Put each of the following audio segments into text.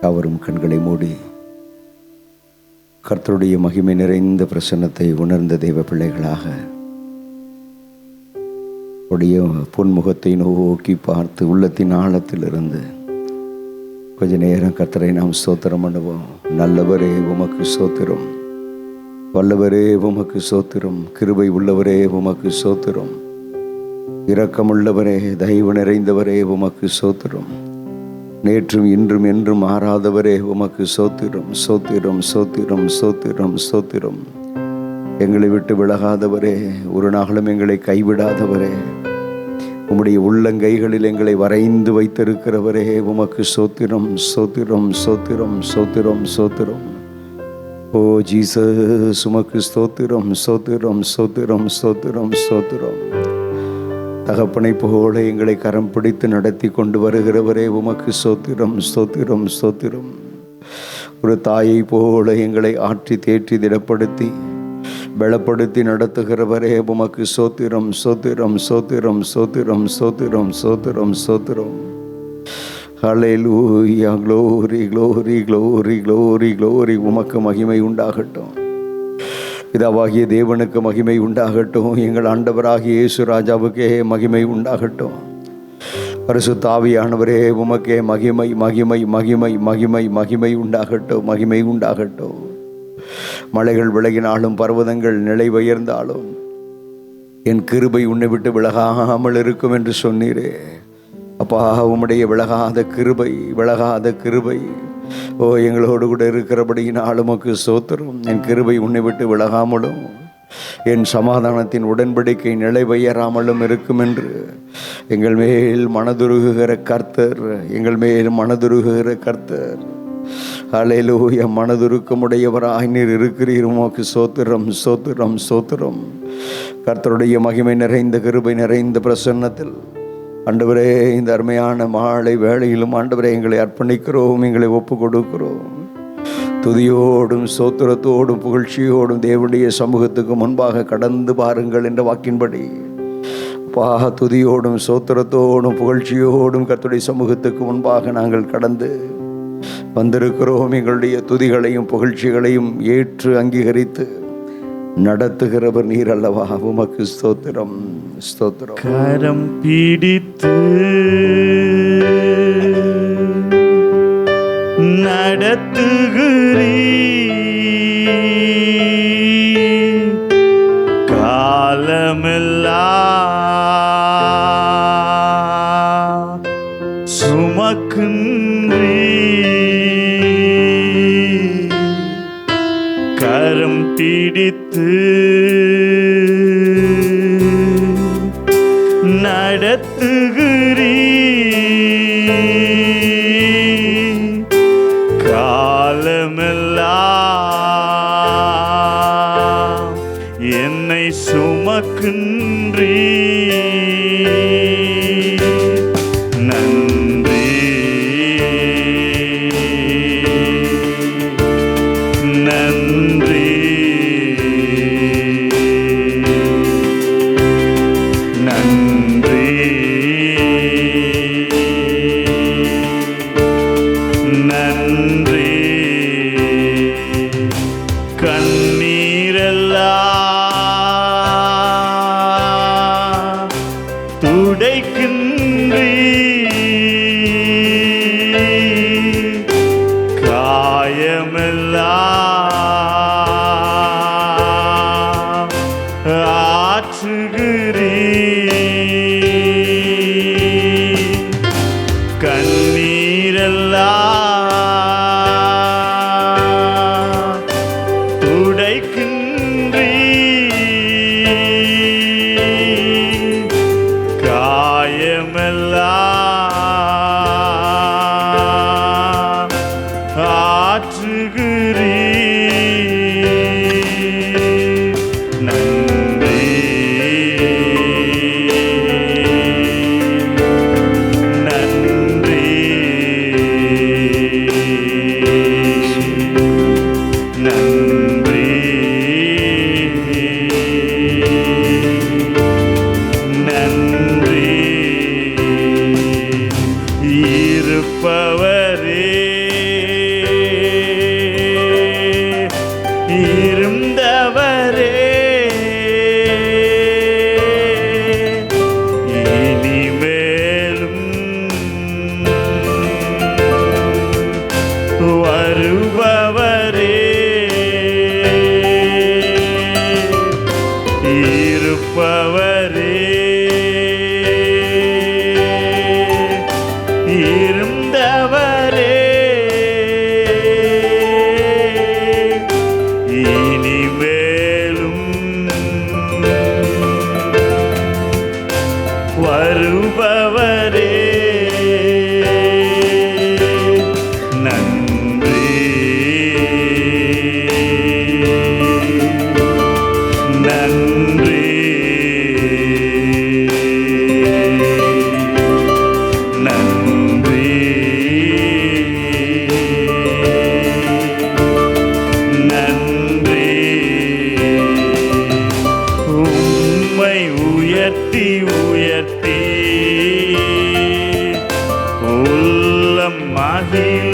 அவரும் கண்களை மூடி கர்த்தருடைய மகிமை நிறைந்த பிரசன்னத்தை உணர்ந்த தெய்வ பிள்ளைகளாக உடைய பொன்முகத்தை நோக்கி பார்த்து உள்ளத்தின் ஆழத்திலிருந்து கொஞ்ச நேரம் கர்த்தரை நாம் ஸ்தோத்திரம் பண்ணுவோம். நல்லவரே உமக்கு ஸ்தோத்திரம், வல்லவரே உமக்கு ஸ்தோத்திரம், கிருபை உள்ளவரே உமக்கு ஸ்தோத்திரம், இரக்கமுள்ளவரே தயவு நிறைந்தவரே உமக்கு ஸ்தோத்திரம், நேற்றும் இன்றும் என்றும் மாறாதவரே உமக்கு ஸ்தோத்திரம், ஸ்தோத்திரம், ஸ்தோத்திரம், ஸ்தோத்திரம், ஸ்தோத்திரம். எங்களை விட்டு விலகாதவரே, ஒரு நாளும் எங்களை கைவிடாதவரே, உம்முடைய உள்ளங்கைகளில் எங்களை வரைந்து வைத்திருக்கிறவரே உமக்கு ஸ்தோத்திரம், ஸ்தோத்திரம், ஸ்தோத்திரம், ஸ்தோத்திரம், ஸ்தோத்திரம். ஓ ஜீசஸ் உமக்கு ஸ்தோத்திரம், ஸ்தோத்திரம், ஸ்தோத்திரம், ஸ்தோத்திரம், ஸ்தோத்திரம். தகப்பனை போல எங்களை கரம் பிடித்து நடத்தி கொண்டு வருகிறவரே உமக்கு ஸ்தோத்திரம், ஸ்தோத்திரம், ஸ்தோத்திரம். ஒரு தாயை போல எங்களை ஆற்றி தேற்றி திடப்படுத்தி பலப்படுத்தி நடத்துகிறவரே உமக்கு ஸ்தோத்திரம், ஸ்தோத்திரம், ஸ்தோத்திரம், ஸ்தோத்திரம், ஸ்தோத்திரம், ஸ்தோத்திரம், ஸ்தோத்திரம். Hallelujah, glory, glory, glory, glory, glory. உமக்கு மகிமை உண்டாகட்டும், பிதாவாகிய தேவனுக்கு மகிமை உண்டாகட்டும், எங்கள் ஆண்டவராகிய இயேசு ராஜாவுக்கே மகிமை உண்டாகட்டும். பரிசுத்த ஆவியானவரே உமக்கே மகிமை, மகிமை, மகிமை, மகிமை, மகிமை உண்டாகட்டும், மகிமை உண்டாகட்டும். மலைகள் விலகினாலும் பர்வதங்கள் நிலை உயர்ந்தாலும் என் கிருபை உன்னை விட்டு விலகாமல் இருக்கும் என்று சொன்னீரே அப்பா. உம்முடைய விலகாத கிருபை, விலகாத கிருபை ஓ எங்களோடு கூட இருக்கிறபடியினால் உமக்கு ஸ்தோத்திரம். என் கிருபை உன்னை விட்டு விலகாமலும் என் சமாதானத்தின் உடன்படிக்கை நிலை பெயராமலும் இருக்கும் என்று எங்கள் மேல் மனதுருகுகிற கர்த்தர், எங்கள் மேல் மனதுருகுகிற கர்த்தர். ஹல்லேலூயா, மனதுருக்கமுடையவராய் நீர் இருக்கிறீர். உமக்கு ஸ்தோத்திரம், ஸ்தோத்திரம், ஸ்தோத்திரம். கர்த்தருடைய மகிமை நிறைந்த கிருபை நிறைந்த பிரசன்னத்தில் ஆண்டவரே இந்த அருமையான மாலை வேளையிலும் ஆண்டவரே எங்களை அர்ப்பணிக்கிறோம், எங்களை ஒப்பு கொடுக்கிறோம். துதியோடும் ஸ்தோத்திரத்தோடும் புகழ்ச்சியோடும் தேவனுடைய சமூகத்துக்கு முன்பாக கடந்து பாருங்கள் என்ற வாக்கின்படி துதியோடும் ஸ்தோத்திரத்தோடும் புகழ்ச்சியோடும் கர்த்தருடைய சமூகத்துக்கு முன்பாக நாங்கள் கடந்து வந்திருக்கிறோம். எங்களுடைய துதிகளையும் புகழ்ச்சிகளையும் ஏற்று அங்கீகரித்து நடத்துகிறவர் நீர் அல்லவா. உமக்கு ஸ்தோத்திரம், ஸ்தோத்திரம். கரம் பிடித்து நடத்துகிறீ காலமெல்லாம் சுமக்கின்றீ. கரம் பிடித்து நடத்துகிறீ காலமெல்லாம் என்னை சுமக்கின்றீ. நன்றி, நன்றி, நன்றி, நன்றி. கண்ணீரெல்லாம் துடைக்கின்றீ, காயமெல்லாம் ஆற்றுகிறீ. கண்ணீரெல்லாம் துடைக்கின்றீ, காயமெல்லாம் ஆற்றுகிறீ. நன்றி, நன்றி, நன்றி, நன்றி. இருப்பவரே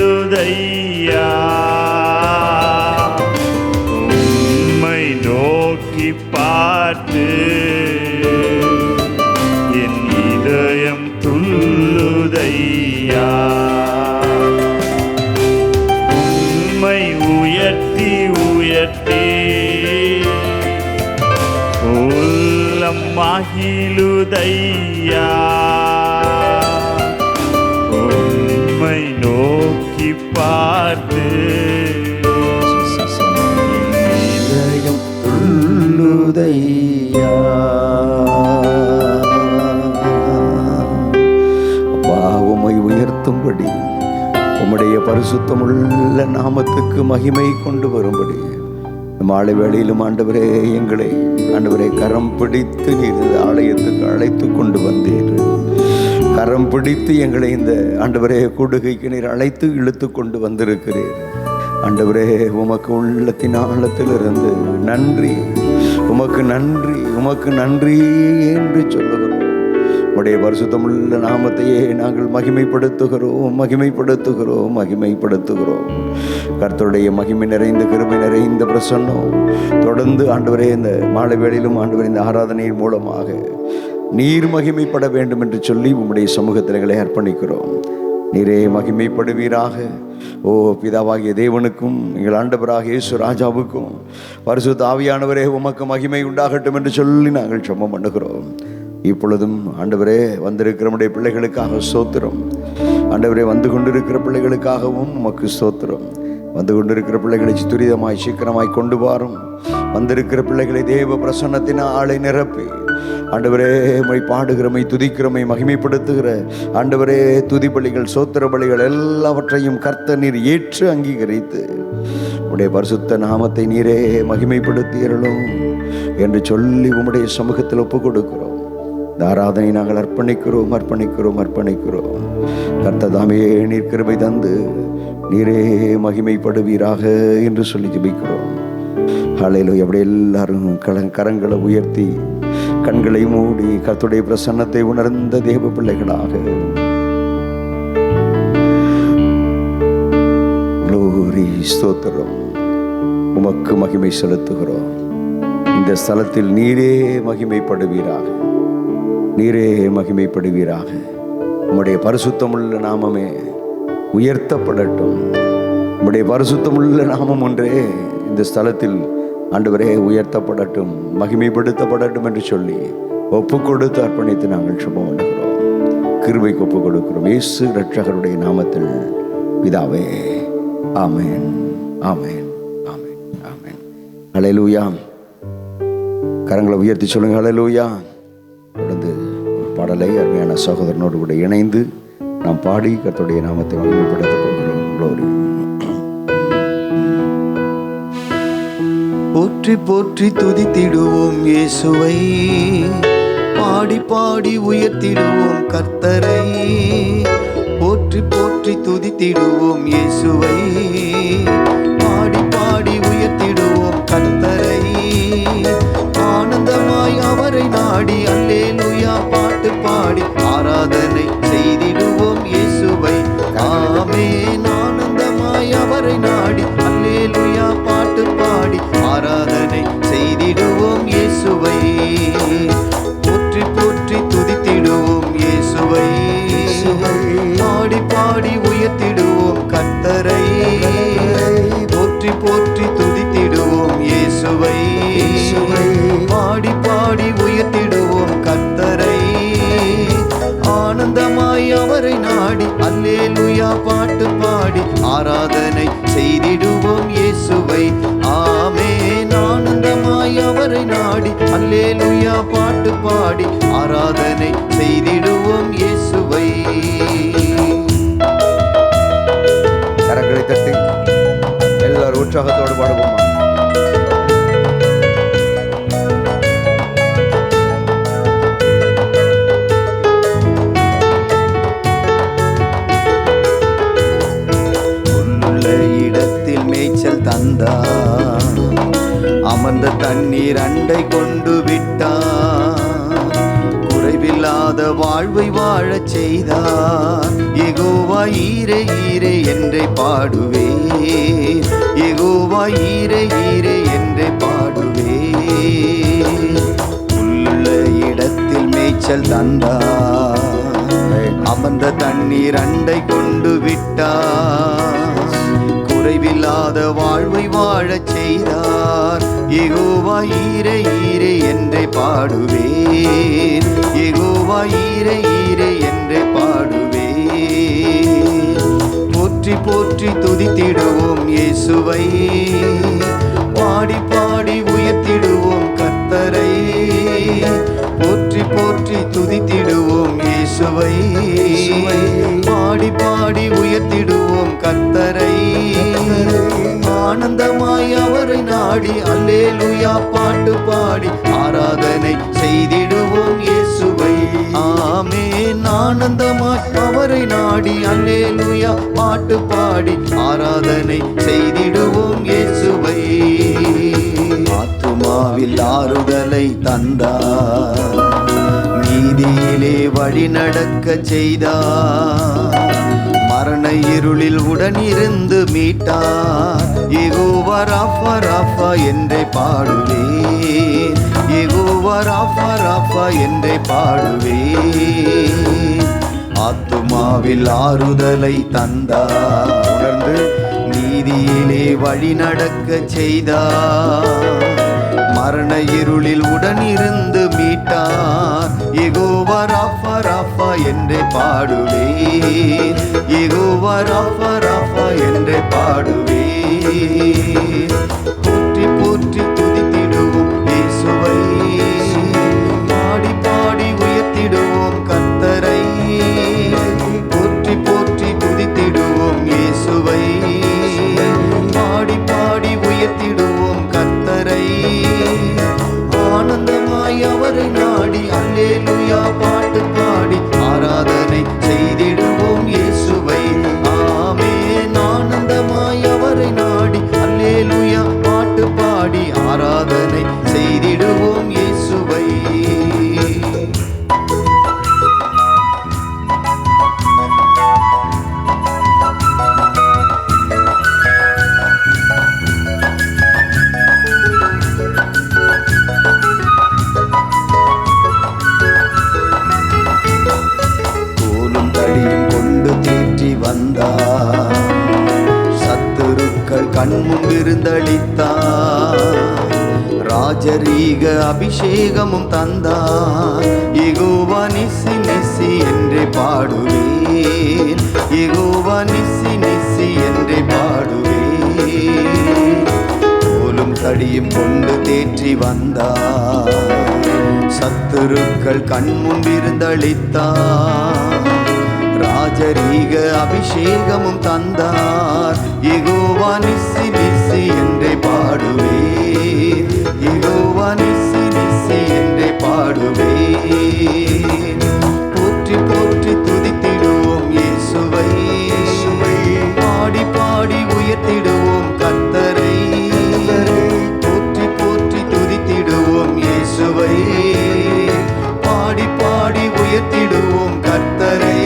துள்ளுதையா உம்மை நோக்கி பார்த்து என் இதயம் துள்ளுதையா உம்மை உயர்த்தி உயர்த்தி உள்ளம் மகிழுதையா உம்மை நோக்கி பார்த்து இதயம் துள்ளுதையா. அப்பா, உம்மை உயர்த்தும்படி உம்முடைய பரிசுத்தமுள்ள நாமத்துக்கு மகிமை கொண்டு வரும்படி மாலை வேளையிலும் ஆண்டவரே எங்களை ஆண்டவரே கரம் பிடித்து நீர் இந்த ஆலயத்துக்கு அழைத்து கொண்டு வந்தீர். கரம் பிடித்து எங்களை இந்த ஆண்டவரே கூடுகைக்கு நீர் அழைத்து இழுத்து கொண்டு வந்திருக்கிறீர். ஆண்டவரே, உமக்கு உள்ளத்தின் ஆழத்திலிருந்து நன்றி, உமக்கு நன்றி, உமக்கு நன்றி என்று சொல்லுகிறோம். உடைய பரிசுத்தமுள்ள நாமத்தையே நாங்கள் மகிமைப்படுத்துகிறோம், மகிமைப்படுத்துகிறோம், மகிமைப்படுத்துகிறோம். கர்த்தருடைய மகிமை நிறைந்த கிருபை நிறைந்த பிரசன்னம் தொடர்ந்து ஆண்டவரே இந்த மாலை வேளையிலும் ஆண்டவரே இந்த ஆராதனையின் மூலமாக நீர் மகிமைப்பட வேண்டும் என்று சொல்லி உம்முடைய சமூகத்திலே அர்ப்பணிக்கிறோம். நீரே மகிமைப்படுவீராக. ஓ பிதாவாகிய தேவனுக்கும் எங்கள் ஆண்டவராக இயேசு ராஜாவுக்கும் பரிசுத்த ஆவியானவரே உமக்கு மகிமை உண்டாகட்டும் என்று சொல்லி நாங்கள் ஜெபம் பண்ணுகிறோம். இப்பொழுதும் ஆண்டவரே வந்திருக்கிற நம்முடைய பிள்ளைகளுக்காக ஸ்தோத்திரம். ஆண்டவரே வந்து கொண்டிருக்கிற பிள்ளைகளுக்காகவும் உமக்கு ஸ்தோத்திரம். வந்து கொண்டிருக்கிற பிள்ளைகளை துரிதமாய் சீக்கிரமாய் கொண்டு வாரும். வந்திருக்கிற பிள்ளைகளை தேவ பிரசன்னத்தின் ஆளை நிரப்பி ஆண்டவரே உம்மை பாடுகிறமை துதிக்கிறமை மகிமைப்படுத்துகிற ஆண்டவரே துதி பலிகள் சோத்திர பலிகள் எல்லாவற்றையும் கர்த்தர் நீர் ஏற்று அங்கீகரித்து உம்முடைய பரிசுத்த நாமத்தை நீரே மகிமைப்படுத்தியருளும் என்று சொல்லி உம்முடைய சமூகத்தில் ஒப்புக் கொடுக்கிறோம். இந்த ஆராதனை நாங்கள் அர்ப்பணிக்கிறோம், அர்ப்பணிக்கிறோம், அர்ப்பணிக்கிறோம். கர்த்தர் தாமே நீர் கிருபை தந்து நீரே மகிமைப்படுவீராக என்று சொல்லி ஜெபிக்கிறோம். ஹல்லேலூயா. அப்படி எல்லாரும் கரங்களை உயர்த்தி கண்களை மூடி கர்த்தருடைய பிரசன்னத்தை உணர்ந்த தேவ பிள்ளைகளாக க்ளோரி ஸ்தோத்திரம் உமக்கு மகிமை செலுத்துகிறோம். இந்த ஸ்தலத்தில் நீரே மகிமைப்படுவீராக, நீரே மகிமைப்படுவீராக. உம்முடைய பரிசுத்தமுள்ள நாமமே உயர்த்தப்படட்டும். உம்முடைய பரிசுத்தமுள்ள நாமம் ஒன்றே இந்த ஸ்தலத்தில் ஆண்டவரே உயர்த்தப்படட்டும், மகிமைப்படுத்தப்படட்டும் என்று சொல்லி ஒப்பு கொடுத்து அர்ப்பணித்து நாங்கள் சுபம் பண்ணுகிறோம். கிருபைக்கு ஒப்பு கொடுக்கிறோம் இயேசு இரட்சகருடைய நாமத்தில் பிதாவே. ஆமென், ஆமென், ஆமென், ஆமென். ஹல்லேலூயா. கரங்களை உயர்த்தி சொல்லுங்க ஹல்லேலூயா. தொடர்ந்து ஒரு பாடலை அருமையான சகோதரனோடு கூட இணைந்து நாம் பாடி கர்த்தருடைய நாமத்தை மகிமைப்படுத்த போகிறோம். க்ளோரி. போற்றி போற்றி துதித்திடுவோம் இயேசுவை, பாடி பாடி உயர்த்திடுவோம் கர்த்தரை. போற்றி போற்றி துதித்திடுவோம் இயேசுவை, பாடி பாடி உயர்த்திடுவோம் கர்த்தரை. ஆனந்தமாய் அவரை நாடி அல்லேலூயா பாட்டு பாடி ஆராதனை செய்திடுவோம் இயேசுவை. ஆமென். ஆனந்தமாய் அவரை நாடி அல்லேலூயா பாட்டு பாடி ஆராதனை செய்திடுவோம் இயேசுவை. போற்றி போற்றி துதித்திடுவோம் இயேசுவை, பாடி பாடி உயர்த்திடுவோம் கர்த்தரை. போற்றி போற்றி துதித்திடுவோம் இயேசுவை, பாடி பாடி உயர்த்திடுவோம் கர்த்தரை. ஆனந்தமாய் அவரை நாடி அல்லேலூயா பாட்டு பாடி ஆராதனை செய்திடுவோம் இயேசுவை. ஆமென். ஆனந்தமாய் அவரை நாடி அல்லேலூயா பாட்டு பாடி ஆராதனை செய்திடுவோம் இயேசுவை. கரங்களை தட்டி எல்லாரும் உற்சாகத்தோடு பாடுவோமா? மேய்ச்சல் தந்தான், அமர்ந்த தண்ணீர் அண்டை கொண்டு விட்டான். குறைவே குறைவில்லாத வாழ்வை வாழச் செய்தார். யெகோவா ஈரே ஈரே என்றே பாடுவேன். யெகோவா ஈரே ஈரே என்றே பாடுவேன். உள்ள இடத்தில் மேய்ச்சல் தந்தார். அமர்ந்த தண்ணீர் அண்டை கொண்டு விட்டார். குறைவில்லாத வாழ்வை வாழச் செய்தார். யெகோவா ஈரே ஈரே என்றே பாடுவேன். யெகோவா ஈரே ஈரே என்றே பாடுவேன். போற்றி போற்றி துதித்திடுவோம் இயேசுவை. பாடி பாடி உயர்த்திடுவோம் கர்த்தரை. போற்றி போற்றி துதித்திடுவோம் இயேசுவை. பாடி பாடி உயர்த்திடுவோம் கர்த்தரை. ஆனந்தமாய் அவரை நாடி அல்லேலூயா பாட்டு பாடி ஆராதனை செய்திடுவோம் இயேசுவை. ஆமென். ஆனந்தமாய் அவரை நாடி அல்லேலூயா பாட்டு பாடி ஆராதனை செய்திடுவோம் இயேசுவை. ஆத்துமாவில் ஆறுதலை தந்தார். நீதியிலே வழி நடக்க செய்தார். மரண இருளில் உடனிருந்து மீட்டார். யெகோவா ராஃபா ராஃபா என்றே பாடுவேன். யெகோவா ராஃபா ராஃபா என்றே பாடுவேன். ஆத்துமாவில் ஆறுதலை தந்தார். உணர்ந்து நீதியிலே வழி நடக்க செய்தார். மரண இருளில் உடனிருந்து மீட்டார். யெகோவா ராஃபா ராஃபா என்றே பாடுவேன். யெகோவா ராஃபா ராஃபா என்றே பாடுவேன். போற்றி போற்றி துதித்திடுவோம் இயேசுவை. பாடி பாடி உயர்த்திடுவோம் கர்த்தரை. போற்றி போற்றி துதித்திடுவோம் இயேசுவை. பாடி பாடி உயர்த்திடுவோம் கர்த்தரை. ஆனந்தமாய் அவரை நாடி அல்லேலூயா பாட்டு பாடி ஆராதனை செய்திடுவோம் இயேசுவை. ஆமென். ஆனந்தமாய் அவரை நாடி அல்லேலூயா பாட்டு பாடி ஆராதனை செய்திடுவோம் இயேசுவை. கோலும் தடியும் கொண்டு தேற்றி வந்தார். சத்துருக்கள் கண்முன் விருந்தளித்தார். ராஜரீக அபிஷேகமும் தந்தார். யெகோவா நிசி நிசி என்றே பாடுவேன். யெகோவா நிசி நிசி என்றே பாடுவேன். கோலும் தடியும் கொண்டு தேற்றி வந்தார். சத்துருக்கள் கண்முன் விருந்தளித்தார். ராஜரீக அபிஷேகமும் தந்தார். யெகோவா நிசி நிசி என்றே பாடுவேன். யெகோவா நிசி நிசி என்றே பாடுவேன். போற்றி போற்றி துதித்திடுவோம் இயேசுவை. பாடி பாடி உயர்த்திடுவோம் கர்த்தரை. போற்றி போற்றி துதித்திடுவோம் இயேசுவை. பாடி பாடி உயர்த்திடுவோம் கர்த்தரை.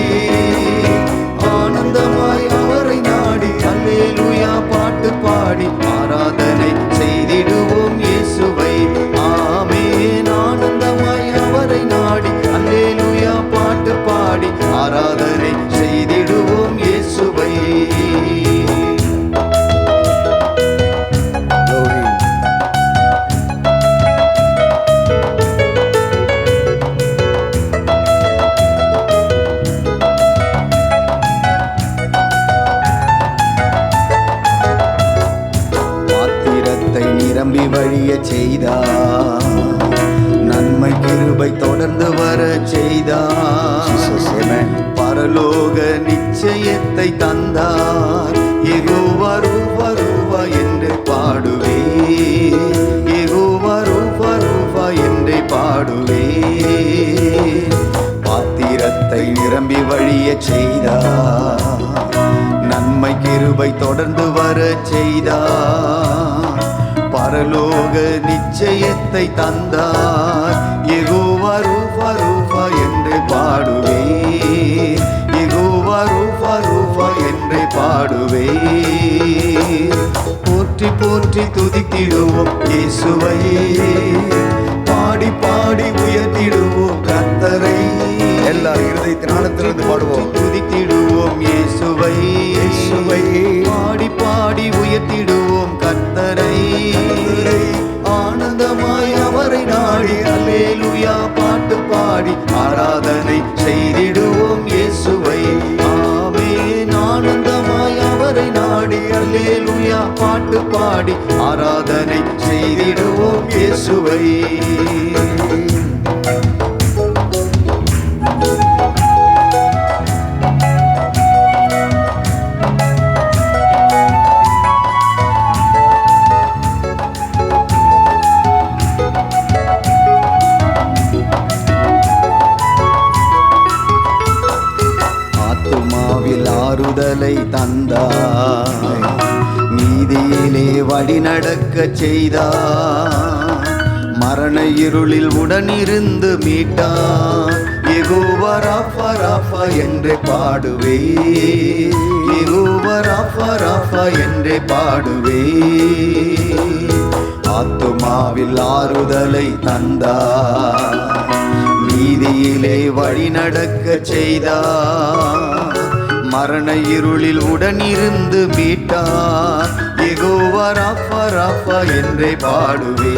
ஆனந்தமாய் அவரை நாடி அல்லேலூயா பாட்டு பாடி ஆராதனை செய்திடுவோம் இயேசுவை. ஆமென். ஆனந்தமாய் அவரை நாடி அல்லேலூயா பாட்டு பாடி ஆராதனை செய்திடுவோம் இயேசுவை. நிரம்பி வழிய செய்தார். நன்மை கிருபை தொடர்ந்து வர செய்தார். பரலோக நிச்சயத்தை தந்தார். யெகோவா ரூபா ரூபா என்று பாடுவேன். யெகோவா ரூபா ரூபா என்றே பாடுவேன். பாத்திரத்தை நிரம்பி வழிய செய்தார். நன்மை கிருபை தொடர்ந்து வர செய்தார். பரலோக நிச்சயத்தை தந்தார். யெகோவா ரூபா ரூபா என்று பாடுவே, யெகோவா ரூபா ரூபா என்றே பாடுவே. போற்றி போற்றி துதித்திடுவோம் இயேசுவை, பாடி பாடி உயர்த்திடுவோம் கர்த்தரை. எல்லாரும் இருதயத்தின் ஆழத்திலிருந்து பாடுவோம். துதித்திடுவோம் இயேசுவை, இயேசுவை பாடி பாடி உயர்த்திடுவோம் கர்த்தரை. ஆனந்தமாய் அவரை நாடி அல்லேலூயா பாட்டு பாடி ஆராதனை செய்திடுவோம் இயேசுவை. ஆமென். ஆனந்தமாய் அவரை நாடி அல்லேலூயா பாட்டு பாடி ஆராதனை செய்திடுவோம் இயேசுவை. ஆறுதலை தந்தாய், நீதியிலே வழி நடக்க செய்தார், மரண இருளில் உடனிருந்து மீட்டார். யெகோவா ராஃபா ராஃபா என்றே பாடுவே, யெகோவா ராஃபா ராஃபா என்றே பாடுவே. ஆத்துமாவில் ஆறுதலை தந்தார், நீதியிலே வழி நடக்க செய்தார், மரண இருளில் உடனிருந்து மீட்டார். யெகோவா ராஃபா ராஃபா என்றே பாடுவே,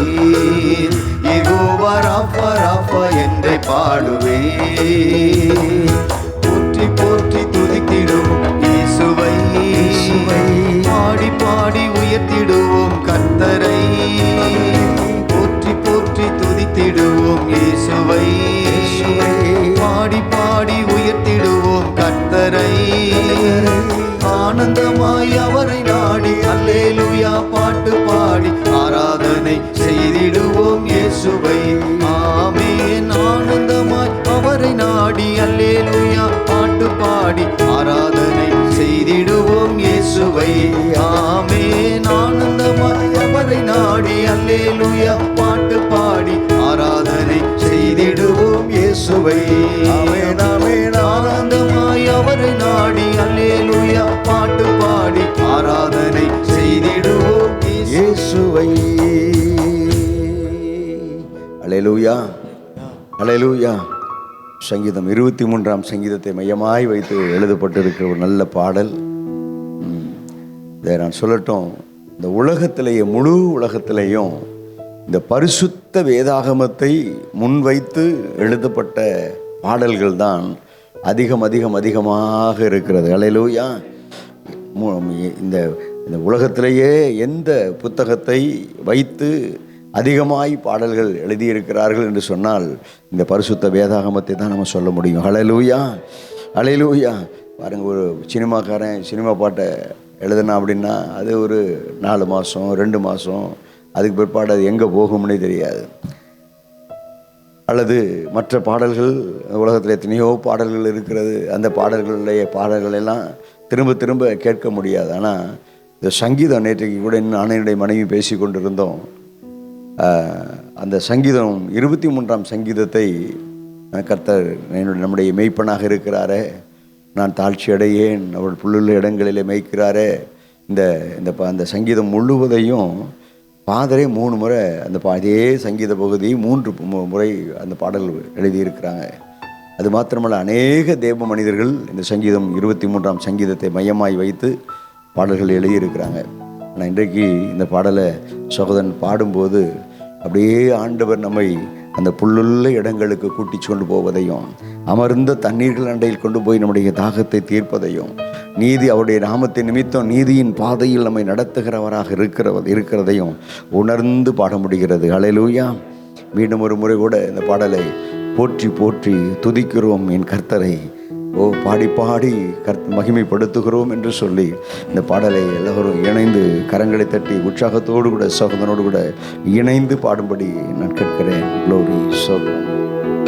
யெகோவா ராஃபா ராஃபா என்றே பாடுவே. போற்றி போற்றி துதித்திடுவோம் இயேசுவை, பாடி பாடி உயர்த்திடுவோம் கர்த்தரை. போற்றி போற்றி துதித்திடுவோம் இயேசுவை, பாடி பாடி உயர்த்திடுவோம் கர்த்தரை. ஆனந்தமாய் அவரை நாடி அல்லேலூயா பாட்டு பாடி ஆராதனை செய்திடுவோம் இயேசுவை. ஆமென். ஆனந்தமாய் அவரை நாடி அல்லேலூயா பாட்டு பாடி ஆராதனை செய்திடுவோம் இயேசுவை. ஆமென். ஆனந்தமாய் அவரை நாடி அல்லேலூயா பாட்டு பாடி ஆராதனை செய்திடுவோம் இயேசுவை. ஆமென். ஆமென். ஆனந்தமாய் அவரை நாடி அல்லேலூயா பாட்டு பாடி ஆராதனை செய்திடுவோம் இயேசுவை. அல்லேலூயா, அல்லேலூயா. சங்கீதம் 23ஆம் சங்கீதத்தை மையமாய் வைத்து எழுதப்பட்டிருக்கிற ஒரு நல்ல பாடல். இதை நான் சொல்லட்டும், இந்த உலகத்திலேயே முழு உலகத்திலேயும் இந்த பரிசுத்த வேதாகமத்தை முன்வைத்து எழுதப்பட்ட பாடல்கள் தான் அதிகமாக இருக்கிறது. அல்லேலூயா. இந்த இந்த உலகத்திலேயே எந்த புத்தகத்தை வைத்து அதிகமாய் பாடல்கள் எழுதியிருக்கிறார்கள் என்று சொன்னால் இந்த பரிசுத்த வேதாகமத்தை தான் நம்ம சொல்ல முடியும். அல்லேலூயா, அல்லேலூயா. பாருங்கள், ஒரு சினிமாக்காரன் சினிமா பாட்டை எழுதுனா அப்படின்னா அது ஒரு 4 மாதம் 2 மாதம், அதுக்கு பிற்பாடு அது எங்கே போகும்னே தெரியாது. அல்லது மற்ற பாடல்கள், உலகத்தில் எத்தனையோ பாடல்கள் இருக்கிறது, அந்த பாடல்கள் எல்லாம் திரும்ப திரும்ப கேட்க முடியாது. ஆனால் இந்த சங்கீதம், நேற்றைக்கு கூட நானும் என்னுடைய மனைவி பேசி கொண்டிருந்தோம். அந்த சங்கீதம் 23ஆம் சங்கீதத்தை கர்த்தர் நம்முடைய மெய்ப்பனாக இருக்கிறாரே, நான் தாழ்ச்சி அடையேன், அவள் புல்லுள்ள இடங்களிலே மேய்க்கிறாரே, அந்த சங்கீதம் முழுவதையும் ஃபாதரே 3 முறை அதே சங்கீத பகுதியை 3 முறை அந்த பாடல் எழுதியிருக்கிறாங்க. அது மாத்திரமல்ல, அநேக தேவ மனிதர்கள் இந்த சங்கீதம் 23ஆம் சங்கீதத்தை மையமாய் வைத்து பாடல்கள் எழுதியிருக்கிறாங்க. ஆனால் இன்றைக்கு இந்த பாடலை சகோதரன் பாடும்போது அப்படியே ஆண்டவர் நம்மை அந்த புல்லுள்ள இடங்களுக்கு கூட்டிச் கொண்டு போவதையும், அமர்ந்த தண்ணீர்கள் அண்டையில் கொண்டு போய் நம்முடைய தாகத்தை தீர்ப்பதையும், நீதி அவருடைய நாமத்தின் நிமித்தம் நீதியின் பாதையில் நம்மை நடத்துகிறவராக இருக்கிறதையும் உணர்ந்து பாட முடிகிறது. அல்லேலூயா. மீண்டும் ஒரு முறை கூட இந்த பாடலை போற்றி போற்றி துதிக்கிறோம் என் கர்த்தரை, பாடி பாடி மகிமைப்படுத்துகிறோம் என்று சொல்லி இந்த பாடலை எல்லோரும் இணைந்து கரங்களை தட்டி உற்சாகத்தோடு கூட சகோதரனோடு கூட இணைந்து பாடும்படி நான் கேட்கிறேன். க்ளோரி சோதரம்.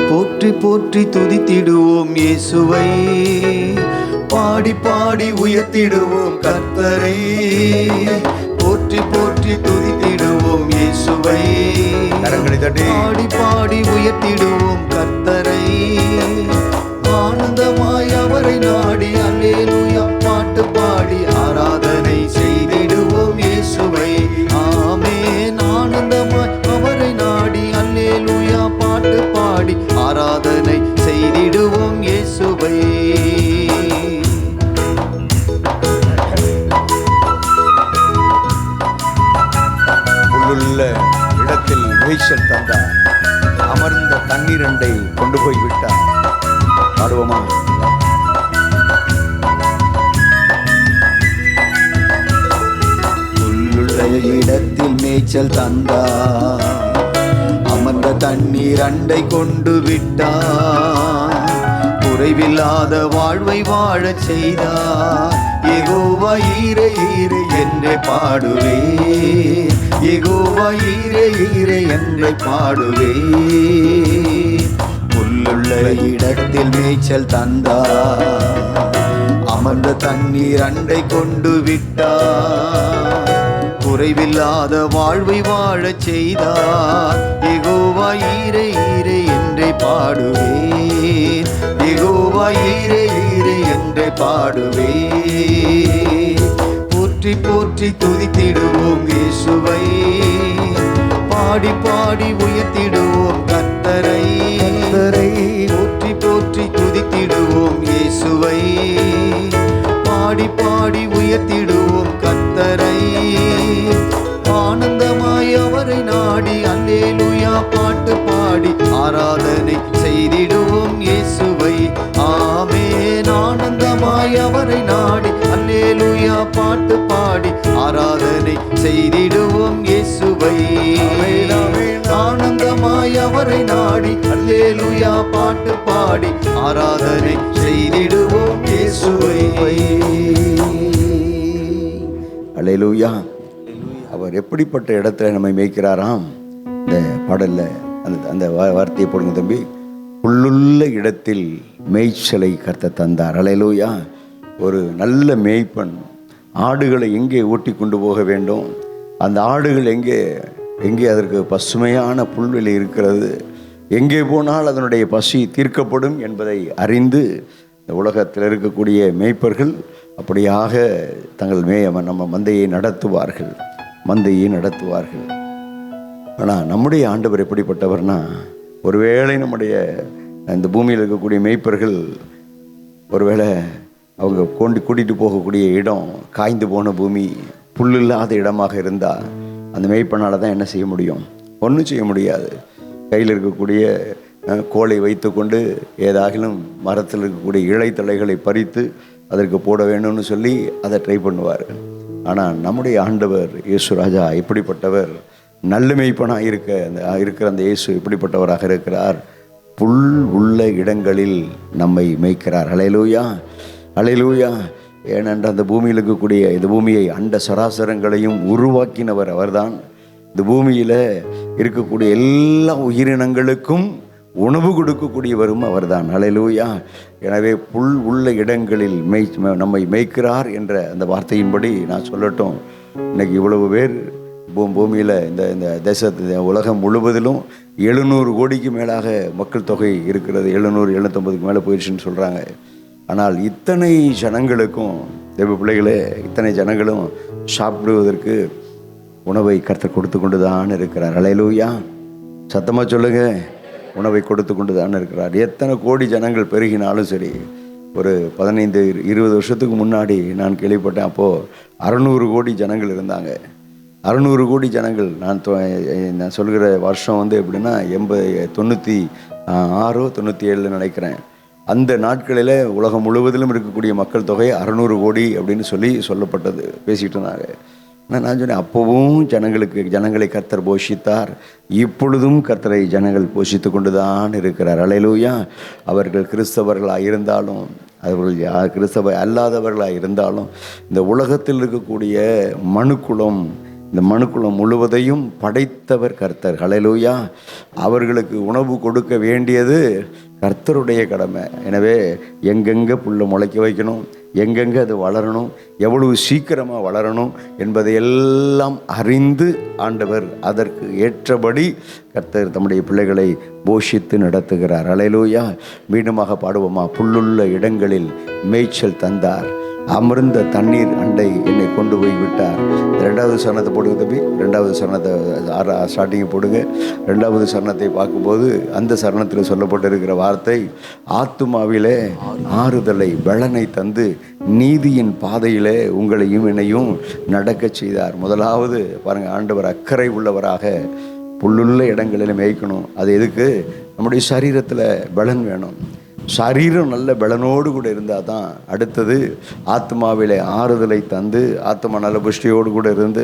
போற்றி போற்றி துதித்திடுவோம் இயேசுவை, பாடி பாடி உயர்த்திடுவோம் கர்த்தரை. போற்றி போற்றி துதித்திடுவோம் இயேசுவை, கரங்களை தட்டி பாடி பாடி உயர்த்திடுவோம் கர்த்தரை. நாடி அல்லேலூயா பாட்டு பாடி ஆராதனை செய்திடுவோம் இயேசுவை. ஆமென். ஆனந்தமாய் அவரை நாடி அல்லேலூயா பாட்டு பாடி ஆராதனை செய்திடுவோம் இயேசுவை. புல்லுள்ள இடத்தில் மேய்ச்சல் தந்தார், அமர்ந்த தண்ணீரண்டை கொண்டு போய் விட்டார். பாடுவோமா? புல்லுள்ள இடத்தில் மேய்ச்சல் தந்தார், அமர்ந்த தண்ணீர் அண்டை கொண்டு விட்டார். குறைவில்லாத வாழ்வை வாழச் செய்தார். யெகோவா ஈரே ஈரே என்றே பாடுவே, யெகோவா ஈரே ஈரே என்றே பாடுவே. புல்லுள்ள இடத்தில் மேய்ச்சல் தந்தார், அமர்ந்த தண்ணீர் அண்டை கொண்டு விட்டார். குறைவில்லாத வாழ்வை வாழச் செய்தார். யெகோவா ஈரே ஈரே என்றே பாடுவேன், யெகோவா ஈரே ஈரே என்றே பாடுவேன். போற்றி போற்றி துதித்திடுவோம் இயேசுவை, பாடி பாடி உயர்த்திடுவோம் கர்த்தரை. போற்றி போற்றி துதித்திடுவோம் இயேசுவை, பாடி பாடி உயர்த்திடுவோம் கர்த்தரை. ஆனந்தமாய் அவரை நாடி அல்லேலூயா பாட்டு பாடி ஆராதனை செய்திடுவோம் இயேசுவை. ஆமென். ஆனந்தமாய் அவரை நாடி அல்லேலூயா பாட்டு பாடி ஆராதனை செய்திடுவோம் இயேசுவை. ஆனந்தமாய் அவரை நாடி அல்லேலூயா பாட்டு பாடி ஆராதனை செய்திடுவோம் இயேசுவை. அல்லேலூயா. அவர் எப்படிப்பட்ட இடத்துல நம்மை மேய்க்கிறாராம்? இந்த பாடல்ல அந்த வார்த்தையை போடுங்க தம்பி. புல்லுள்ள இடத்தில் மேய்ச்சலை கர்த்தர் தந்தார். அல்லேலூயா. ஒரு நல்ல மேய்ப்பன் ஆடுகளை எங்கே ஓட்டி கொண்டு போக வேண்டும், அந்த ஆடுகள் எங்கே எங்கே அதற்கு பசுமையான புல்வெளி இருக்கிறது, எங்கே போனால் அதனுடைய பசி தீர்க்கப்படும் என்பதை அறிந்து இந்த உலகத்தில் இருக்கக்கூடிய மேய்ப்பர்கள் அப்படியாக தங்கள் நம்ம மந்தையை நடத்துவார்கள், மந்தையை நடத்துவார்கள். ஆனால் நம்முடைய ஆண்டவர் எப்படிப்பட்டவர்னா, ஒருவேளை நம்முடைய இந்த பூமியில் இருக்கக்கூடிய மேய்ப்பர்கள் ஒருவேளை அவங்க கூட்டிகிட்டு போகக்கூடிய இடம் காய்ந்து போன பூமி, புல் இல்லாத இடமாக இருந்தால் அந்த மேய்ப்பனால் தான் என்ன செய்ய முடியும்? ஒன்றும் செய்ய முடியாது. கையில் இருக்கக்கூடிய கோலை வைத்து கொண்டு ஏதாகிலும் மரத்தில் இருக்கக்கூடிய இலைத்தலைகளை பறித்து அதற்கு போட வேணும்னு சொல்லி அதை ட்ரை பண்ணுவார். ஆனால் நம்முடைய ஆண்டவர் இயேசு ராஜா எப்படிப்பட்டவர்? நல்ல மேய்ப்பனாக இருக்கிற அந்த இயேசு எப்படிப்பட்டவராக இருக்கிறார்? புல் உள்ள இடங்களில் நம்மை மேய்க்கிறார். அல்லேலூயா, அல்லேலூயா. ஏனென்றால் அந்த பூமியில் இருக்கக்கூடிய இந்த பூமியை அண்ட சராசரங்களையும் உருவாக்கினவர் அவர்தான். இந்த பூமியில் இருக்கக்கூடிய எல்லா உயிரினங்களுக்கும் உணவு கொடுக்கக்கூடியவரும் அவர்தான். அல்லேலூயா. எனவே புல் உள்ள இடங்களில் நம்மை மேய்க்கிறார் என்ற அந்த வார்த்தையின்படி நான் சொல்லட்டும், இன்னைக்கு இவ்வளவு பேர் பூமியில் இந்த தேசத்து உலகம் முழுவதிலும் 700 கோடிக்கு மேலாக மக்கள் தொகை இருக்கிறது. 700-750க்கு மேலே போயிடுச்சுன்னு சொல்கிறாங்க. ஆனால் இத்தனை ஜனங்களுக்கும், தேவ பிள்ளைகளே, இத்தனை ஜனங்களும் சாப்பிடுவதற்கு உணவை கர்த்தர் கொடுத்து கொண்டு தான் இருக்கிறார். அல்லேலூயா. சத்தமாக சொல்லுங்க, உணவை கொடுத்து கொண்டு தான் இருக்கிறார். எத்தனை கோடி ஜனங்கள் பெருகினாலும் சரி, ஒரு 15-20 வருஷத்துக்கு முன்னாடி நான் கேள்விப்பட்டேன், அப்போது 600 கோடி ஜனங்கள் இருந்தாங்க. 600 கோடி ஜனங்கள். நான் சொல்கிற வருஷம் எப்படின்னா 96-97 நினைக்கிறேன். அந்த நாட்களில் உலகம் முழுவதிலும் இருக்கக்கூடிய மக்கள் தொகை 600 கோடி அப்படின்னு சொல்லப்பட்டது, பேசிகிட்டு இருந்தாங்க. ஆனால் நான் சொன்னேன், அப்போவும் ஜனங்களை கர்த்தர் போஷித்தார், இப்பொழுதும் கர்த்தரை ஜனங்கள் போஷித்து கொண்டு தான் இருக்கிறார். அல்லேலூயா. அவர்கள் கிறிஸ்தவர்களாக இருந்தாலும், அவர்கள் கிறிஸ்தவ அல்லாதவர்களாக இருந்தாலும், இந்த உலகத்தில் இருக்கக்கூடிய இந்த மனுக்குலம் முழுவதையும் படைத்தவர் கர்த்தர். அல்லேலூயா. அவர்களுக்கு உணவு கொடுக்க வேண்டியது கர்த்தருடைய கடமை. எனவே எங்கெங்கே புல்லை முளைக்க வைக்கணும், எங்கெங்கே அது வளரணும், எவ்வளவு சீக்கிரமாக வளரணும் என்பதையெல்லாம் அறிந்து ஆண்டவர் அதற்கு ஏற்றபடி கர்த்தர் தம்முடைய பிள்ளைகளை போஷித்து நடத்துகிறார். அல்லேலூயா. மீண்டுமாக பாடுவோமா? புல்லுள்ள இடங்களில் மேய்ச்சல் தந்தார், அமர்ந்த தண்ணீர் அண்டை என்னை கொண்டு போய் விட்டார். 2வது சரணத்தை போடுங்க தம்பி. 2வது சரணத்தை ஸ்டார்டிங்கை போடுங்க. 2வது சரணத்தை பார்க்கும்போது அந்த சரணத்தில் சொல்லப்பட்டிருக்கிற வார்த்தை, ஆத்துமாவிலே ஆறுதலை பலனை தந்து நீதியின் பாதையிலே உங்களையும் என்னையும் நடக்க செய்தார். முதலாவது பாருங்கள், ஆண்டவர் அக்கறை உள்ளவராக புல்லுள்ள இடங்களில் மேய்க்கணும். அது எதுக்கு? நம்முடைய சரீரத்தில் பலன் வேணும். சரீரம் நல்ல பலனோடு கூட இருந்தால் தான் அடுத்தது ஆத்மாவிலே ஆறுதலை தந்து ஆத்மா நல்ல புஷ்டியோடு கூட இருந்து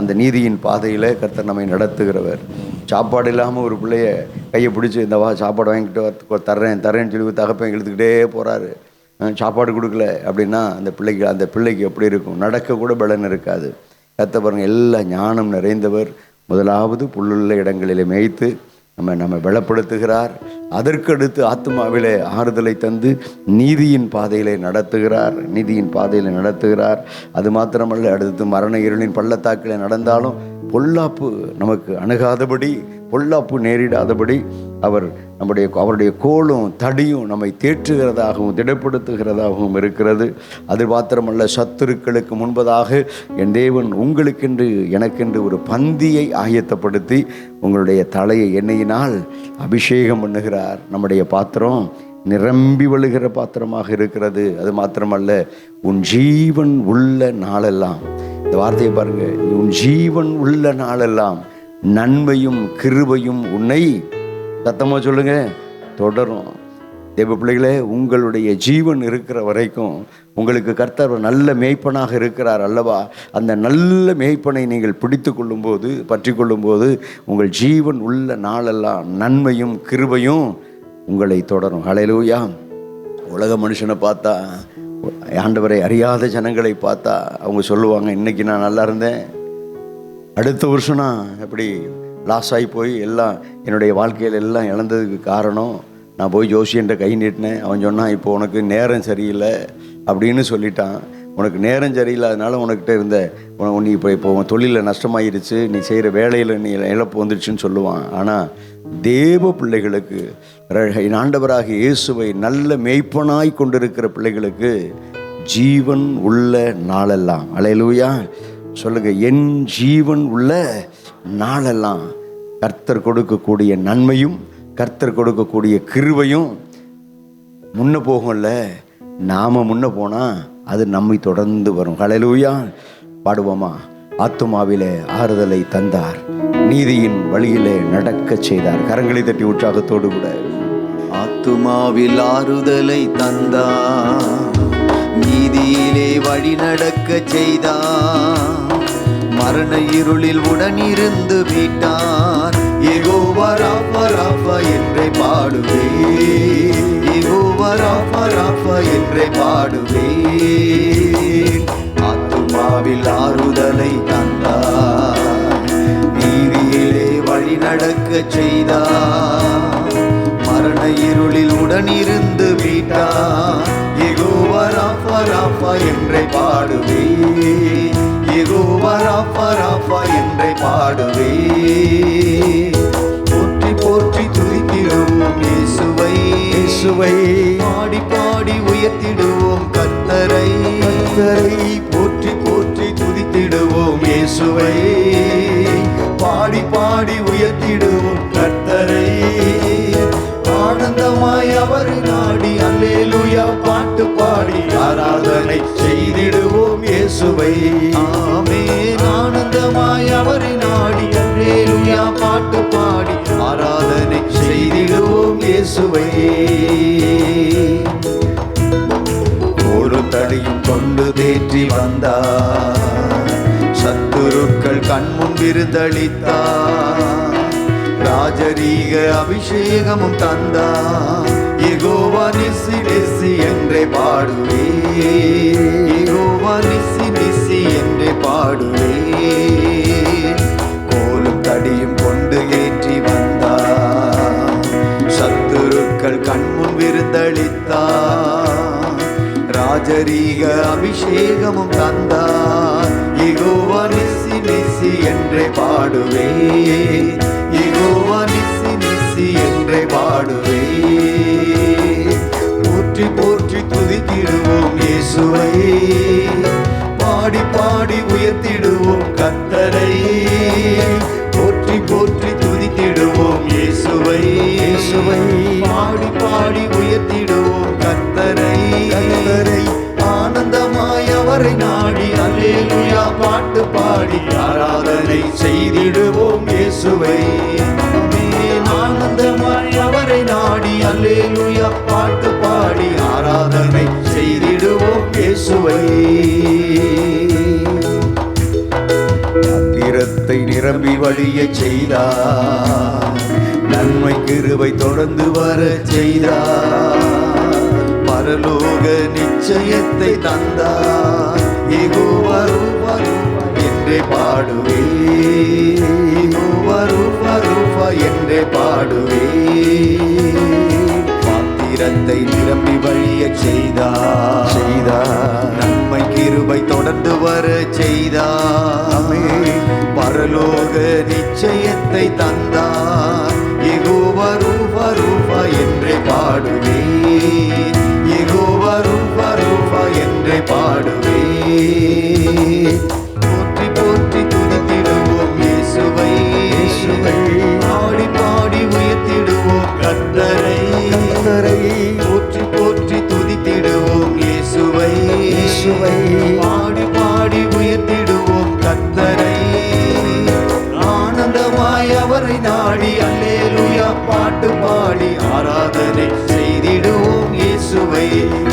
அந்த நீதியின் பாதையில் கர்த்தர் நம்மை நடத்துகிறவர். சாப்பாடு இல்லாமல் ஒரு பிள்ளைய கையை பிடிச்சி இந்த சாப்பாடு வாங்கிட்டு தர்றேன்னு சொல்லி தகப்பன் இழுத்துக்கிட்டே போகிறாரு, சாப்பாடு கொடுக்கல அப்படின்னா அந்த பிள்ளைக்கு எப்படி இருக்கும்? நடக்க கூட பலன் இருக்காது. கர்த்தர் பாருங்க, எல்லா ஞானம் நிறைந்தவர். முதலாவது புல்லுள்ள இடங்களிலே மேய்த்து நம்ம பலப்படுத்துகிறார். அதற்கடுத்து ஆத்மாவிலே ஆறுதலை தந்து நீதியின் பாதையிலே நடத்துகிறார். அது மாத்திரமல்ல, அடுத்து மரண இருளின் பள்ளத்தாக்கிலே நடந்தாலும் பொல்லாப்பு நமக்கு அணுகாதபடி, பொல்லாப்பு நேரிடாதபடி அவருடைய கோலும் தடியும் நம்மை தேற்றுகிறதாகவும் திடப்படுத்துகிறதாகவும் இருக்கிறது. அது மாத்திரமல்ல, சத்துருக்களுக்கு முன்பதாக என் தேவன் உங்களுக்கென்று எனக்கென்று ஒரு பந்தியை ஆயத்தப்படுத்தி உங்களுடைய தலையை எண்ணெயினால் அபிஷேகம் பண்ணுகிறார். நம்முடைய பாத்திரம் நிரம்பி வழுகிற பாத்திரமாக இருக்கிறது. அது மாத்திரமல்ல, உன் ஜீவன் உள்ள நாளெல்லாம், இந்த வார்த்தையை பாருங்க, உன் ஜீவன் உள்ள நாளெல்லாம் நன்மையும் கிருபையும் உன்னை, சத்தமாக சொல்லுங்க, தொடரும். தேவ பிள்ளைகளே, உங்களுடைய ஜீவன் இருக்கிற வரைக்கும் உங்களுக்கு கர்த்தர் நல்ல மேய்ப்பனாக இருக்கிறார் அல்லவா? அந்த நல்ல மேய்ப்பனை நீங்கள் பற்றி கொள்ளும்போது உங்கள் ஜீவன் உள்ள நாளெல்லாம் நன்மையும் கிருபையும் உங்களை தொடரும். ஹல்லேலூயா. உலக மனுஷனை பார்த்தா, ஆண்டவரை அறியாத ஜனங்களை பார்த்தா அவங்க சொல்லுவாங்க, இன்னைக்கு நான் நல்லா இருந்தேன், அடுத்த வருஷம் நான் எப்படி லாஸ் ஆகி போய் எல்லாம் என்னுடைய வாழ்க்கையில் எல்லாம் இழந்ததுக்கு காரணம் நான் போய் ஜோசியன்ட்ட கை நீட்டினேன். அவன் சொன்னான், இப்போ உனக்கு நேரம் சரியில்லை அப்படின்னு சொல்லிட்டான். உனக்கு நேரம் சரியில்லாதனால உனக்கிட்ட இருந்த நீ இப்போ உன் தொழிலில் நஷ்டமாயிருச்சு, நீ செய்கிற வேலையில் நீ இழப்பு வந்துடுச்சுன்னு சொல்லுவான். ஆனால் தேவ பிள்ளைகளுக்கு, ஆண்டவராக இயேசுவை நல்ல மேய்ப்பனாய் கொண்டிருக்கிற பிள்ளைகளுக்கு ஜீவன் உள்ள நாளெல்லாம், அல்லேலூயா சொல்லுங்க, என் ஜீவன் உள்ள நாளெல்லாம் கர்த்தர் கொடுக்கக்கூடிய நன்மையும் கர்த்தர் கொடுக்கக்கூடிய கிருபையும் முன்ன போகும்ல, நாம முன்ன போனால் அது நம்மை தொடர்ந்து வரும். ஹல்லேலூயா. பாடுவோமா? ஆத்துமாவிலே ஆறுதலை தந்தார், நீதியின் வழியிலே நடக்க செய்தார். கரங்களை தட்டி உற்சாகத்தோடு கூட, ஆத்துமாவில் ஆறுதலை தந்தார், நீதியிலே வழி நடக்க செய்தார், மரண இருளில் உடனிருந்து மீட்டார். யெகோவா ராஃபா ராஃபா என்றே பாடுவே, யெகோவா ராஃபா ராஃபா என்றே பாடுவே. ஆத்துமாவில் ஆறுதலை தந்தார், நீதியிலே வழி நடக்க செய்தார், மரண இருளில் உடனிருந்து மீட்டார். யெகோவா ராஃபா ராஃபா என்றே பாடுவே, யெகோவா ராஃபா ராஃபா என்றே பாடுவே. போற்றி போற்றி துதித்திடுவோம் இயேசுவை, இயேசுவை பாடி பாடி உயர்த்திடுவோம் கர்த்தரை, கர்த்தரை போற்றி போற்றி துதித்திடுவோம் இயேசுவை, பாடி பாடி உயர்த்திடுவோம் கர்த்தரை. ஆனந்தமாய் அவர் நாடி அல்லேலூயா பாட்டு பாடி ஆராதனை செய்திடுவோம் இயேசுவை. ஆமென். ஆனந்தமாய் அவர் நாடி அல்லேலூயா பாட்டு பாடி ஆராதனை செய்திடுவோம் இயேசுவை. ஒரு தடியும் கொண்டு தேற்றி வந்தார், சத்துருக்கள் கண்முன் விருந்தளித்தார், ராஜரீக அபிஷேகமும் தந்தார். யெகோவா நிசி நிசி என்றே பாடுவே, யெகோவா நிசி நிசி என்றே பாடுவே. கோலும் தடியும் கொண்டு ஏற்றி வந்தார், சத்துருக்கள் கண்முன் விருந்தளித்தார், ராஜரீக அபிஷேகமும் தந்தார். யெகோவா நிசி நிசி என்றே பாடுவே, யெகோவா நிசி நிசி என்றே பாடுவே. போற்றி போற்றி துதித்திடுவோம் இயேசுவை, பாடி பாடி உயர்த்திடுவோம் கர்த்தரை. போற்றி போற்றி துதித்திடுவோம் இயேசுவை, இயேசுவை பாடி பாடி உயர்த்திடுவோம் கர்த்தரை. கர்த்தரை ஆனந்தமாய் அவரை நாடி அல்லேலூயா பாட்டு பாடி ஆராதனை செய்திடுவோம் இயேசுவை. ஆனந்தமாய் அவரை நாடி அல்லேலூயா பாட்டு பாடி ஆராதனை செய்திடுவோம் இயேசுவை. பாத்திரத்தை நிரம்பி வழிய செய்தார், நன்மை கிருபை தொடர்ந்து வர செய்தார். பரலோக நிச்சயத்தை தந்தார், யெகோவா ரூபா என்றே பாடுவே, யெகோவா ரூபா என்றே பாடுவே. பாத்திரத்தை நிரம்பி வழிய செய்தார், நன்மை கிருபை தொடர்ந்து வர செய்தார். பரலோக நிச்சயத்தை தந்தார், யெகோவா ரூபா என்றே பாடுவே, யெகோவா ரூபா என்றே பாடுவே. போற்றி போற்றி துதித்திடுவோம் இயேசுவை, இயேசுவை பாடி பாடி உயர்த்திடுவோம் கர்த்தரை. கர்த்தரை போற்றி போற்றி துதித்திடுவோம் இயேசுவை, இயேசுவை பாடி பாடி உயர்த்திடுவோம் கர்த்தரை. ஆனந்தமாய் அவரை நாடி அல்லேலூயா பாட்டு பாடி ஆராதனை செய்திடுவோம் இயேசுவை.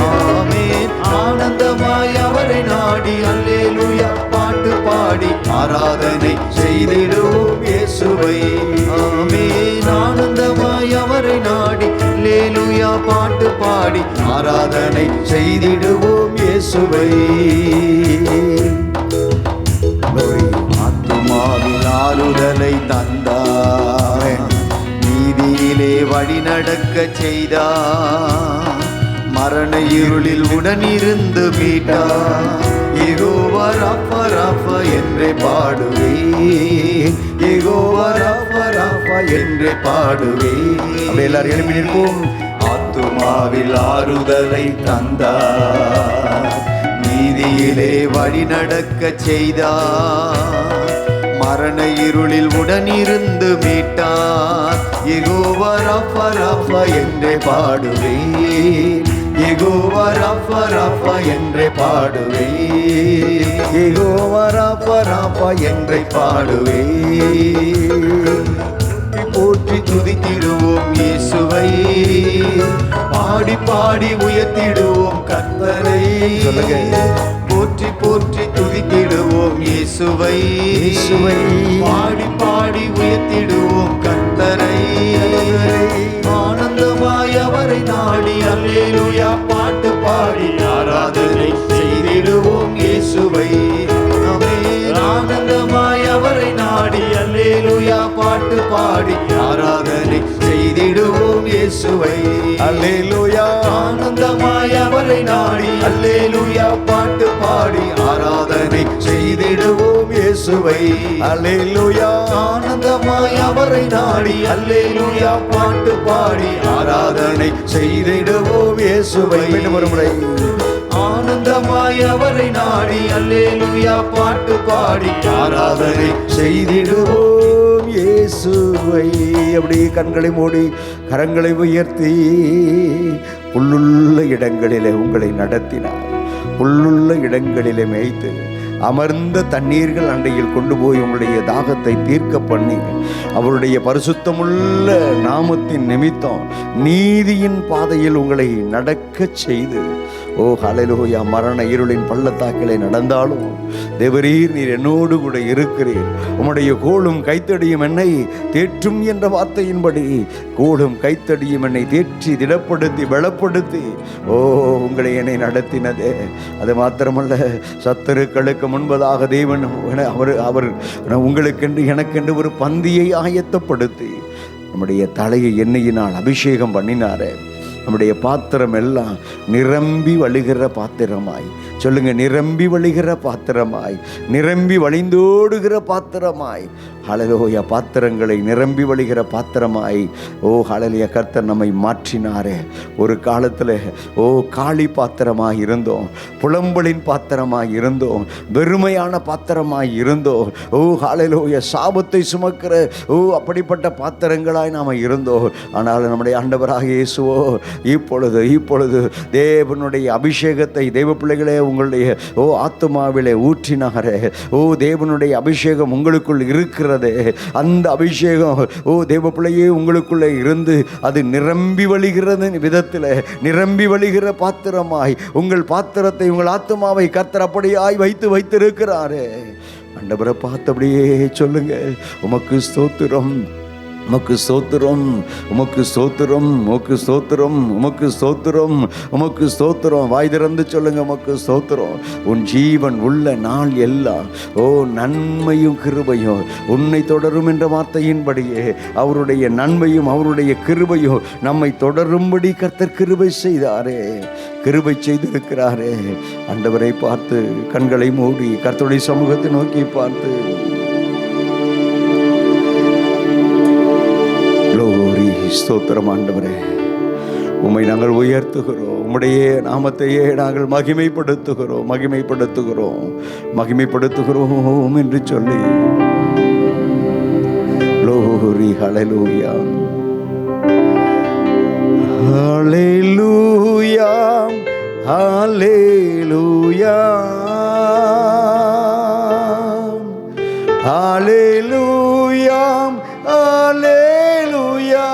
ஆமென். ஆனந்தமாய் அவரை நாடி அல்லேலூயா பாட்டு பாடி ஆராதனை செய்திடுவோம் இயேசுவை. ஆமென். ஆனந்தமாய் அவரை நாடி அல்லேலூயா பாட்டு பாடி ஆராதனை செய்திடுவோம் இயேசுவை. ஆத்துமாவில் ஆறுதலை தந்தார், நீதியிலே வழி நடக்க செய்தார். மரண இருளில் உடனிருந்து மீட்டார், யெகோவா ராஃபா என்றே பாடுவே, யெகோவா ராஃபா என்றே பாடுவே. அப்படி எல்லாரும் எழுப்பி நிற்போம். ஆத்துமாவில் ஆறுதலை தந்தார், நீதியிலே வழி நடக்க செய்தார். மரண இருளில் உடனிருந்து மீட்டார், யெகோவா ராஃபா என்றே பாடுவே, யெகோவா ராஃபா என்றே பாடுவே, யெகோவா ராஃபா என்றே பாடுவே. போற்றி துதித்திடுவோம் இயேசுவை, பாடி பாடி உயர்த்திடுவோம் கர்த்தரை. போற்றி போற்றி துதித்திடுவோம் இயேசுவை, இயேசுவை பாடி பாடி உயர்த்திடுவோம் கர்த்தரை. ஆனந்தமாய் அவரை நாடி அல்லேலூயா பாட்டு பாடி ஆராதனை செய்திடுவோம் இயேசுவை. ஆனந்தமாய் அவரை நாடி அல்லேலூயா பாட்டு பாடி ஆராதனை செய்திடுவோம் இயேசுவை. அல்லேலூயா. ஆனந்தமாய் அவரை நாடி அல்லேலூயா பாட்டு பாடி ஆராதனை செய்திடுவோம் இயேசுவை. அல்லேலூயா. ஆனந்தமாய் அவரை நாடி அல்லேலூயா பாட்டு பாடி ஆராதனை செய்திடுவோம் இயேசுவை. ஒரு முறை. ஆனந்தமாய் அவரை நாடி அல்லேலூயா பாட்டு பாடி ஆராதனை செய்திடுவோம் இயேசுவை. அப்படி கண்களை மூடி கரங்களை உயர்த்தி புல்லுள்ள இடங்களிலே உங்களை நடத்தினார், புல்லுள்ள இடங்களிலே மேய்த்து அமர்ந்த தண்ணீர்கள் அண்டையில் கொண்டு போய் உங்களுடைய தாகத்தை தீர்க்க பண்ணி அவருடைய பரிசுத்தமுள்ள நாமத்தின் நிமித்தம் நீதியின் பாதையில் உங்களை நடக்க செய்து, ஓ ஹல்லேலூயா, மரண இருளின் பள்ளத்தாக்கிலே நடந்தாலும் தேவரீர் நீர் என்னோடு கூட இருக்கிறீர், உம்முடைய கோலும் கைத்தடியும் என்னை தேற்றும் என்ற வார்த்தையின்படி கோலும் கைத்தடியும் என்னை தேற்றி திடப்படுத்தி பலப்படுத்தி ஓ உங்களை என்னை நடத்தினதே. அது மாத்திரமல்ல, சத்துருக்களுக்கு முன்பதாக தேவன் அவர் உங்களுக்கென்று எனக்கென்று ஒரு பந்தியை ஆயத்தப்படுத்தி நம்முடைய தலையை எண்ணெயினால் அபிஷேகம் பண்ணினாரே. நம்முடைய பாத்திரம் எல்லாம் நிரம்பி வழிகிற பாத்திரமாய், சொல்லுங்க, நிரம்பி வழிகிற பாத்திரமாய், நிரம்பி வழிந்தோடுகிற பாத்திரமாய், ஹல்லேலூயா, பாத்திரங்களை நிரம்பி வழிகிற பாத்திரமாய், ஓ ஹல்லேலூயா, கர்த்தர் நம்மை மாற்றினாரே. ஒரு காலத்தில் காளி பாத்திரமாய் இருந்தோம், புலம்பலின் பாத்திரமாய் இருந்தோம், வெறுமையான பாத்திரமாய் இருந்தோம். ஓ ஹல்லேலூயா, சாபத்தை சுமக்கிற அப்படிப்பட்ட பாத்திரங்களாய் நாம் இருந்தோம். ஆனால் நம்முடைய ஆண்டவராக இயேசுவோ இப்பொழுது தேவனுடைய அபிஷேகத்தை, தேவ பிள்ளைகளே, உங்களுடைய ஆத்துமாவிலே ஊற்றினாரே. தேவனுடைய அபிஷேகம் உங்களுக்குள் இருக்கிறது. அந்த அபிஷேகம் தேவ பிள்ளையே உங்களுக்குள்ளே இருந்து அது நிரம்பி வழிகிறது விதத்தில், நிரம்பி வழிகிற பாத்திரமாய் உங்கள் பாத்திரத்தை, உங்கள் ஆத்துமாவை கர்த்தர் அப்படியாய் வைத்திருக்கிறாரே. ஆண்டவரை பார்த்தபடியே சொல்லுங்க, உமக்கு ஸ்தோத்திரம், உமக்கு ஸ்தோத்திரம், உமக்கு ஸ்தோத்திரம், உமக்கு ஸ்தோத்திரம், உமக்கு ஸ்தோத்திரம், உமக்கு ஸ்தோத்திரம். வாய் திறந்து சொல்லுங்க, உமக்கு ஸ்தோத்திரம். உன் ஜீவன் உள்ள நாள் எல்லாம் நன்மையும் கிருபையும் உன்னை தொடரும் என்ற வார்த்தையின்படியே அவருடைய நன்மையும் அவருடைய கிருபையும் நம்மை தொடரும்படி கர்த்தர் கிருபை செய்தாரே, கிருபை செய்திருக்கிறாரே. ஆண்டவரை பார்த்து கண்களை மூடி கர்த்தருடைய சமூகத்தை நோக்கி பார்த்து, ஸ்தோத்திரம் ஆண்டவரே, உம்மை நாங்கள் உயர்த்துகிறோம், உம்முடைய நாமத்தையே நாங்கள் மகிமைப்படுத்துகிறோம் என்று சொல்லி, லோரி ஹல்லேலூயா, ஹல்லேலூயா, ஹல்லேலூயா, ஹல்லேலூயா, ஹல்லேலூயா,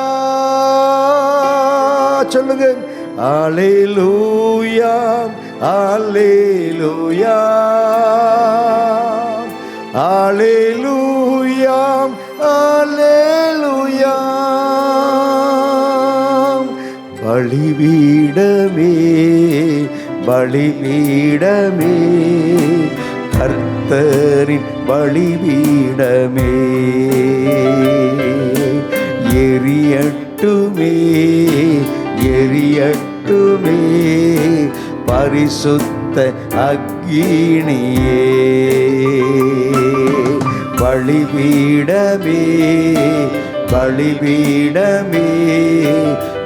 சொல்லுங்க, ஹல்லேலூயா, ஹல்லேலூயா, ஹல்லேலூயா, ஹல்லேலூயா. பலிபீடமே, பலிபீடமே, கர்த்தரின் பலிபீடமே, எரியட்டுமே, எரியட்டுமே, பரிசுத்த அக்கினியே. பலிபீடமே, பலிபீடமே,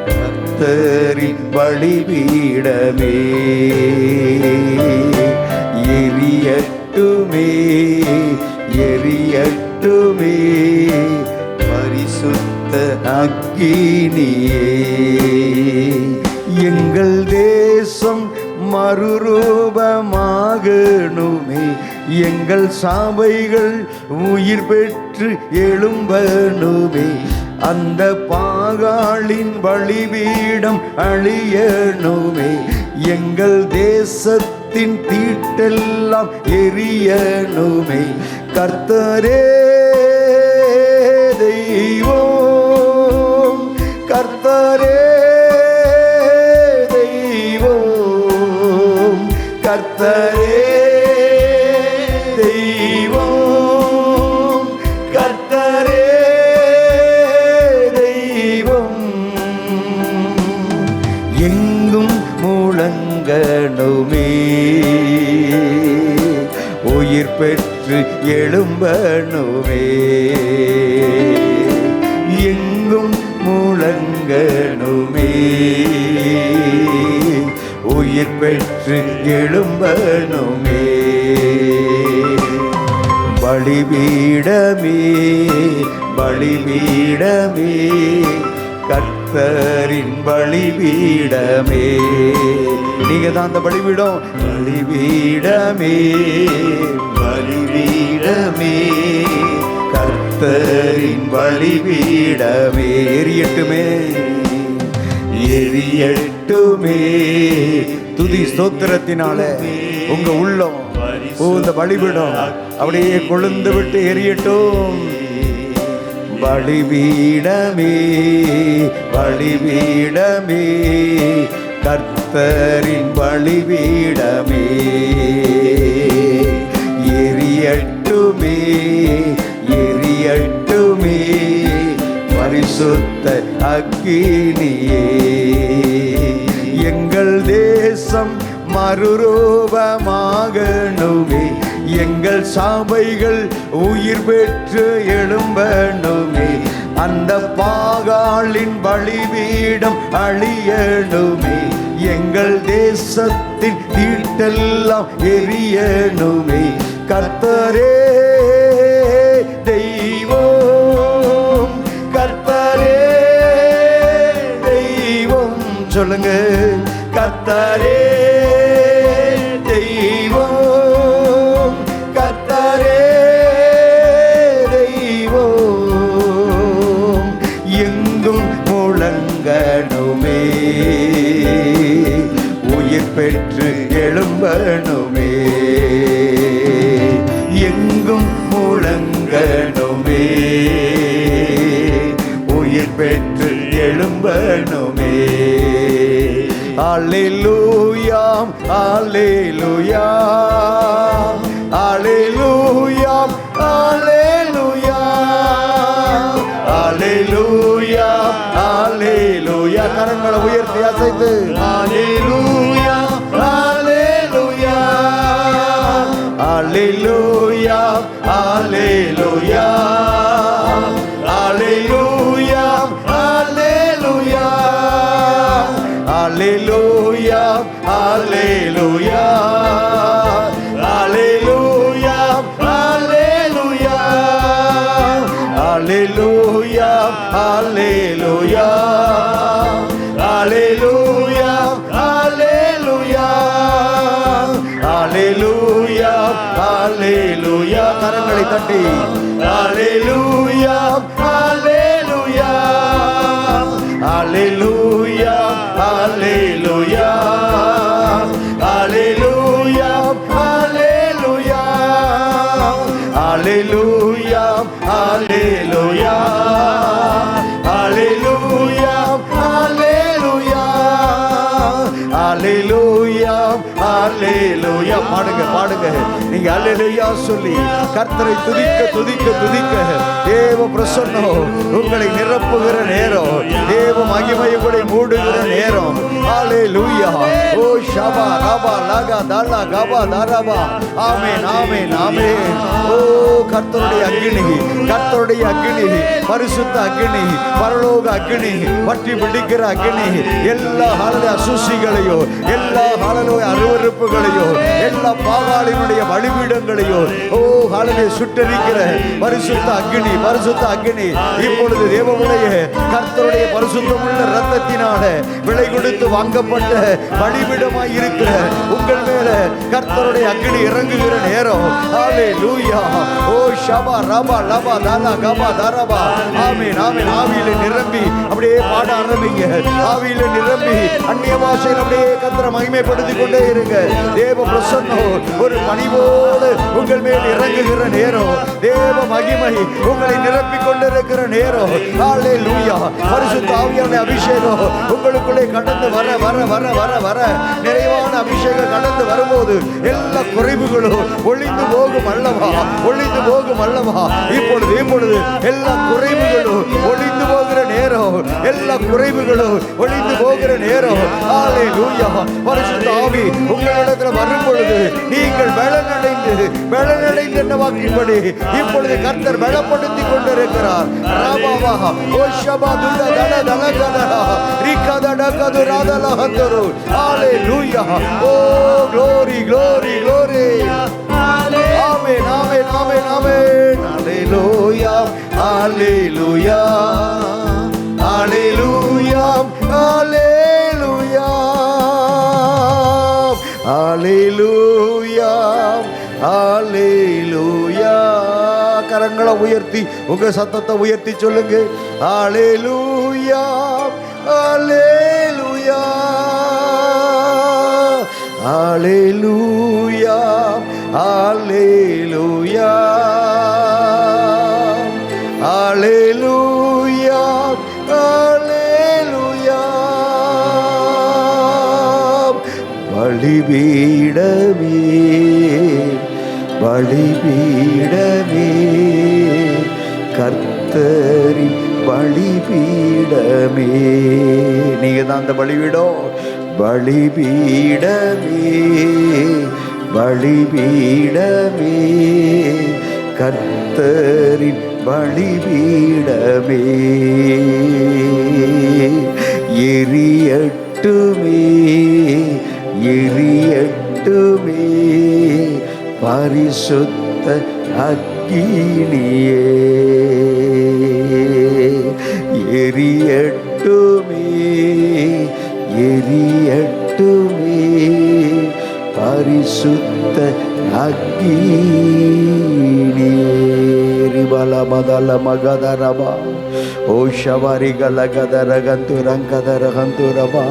கர்த்தரின் பலிபீடமே, எரியட்டுமே, எரியட்டுமே, பரிசுத்த அக்கினியே. எங்கள் தேசம் மறுரூபமாகணுமே, எங்கள் சபைகள் உயிர் பெற்று எழும்பணுமே, அந்த பாகாளின் பலிபீடம் அழியணுமே, எங்கள் தேசத்தின் தீட்டெல்லாம் எரியணுமே. கர்த்தரே தெய்வம், கர்த்தரே தெய்வம், கர்த்தரே தெய்வம், கர்த்தரே தெய்வம். எங்கும் முழங்கணுமே, உயிர் பெற்று எழும்பணுமே, எங்கும் முழங்கணுமே, உயிர் பெற்று எழும்பணுமே. பலிபீடமே, பலிபீடமே, கர்த்தரின் பலிபீடமே. நீங்க தான் அந்த பலிபீடம். பலிபீடமே, பலிபீடமே, கர்த்தரின் பலிபீடமே. எரியட்டுமே, எரியட்டுமே, துதி ஸ்தோத்திரத்தினால உங்க உள்ளம் இந்த பலிபீடம் அப்படியே கொழுந்து விட்டு எரியட்டும். பலிபீடமே, பலிபீடமே, கர்த்தரின் பலிபீடமே. எரியட்டுமே, எரியட்டுமே, பரிசுத்த அக்கினியே. எங்கள் தேசம் மறுரூபமாகணுமே, எங்கள் சபைகள் உயிர் பெற்று எழும்பணுமே, அந்த பாகாலின் பலிபீடம் அழியணுமே, எங்கள் தேசத்தின் தீட்டெல்லாம் எரியணுமே. கர்த்தரே தெய்வம், கர்த்தரே தெய்வம், சொல்லுங்க. கர்த்தரே தெய்வம், கர்த்தரே தெய்வம், எங்கும் முழங்கணுமே, உயிர் பெற்று எழும்பணுமே, எங்கும் முழங்கணுமே, உயிர் பெற்று எழும்பணுமே. அல்லேலூயா, அல்லேலூயா, அல்லேலூயா, அல்லேலூயா, அல்லேலூயா, அல்லேலூயா. கரங்களை உயர்த்தி அசைத்து அல்லேலூயா, அல்லேலூயா, அல்லேலூயா, அல்லேலூயா, அல்லேலூயா, அல்லேலூயா, அல்லேலூயா, அல்லேலூயா, அல்லேலூயா, அல்லேலூயா, அல்லேலூயா, அல்லேலூயா, அல்லேலூயா, அல்லேலூயா, அல்லேலூயா. கரங்களை தட்டி அல்லேலூயா, அல்லேலூயா, அல்லேலூயா, அல்லேலூயா, அல்லேலூயா, அல்லேலூயா, அல்லேலூயா, அல்லேலூயா, அல்லேலூயா, அல்லேலூயா, அல்லேலூயா. பாடுங்க பாடுங்க, நீங்க அல்லேலூயா சொல்லி கர்த்தரை துதிக்க துதிக்க துதிக்க தேவ பிரசன்னம் உங்களை நிரப்புகிற நேரம், தேவ மகிமை உங்களை மூடுகிற நேரம். அல்லேலூயா. ஓ ஷபா ரபா லகா தலா கபா தரபா. ஆமென், ஆமென், ஆமென். ஓ கர்த்தருடைய அக்கினி, கர்த்தருடைய அக்கினி, பரிசுத்த அக்கினி, பரலோக அக்கினி, பற்றி பிடிக்கிற அக்கினி, எல்லா அசுசிகளையோ, எல்லா அருவருப்புகளையோ, எல்லா பாகாலினுடைய பலிபீடங்களையோ ஓ ஹalleluya சுட்டரிக்கிற பரிசுத்த அக்கினி, பரிசுத்த அக்கினி இப்பொழுது தேவனுடைய கர்த்தருடைய பரிசுத்தமுள்ள இரத்தத்தினால விலை கொடுத்து வாங்கப்பட்ட பலிபீடமாய் இருக்கிற உங்கள் மேல கர்த்தருடைய அக்கினி இறங்குகிற நேரம். ஹalleluya. ஓ ஷபா ரபா லபா தலா கபா தரபா. ஆமென், ஆமென். ஆவியில நிரம்பி அப்படியே பாட ஆரம்பிங்க, ஆவியில நிரம்பி அந்நிய பாஷையில் அப்படியே கர்த்தரை மகிமைப்படுத்திக் கொண்டே இருங்க. தேவ பிரசன்னம் ஒரு பணிவோடு உங்கள் மேல் இறங்குகிற நேரம், தேவ மகிமை உங்களை நிரப்பிக் கொண்டிருக்கிற நேரம். ஹalleluya. பரிசுத்த ஆவியானவருடைய அபிஷேகம் உங்களுக்குள்ளே கடந்து வர வர வர வர வர நிறைவான அபிஷேகம் கடந்து வரும்போது எல்லா குறைவுகளும் ஒளிந்து போகும் அல்லவா, ஒளிந்து போகும் அல்லவா. இப்பொழுது இப்பொழுது எல்லா குறைவுகளும் ஒளிந்து போகிற நேரம், எல்லா குறைவுகளும் ஒளிந்து போகிற நேரம். ஹalleluya. பரிசுத்த ஆவி உங்களிடத்தில் வரும் பொழுது நீங்கள் பலனடைந்து என்ன வாக்கின்படி இப்பொழுது கர்த்தர் பலப்படுத்திக் கொண்டிருக்கிறார். ராபாவா ஓ ஷபா துல தல தல கதரா ரிகதட கதுராதல ஹந்தரு. ஹalleluya. ஓ glory glory glory. ஆமென், ஆமென், ஆமென், ஆமென். ஹalleluya, ஹalleluya, ஹalleluya, ஹalleluya, ஹalleluya, ஹalleluya. கரங்களை உயர்த்தி உங்க சத்தத்தை உயர்த்தி சொல்லுங்க. ஹalleluya, ஹalleluya, ஹalleluya, ஹalleluya, ஹalleluya, ஹalleluya. பலிபீடமே, பலிபீடமே, கர்த்தரின் பலிபீடமே. நீங்க தான் அந்த பலிபீடம். பலிபீடமே பலிபீடமே கர்த்தரின் பலிபீடமே எரியட்டுமே எரியட்டுமே பரிசுத்த அக்கினியே எரியட்டுமே எரியட்டுமே பரிசுத்த அக்கினியே ரிபல மதல மகதரபா ஓ ஷவரி கலகதர கந்துரங்கதர கந்துரபா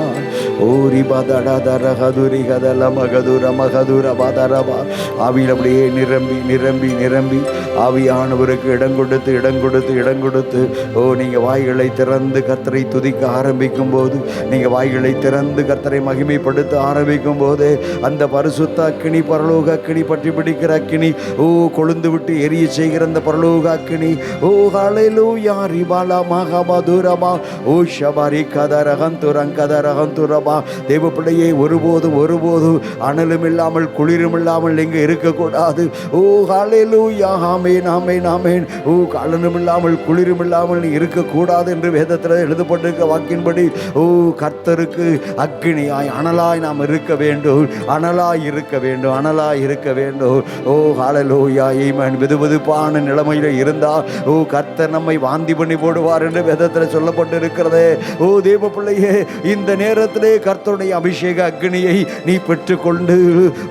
ஓரி பதடதர கதுரி கதல மகதுர மகதுர பதரபா ஆவியில் அப்படியே நிரம்பி நிரம்பி நிரம்பி ஆவியானவருக்கு இடம் கொடுத்து இடம் கொடுத்து இடம் கொடுத்து ஓ நீங்கள் வாய்களை திறந்து கர்த்தரை துதிக்க ஆரம்பிக்கும் போது, நீங்கள் வாய்களை திறந்து கர்த்தரை மகிமைப்படுத்த ஆரம்பிக்கும் போது அந்த பரிசுத்த அக்கினி பரலோக அக்கினி பற்றி பிடிக்கிற அக்கினி ஓ கொழுந்து விட்டு எரிய செய்கிற அந்த பரலோக அக்கினி ஓ ஹல்லேலூயா ரிபாலா மகபதுரபா ஓ ஷபரி கதரகந்துரங்கதரகந்துரபா தேவ பிள்ளையே ஒருபோதும் ஒருபோதும் அனலும் இல்லாமல் குளிரும் இல்லாமல் நீங்கள் இருக்கக்கூடாது. ஓ ஹல்லேலூயா ஆமென் ஆமென் ஆமென். ஓ அனலும் இல்லாமல் குளிரும் இல்லாமல் நீ இருக்கக்கூடாது என்று வேதத்தில் எழுதப்பட்டிருக்க வாக்கின்படி ஓ கர்த்தருக்கு அக்கினியாய் அனலாய் நாம் இருக்க வேண்டும், அனலாய் இருக்க வேண்டும், அனலாய் இருக்க வேண்டும். ஓ ஹல்லேலூயா ஆமென். வெதுவெதுப்பான நிலைமையில் இருந்தால் ஓ கர்த்தர் நம்மை வாந்தி பண்ணி போடுவார் என்று வேதத்தில் சொல்லப்பட்டிருக்கிறது. ஓ தேவ பிள்ளையே இந்த நேரத்திலே கர்த்தருடைய அபிஷேக அக்னியை நீ பெற்றுக்கொண்டு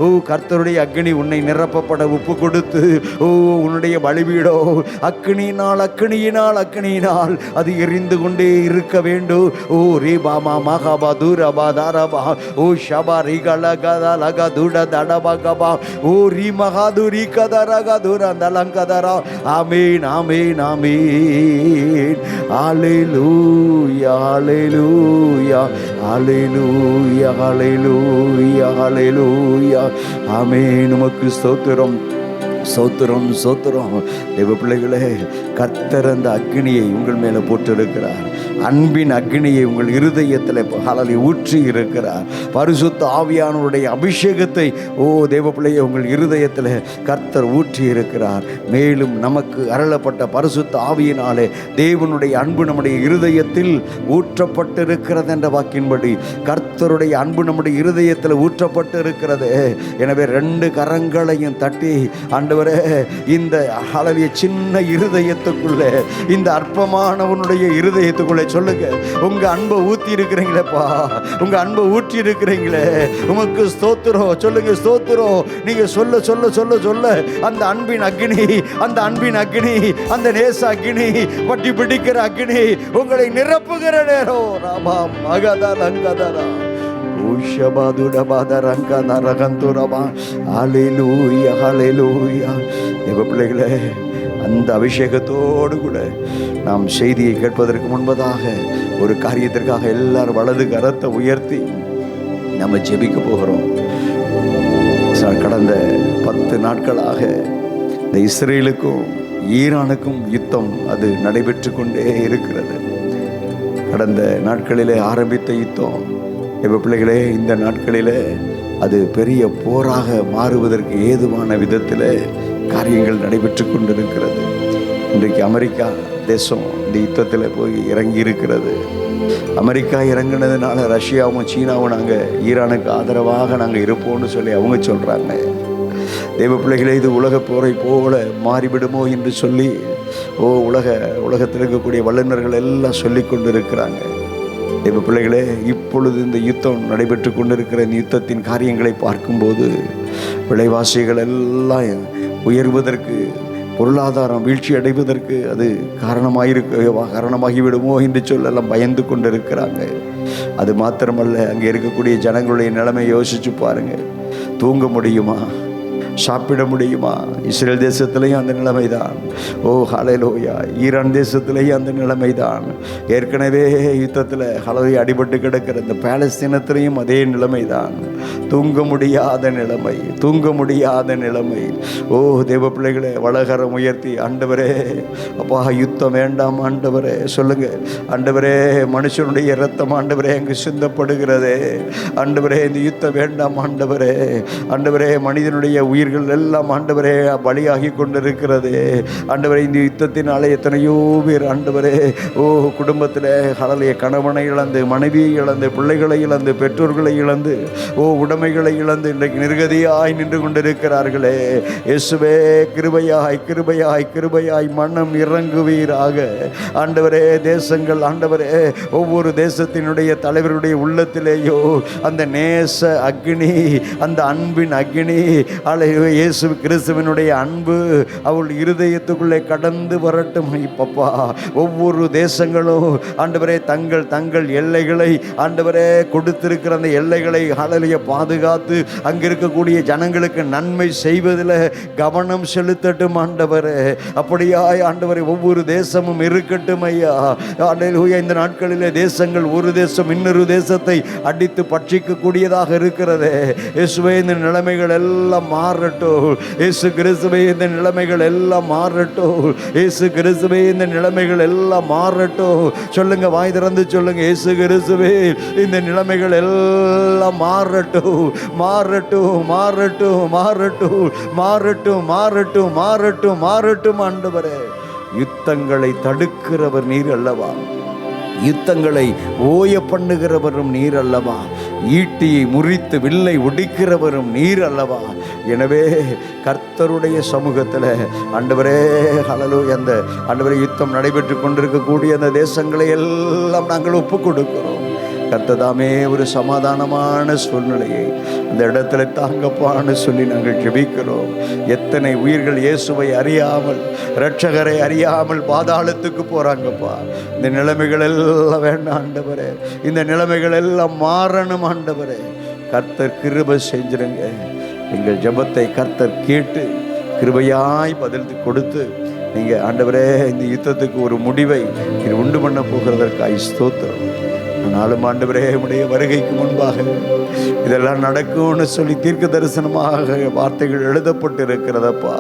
ஓ கர்த்தருடைய அக்னி உன்னை நிரப்பப்பட ஒப்பு கொடுத்து ஓ உன்னுடைய பலிபீடோ அக்னியினால் அக்னியினால் அக்னியினால் அது எரிந்து கொண்டே இருக்க வேண்டும். ஓ ரீபாமா மகாபா தூரபா தாரபா ஓ ஷபா ரிகலகதா லகதுட தடபகபா ஓ ரீ மகாதுரி கதரகதுர தலங்கதரா ஆமீன் ஆமீன் ஆமீன். ஹல்லேலூயா ஹல்லேலூயா ஹல்லேலூயா ஹல்லேலூயா ஹல்லேலூயா ஆமென். உமக்கு ஸ்தோத்திரம் சோத்திரம் சோத்திரம். தேவ பிள்ளைகளே கர்த்தர் அந்த அக்னியை உங்கள் மேலே போட்டிருக்கிறார். அன்பின் அக்னியை உங்கள் இருதயத்தில் ஹல்லேலூயா ஊற்றி இருக்கிறார். பரிசுத்த ஆவியானவருடைய அபிஷேகத்தை ஓ தேவ பிள்ளையை உங்கள் இருதயத்தில் கர்த்தர் ஊற்றி இருக்கிறார். மேலும் நமக்கு அருளப்பட்ட பரிசுத்த ஆவியினாலே தேவனுடைய அன்பு நம்முடைய இருதயத்தில் ஊற்றப்பட்டிருக்கிறது என்ற வாக்கின்படி கர்த்தருடைய அன்பு நம்முடைய இருதயத்தில் ஊற்றப்பட்டு இருக்கிறது. எனவே 2 கரங்களையும் தட்டி ஆண்டவரே இந்த ஹல்லேலூயா சின்ன இருதயத்துக்குள்ளே இந்த அற்பமானவனுடைய இருதயத்துக்குள்ளே சொல்லுங்க, உங்க அன்பை ஊற்றி இருக்கிறீங்களேப்பா, உங்க அன்பை ஊற்றி இருக்கிறீங்களே, உமக்கு ஸ்தோத்திரம் சொல்லுங்க, ஸ்தோத்திரம். நீங்க சொல்ல சொல்ல சொல்ல சொல்ல அந்த அன்பின் அக்னி, அந்த அன்பின் அக்னி, அந்த நேச அக்னி, பட்டி பிடிக்கிற அக்னி உங்களை நிரப்புகிற நேரம் ராமா மகதா லங்கதரா பிள்ளைகளே அந்த அபிஷேகத்தோடு கூட நாம் செய்தியை கேட்பதற்கு முன்பதாக ஒரு காரியத்திற்காக எல்லாரும் வலது கரத்தை உயர்த்தி நம்ம ஜெபிக்க போகிறோம். கடந்த 10 நாட்களாக இந்த இஸ்ரேலுக்கும் ஈரானுக்கும் யுத்தம் அது நடைபெற்று கொண்டே இருக்கிறது. கடந்த நாட்களிலே ஆரம்பித்த யுத்தம் இப்போ பிள்ளைகளே இந்த நாட்களில் அது பெரிய போராக மாறுவதற்கு ஏதுவான விதத்தில் காரியங்கள் நடைபெற்று கொண்டிருக்கிறது. இன்றைக்கு அமெரிக்கா தேசம் இந்த யுத்தத்தில் போய் இறங்கி இருக்கிறது. அமெரிக்கா இறங்கினதுனால ரஷ்யாவும் சீனாவும் நாங்கள் ஈரானுக்கு ஆதரவாக நாங்கள் இருப்போம்னு சொல்லி அவங்க சொல்கிறாங்க. தேவ பிள்ளைகளே இது உலக போரை போல மாறிவிடுமோ என்று சொல்லி உலகத்தில் இருக்கக்கூடிய வல்லுநர்கள் எல்லாம் சொல்லி கொண்டு இருக்கிறாங்க. தேவ பிள்ளைகளே இப்பொழுது இந்த யுத்தம் நடைபெற்று கொண்டிருக்கிற இந்த யுத்தத்தின் காரியங்களை பார்க்கும்போது விலைவாசிகள் எல்லாம் உயர்வதற்கு, பொருளாதாரம் வீழ்ச்சி அடைவதற்கு அது காரணமாகிவிடுமோ என்று சொல்லலாம் பயந்து கொண்டிருக்கிறாங்க. அது மாத்திரமல்ல, அங்கே இருக்கக்கூடிய ஜனங்களுடைய நிலைமை யோசிச்சு பாருங்க. தூங்க முடியுமா? சாப்பிட முடியுமா? இஸ்ரேல் தேசத்திலையும் அந்த நிலைமைதான். ஓ ஹல்லேலூயா. ஈரான் தேசத்திலேயும் அந்த நிலைமைதான். ஏற்கனவே யுத்தத்தில் ஹல்லேலூயா அடிபட்டு கிடக்கிற இந்த பாலஸ்தீனத்திலையும் அதே நிலைமைதான். தூங்க முடியாத நிலைமை, தூங்க முடியாத நிலைமை. ஓ தேவ பிள்ளைகளே, வலகரம் உயர்த்தி ஆண்டவரே, அப்பா யுத்தம் வேண்டாம் ஆண்டவரே சொல்லுங்க. ஆண்டவரே, மனுஷனுடைய இரத்தம் ஆண்டவரே அங்கு சிந்தப்படுகிறதே. ஆண்டவரே, இந்த யுத்தம் வேண்டாம் ஆண்டவரே. ஆண்டவரே, மனிதனுடைய உயிர்கள் எல்லாம் ஆண்டவரே பலியாகி கொண்டிருக்கிறது ஆண்டவரே. இந்த யுத்தத்தினாலே எத்தனையோ பேர் ஆண்டவரே ஓ குடும்பத்தில் ஹல்லேலூயா கணவனை இழந்து, மனைவியை இழந்து, பிள்ளைகளை இழந்து, பெற்றோர்களை இழந்து, ஓ உடைமைகளை இழந்து இன்றைக்கு நிர்கதியாய் நின்று கொண்டிருக்கிறார்களே. இயேசுவே, கிருபையாய் கிருபையாய் கிருபையாய் மனம் இறங்குவீராக ஆண்டவரே. தேசங்கள் ஆண்டவரே, ஒவ்வொரு தேசத்தினுடைய தலைவருடைய உள்ளத்திலேயோ அந்த நேச அக்னி, அந்த அன்பின் அக்னி, அல்லேலூயா, இயேசு கிறிஸ்துவினுடைய அன்பு அவள் இருதயத்துக்குள்ளே கடந்து வரட்டும். இப்பப்பா ஒவ்வொரு தேசங்களும் ஆண்டவரே தங்கள் தங்கள் எல்லைகளை ஆண்டவரே கொடுத்திருக்கிற அந்த எல்லைகளை ஹல்லேலூயா பாதுகாத்து அங்கிருக்கக்கூடிய ஜனங்களுக்கு நன்மை செய்வதில் கவனம் செலுத்தட்டும் ஆண்டவரே. அப்படியாய் ஆண்டவரே ஒவ்வொரு தேசமும் இருக்கட்டும் ஐயா. ஹல்லேலூயா. இந்த நாட்களிலே தேசங்கள் ஒரு தேசம் இன்னொரு தேசத்தை அடித்து பட்சிக்கக்கூடியதாக இருக்கிறது. இயேசுவே, இந்த நிலைமைகள் எல்லாம் மாறட்டும். இயேசு கிறிஸ்துவே, இந்த நிலைமைகள் எல்லாம் மாறட்டும். இயேசு கிறிஸ்துவே, இந்த நிலைமைகள் எல்லாம் மாறட்டும். சொல்லுங்க, வாய் திறந்து சொல்லுங்க, இயேசு கிறிஸ்துவே, இந்த நிலைமைகள் எல்லாம் மாறட்டும், மாறட்டும், மாறட்டும், மாறட்டும், மாறட்டும், மாறட்டும், மாறட்டும், மாறட்டும் ஆண்டவரே. யுத்தங்களை தடுக்கிறவர் நீர் அல்லவா? யுத்தங்களை ஓய பண்ணுகிறவரும் நீர் அல்லவா? ஈட்டியை முறித்து வில்லை ஒடிக்கிறவரும் நீர் அல்லவா? எனவே கர்த்தருடைய சமூகத்தில் ஆண்டவரே ஹல்லேலூயா, அந்த ஆண்டவரே யுத்தம் நடைபெற்று கொண்டிருக்கக்கூடிய அந்த தேசங்களை எல்லாம் நாங்கள் ஒப்பு கொடுக்கிறோம். கர்த்ததாமே ஒரு சமாதானமான சூழ்நிலையை அந்த இடத்துல தாங்கப்பான்னு சொல்லி நாங்கள் ஜெபிக்கிறோம். எத்தனை உயிர்கள் இயேசுவை அறியாமல், இரட்சகரை அறியாமல் பாதாளத்துக்கு போறாங்கப்பா. இந்த நிலைமைகள் எல்லாம் வேண்டாம் ஆண்டவரே. இந்த நிலைமைகள் எல்லாம் மாறணும் ஆண்டவரே. கர்த்தர் கிருபை செஞ்சிருங்க. எங்கள் ஜெபத்தை கர்த்தர் கேட்டு கிருபையாய் பதில் கொடுத்து நீங்கள் ஆண்டவரே இந்த யுத்தத்துக்கு ஒரு முடிவை உண்டு பண்ண போகிறதற்காக ஸ்தோத்திரம். ஆனாலும் ஆண்டவரே, உடைய வருகைக்கு முன்பாக இதெல்லாம் நடக்கும்னு சொல்லி தீர்க்க தரிசனமாக வார்த்தைகள் எழுதப்பட்டு இருக்கிறதப்பா.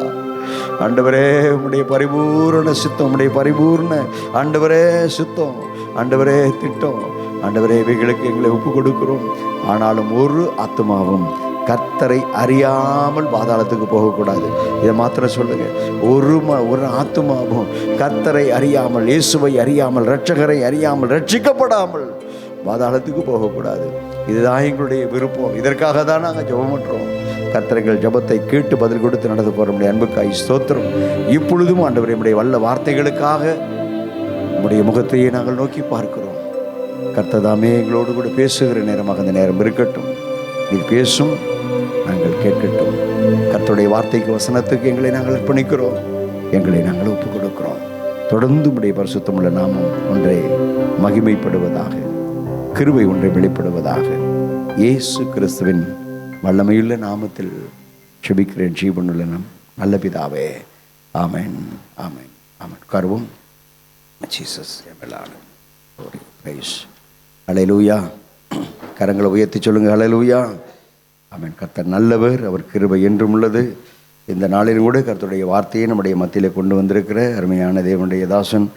ஆண்டவரே, உடைய பரிபூர்ண சித்தம், உடைய பரிபூர்ண ஆண்டவரே சுத்தம், ஆண்டவரே திட்டம், ஆண்டவரே இவைகளுக்கு எங்களை ஒப்பு கொடுக்கிறோம். ஆனாலும் ஒரு ஆத்மாவும் கர்த்தரை அறியாமல் பாதாளத்துக்கு போகக்கூடாது. இதை மாத்திரம் சொல்லுங்க. ஒரு ஆத்துமாவும் கர்த்தரை அறியாமல், இயேசுவை அறியாமல், இரட்சகரை அறியாமல், ரட்சிக்கப்படாமல் பாதாளத்துக்கு போகக்கூடாது. இதுதான் எங்களுடைய விருப்பம். இதற்காக தான் நாங்கள் ஜெபம் பண்ணுறோம். கர்த்தர்கள் ஜெபத்தை கேட்டு பதில் கொடுத்து நடந்து போகிற நம்முடைய அன்புக்காய் ஸ்தோத்திரம். இப்பொழுதும் ஆண்டவரே, நம்முடைய வல்ல வார்த்தைகளுக்காக நம்முடைய முகத்தையே நாங்கள் நோக்கி பார்க்கிறோம். கர்த்ததாமே எங்களோடு கூட பேசுகிற நேரமாக அந்த நேரம் இருக்கட்டும். நீர் பேசும், நாங்கள் கேட்கட்டும். கர்த்தருடைய வார்த்தைக்கு, வசனத்துக்கு எங்களை நாங்கள் அர்ப்பணிக்கிறோம். எங்களை நாங்கள் ஒப்புக் கொடுக்கிறோம். தொடர்ந்து உடைய பரிசுத்தமுள்ள நாமம் ஒன்றே மகிமைப்படுவதாக, கிருபை ஒன்றை வெளிப்படுவதாக. இயேசு கிறிஸ்துவின் வல்லமையுள்ள நாமத்தில் ஜெபிக்கிறேன் ஜீவனுள்ள நல்ல பிதாவே. ஆமென், ஆமென், ஆமென். உட்காருவோம். ஜீசஸ் எம்எல்ஆர் பிரைஸ். ஹல்லேலூயா. கரங்களை உயர்த்தி சொல்லுங்க, ஹல்லேலூயா. ஆமென். கர்த்தர் நல்லவர், அவர் கிருபை என்றும் உள்ளது. இந்த நாளிலும் கூட கர்த்தருடைய வார்த்தையை நம்முடைய மத்தியில் கொண்டு வந்திருக்கிற அருமையான தேவனுடைய தாசன்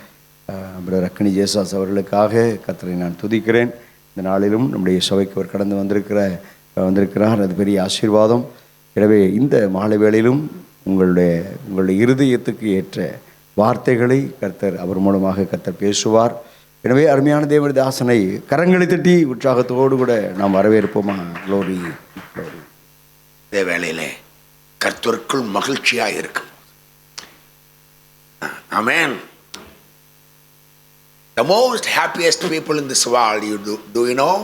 பிரதர் அக்னி ஜேசாஸ் அவர்களுக்காக கர்த்தரை நான் துதிக்கிறேன். இந்த நாளிலும் நம்முடைய சபைக்கு அவர் கடந்து வந்திருக்கிறார். அது பெரிய ஆசீர்வாதம். எனவே இந்த மாலை வேளையிலும் உங்களுடைய இருதயத்துக்கு ஏற்ற வார்த்தைகளை கர்த்தர் அவர் மூலமாக கர்த்தர் பேசுவார். எனவே அருமையான தேவனுடைய தாசனை கரங்களை தட்டி உற்சாகத்தோடு கூட நாம் வரவேற்போமா. Glory, glory. இதே வேளையிலே கர்த்தருக்குள் மகிழ்ச்சியாக இருக்கும். ஆமென். The most happiest people in this world, do you know?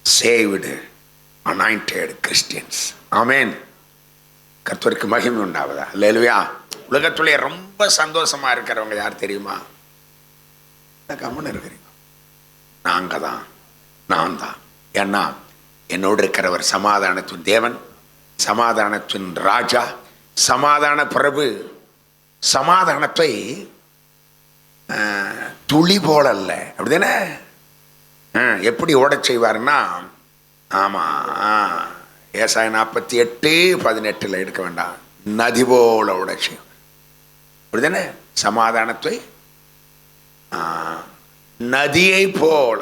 Saved, anointed Christians. ஆமென். கர்த்தருக்கு மகிமை உண்டாவதா. அல்லேலூயா. உலகத்திலே ரொம்ப சந்தோஷமா இருக்கிறவங்க யார் தெரியுமா? கம்மன் இருக்கிறீங்க. நான் தான். ஏன்னா என்னோடு இருக்கிறவர் சமாதானத்தின் தேவன், சமாதானத்தின் ராஜா, சமாதான பிரபு. சமாதானத்தை துளி போல அல்ல, அப்படிதானே? எப்படி ஓடச் செய்வாருன்னா, ஆமாம், ஏசாயா 48:18 எடுக்க வேண்டாம், நதி போல ஓடச் செய்வார், அப்படிதானே? சமாதானத்தை நதியை போல.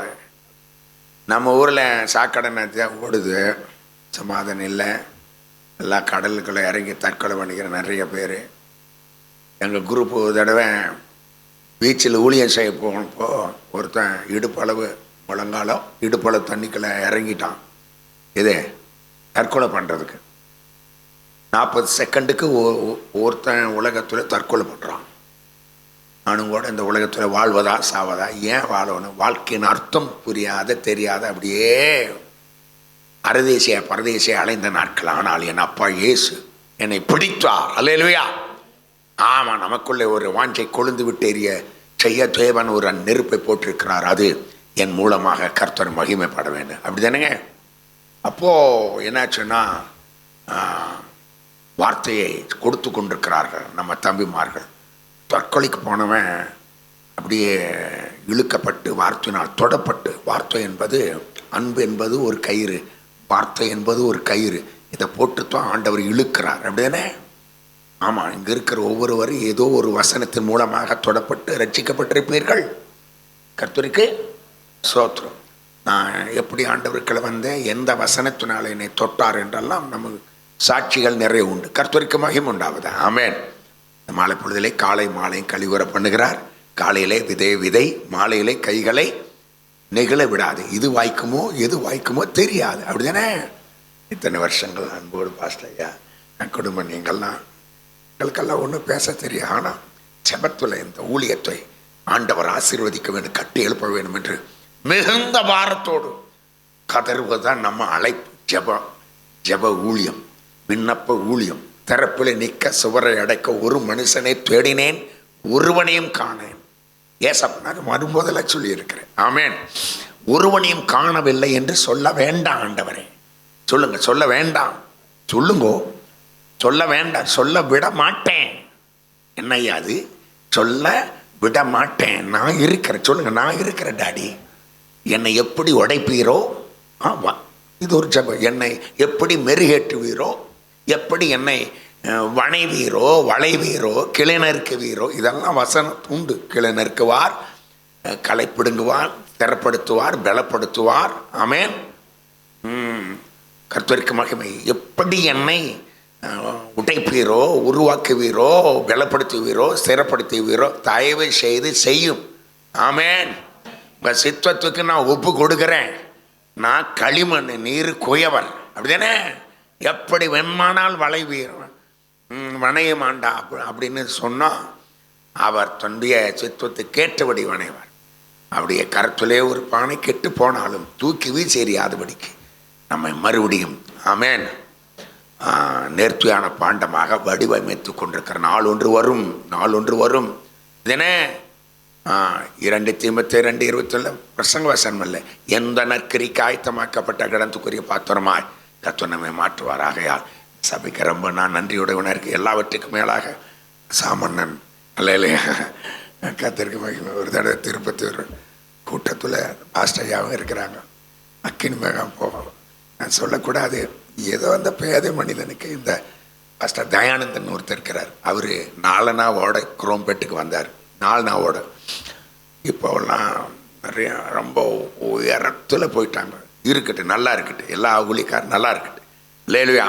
நம்ம ஊரில் சாக்கடை நதி ஓடுது, சமாதானம் இல்லை, எல்லா கடலுக்குள்ளே இறங்கி தற்கொலை பண்ணிக்கிற நிறைய பேர். எங்கள் குரூப் ஒரு தடவை பீச்சில் ஊழியம் செய்ய போனப்போ ஒருத்தன் இடுப்பளவு, முழங்காலம் இடுப்பளவு தண்ணிக்குள்ளே இறங்கிட்டான். இது தற்கொலை பண்ணுறதுக்கு 40 செகண்டுக்கு ஒருத்தன் உலகத்தில் தற்கொலை பண்ணுறான். நானும் கூட இந்த உலகத்தில் வாழ்வதா சாவதா, ஏன் வாழணும், வாழ்க்கையின் அர்த்தம் புரியாத தெரியாத அப்படியே அரதேசிய பரதேசிய அலைந்த நாட்கள். ஆனால் என் அப்பா இயேசு என்னை பிடித்தார். அல்லேலூயா. ஆமாம், நமக்குள்ளே ஒரு வாஞ்சை கொழுந்து விட்டு எறிய செய்ய தேவன் ஒரு நெருப்பை போட்டிருக்கிறார். அது என் மூலமாக கர்த்தர் மகிமைப்பட வேண்டும், அப்படி தானேங்க? அப்போது என்னாச்சுன்னா, வார்த்தையை கொடுத்து கொண்டிருக்கிறார்கள் நம்ம தம்பிமார்கள். தற்கொலைக்கு போனவன் அப்படியே இழுக்கப்பட்டு வார்த்தையினால் தொடப்பட்டு, வார்த்தை என்பது, அன்பு என்பது ஒரு கயிறு, வார்த்தை என்பது ஒரு கயிறு, இதை போட்டுத்தான் ஆண்டவர் இழுக்கிறார், அப்படிதானே? ஆமாம், இங்கே இருக்கிற ஒவ்வொருவரும் ஏதோ ஒரு வசனத்தின் மூலமாக தொடப்பட்டு ரட்சிக்கப்பட்டிருப்பீர்கள். கர்த்தருக்கு ஸ்தோத்திரம். நான் எப்படி ஆண்டவருக்குள்ள வந்தேன், எந்த வசனத்தினால் என்னை தொட்டார் என்றெல்லாம் நமக்கு சாட்சிகள் நிறைய உண்டு. கர்த்தருக்கு மகிமை உண்டாவது. ஆமென். இந்த மாலை பொழுதிலே காலை மாலையும் கழிவுற பண்ணுகிறார். காலையிலே விதை, மாலையிலே கைகளை நெகிழ விடாது. இது வாய்க்குமோ எது வாய்க்குமோ தெரியாது, அப்படிதானே? இத்தனை வருஷங்கள் அன்போடு பாஸ்டர் ஐயா, என் குடும்பம், நீங்கள்லாம், எங்களுக்கெல்லாம் ஒன்றும் பேச தெரியும். ஆனால் செபத்தில் இந்த ஊழியத்தை ஆண்டவர் ஆசீர்வதிக்க வேண்டும், கட்டி எழுப்ப வேண்டும் என்று மிகுந்த பாரத்தோடு கதறுவதுதான் நம்ம அழைப்பு. ஜெப ஊழியம், விண்ணப்ப ஊழியம். திறப்பில் நிற்க சுவரை அடைக்க ஒரு மனுஷனை தேடினேன், ஒருவனையும் காணேன். ஏசப்பனார் மறுபோதில் சொல்லியிருக்கிறேன். ஆமேன். ஒருவனையும் காணவில்லை என்று சொல்ல வேண்டாம் ஆண்டவரே. சொல்லுங்க, சொல்ல வேண்டாம். சொல்லுங்கோ, சொல்ல வேண்டாம், சொல்ல விட மாட்டேன். என்னையா அது? சொல்ல விட மாட்டேன். நான் இருக்கிறேன். சொல்லுங்க, நான் இருக்கிறேன் டாடி. என்னை எப்படி உடைப்பீரோ, ஆமாம், இது ஒரு ஜெபம். என்னை எப்படி மெருகேற்றுவீரோ, எப்படி என்னை வணைவீரோ, வளைவீரோ, கிளை நறுக்குவீரோ, இதெல்லாம் வசனம் உண்டு. கிளை நறுக்குவார், களை பிடுங்குவார், திறப்படுத்துவார், பலப்படுத்துவார். ஆமென். கர்த்தருக்கு மகிமை. எப்படி என்னை உடைப்பீரோ, உருவாக்குவீரோ, பலப்படுத்துவீரோ, ஸ்திரப்படுத்துவீரோ தயவு செய்து செய்யும். ஆமென். உங்கள் சித்தத்துக்கு நான் ஒப்பு கொடுக்குறேன். நான் களிமண், நீர் குயவர், அப்படிதானே? எப்படி வெண்மானால் வளைவீர், வணைய மாண்டா அப்படின்னு சொன்னால் அவர் தன்னுடைய சித்தத்துக்கு கேட்டபடி வணைவார். அப்படியே கருத்திலே ஒரு பானை கெட்டு போனாலும் தூக்கி வீசி எறியாதபடிக்கு நம்மை மறுபடியும், ஆமென், நேர்த்தியான பாண்டமாக வடிவமைத்து கொண்டிருக்கிற நாள் ஒன்று வரும், நாள் ஒன்று வரும். இதனே 2 தீமோத்தேயு 2:21 பிரசங்க வசனம் இல்லை, எந்த நற்கிரிக்கு ஆயத்தமாக்கப்பட்ட கடந்துக்குரிய பாத்திரமாய் கர்த்தர் நம்மை மாற்றுவார். ஆகையால் சபைக்கு ரொம்ப நான் நன்றியுடையவனாக இருக்கு. எல்லாவற்றுக்கும் மேலாக சாமண்ணன் அல்லையா கர்த்தருக்கு மகிமை. ஒரு தடவை திருப்பத்தூர் கூட்டத்தில் பாஸ்டர்யாவும் இருக்கிறாங்க. அக்கினி மேகம் போகும், நான் சொல்லக்கூடாது. ஏதோ அந்த பேத மனிதனுக்கு இந்த பாஸ்டர் தயானந்தன் ஒருத்தர் இருக்கிறார். அவர் 4 நாவோட குரோம்பேட்டுக்கு வந்தார். 4 நாவோட. இப்போலாம் நிறைய ரொம்ப உயரத்தில் போயிட்டாங்க. இருக்கட்டும், நல்லா இருக்கட்டும், எல்லா ஊழியக்காரும் நல்லா இருக்கட்டும். லேலுயா.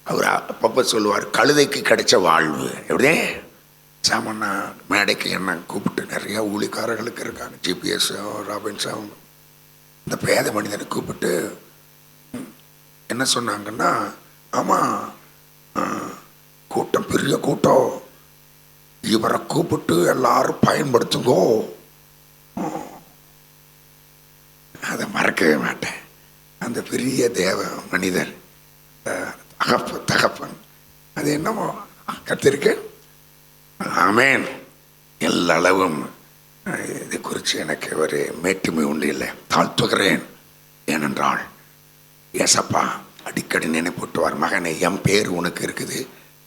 அவர் அப்பப்போ சொல்லுவார், கழுதைக்கு கிடைச்ச வாழ்வு. எப்படியே சாமண்ணா மேடைக்கு என்ன கூப்பிட்டு, நிறையா ஊழியக்காரர்களுக்கு இருக்காங்க, ஜிபிஎஸ் ராபின்ஸ், அவங்க இந்த பேத மனிதனை கூப்பிட்டு என்ன சொன்னாங்கன்னா, ஆமாம், கூட்டம் பெரிய கூட்டம், இவரை கூப்பிட்டு எல்லாரும் பயன்படுத்துங்கோ. அதை மறக்கவே மாட்டேன். அந்த பெரிய தேவ மனிதர், தகப்பன், அது என்னமோ கத்திருக்கு. ஆமேன். எல்லளவும் இதை குறித்து எனக்கு ஒரு மேட்டுமை உண்டு இல்லை. தாழ்த்துகிறேன். ஏனென்றால் ஏசப்பா அடிக்கடி நினைப்பூட்டுவார், மகனே என் பேர் உனக்கு இருக்குது,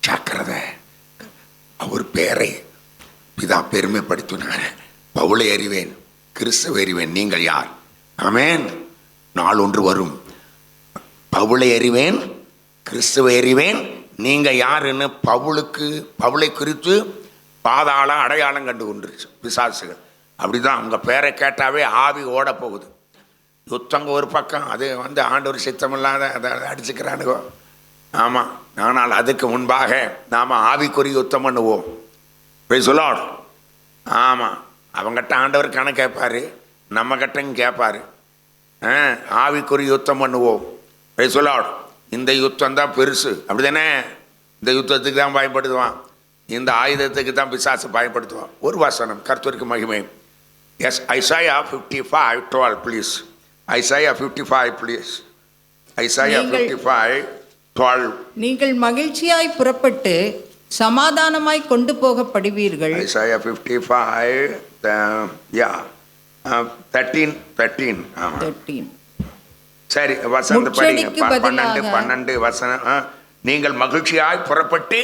ஜாக்கிரதை. அவர் பேரை பிதா பெருமைப்படுத்தினார். பவுலை அறிவேன், கிறிஸ்துவை அறிவேன், நீங்கள் யார்? ஆமென். நாள் ஒன்று வரும், பவுலை அறிவேன், கிறிஸ்துவை அறிவேன், நீங்க யாருன்னு பவுலை குறித்து பாதாள அடையாளம் கண்டு கொண்டுருச்சு பிசாசுகள். அப்படிதான் அவங்க பேரை கேட்டாவே ஆவி ஓட போகுது. யுத்தங்க ஒரு பக்கம், அது ஆண்டவர் சித்தமில்லாத அதை அடிச்சுக்கிறானுகோ. ஆமாம், ஆனால் அதுக்கு முன்பாக நாம் ஆவிக்குறி யுத்தம் பண்ணுவோம். Praise the Lord. ஆமாம், அவங்ககிட்ட ஆண்டவர் கணக்கு கேட்பார், நம்ம கிட்டையும் கேட்பார். ஆவிக்குறி யுத்தம் பண்ணுவோம். Praise the Lord. இந்த யுத்தம் தான் பெருசு, அப்படி தானே? இந்த யுத்தத்துக்கு தான் பயன்படுத்துவான், இந்த ஆயுதத்துக்கு தான் பிசாசு பயன்படுத்துவான். ஒரு வசனம், கர்த்தருக்கு மகிமை. Yes, Isaiah 55:12 please. Isaiah 55 please. Isaiah 55:12. நீங்கள் மகிழ்ச்சியாய் புறப்பட்டு சமாதானமாய் கொண்டு போகப்படுவீர்கள். ஐசாயா 55 13. சரி, வசனத்தை படிங்க. 12 வசனம். நீங்கள் மகிழ்ச்சியாய் புறப்பட்டு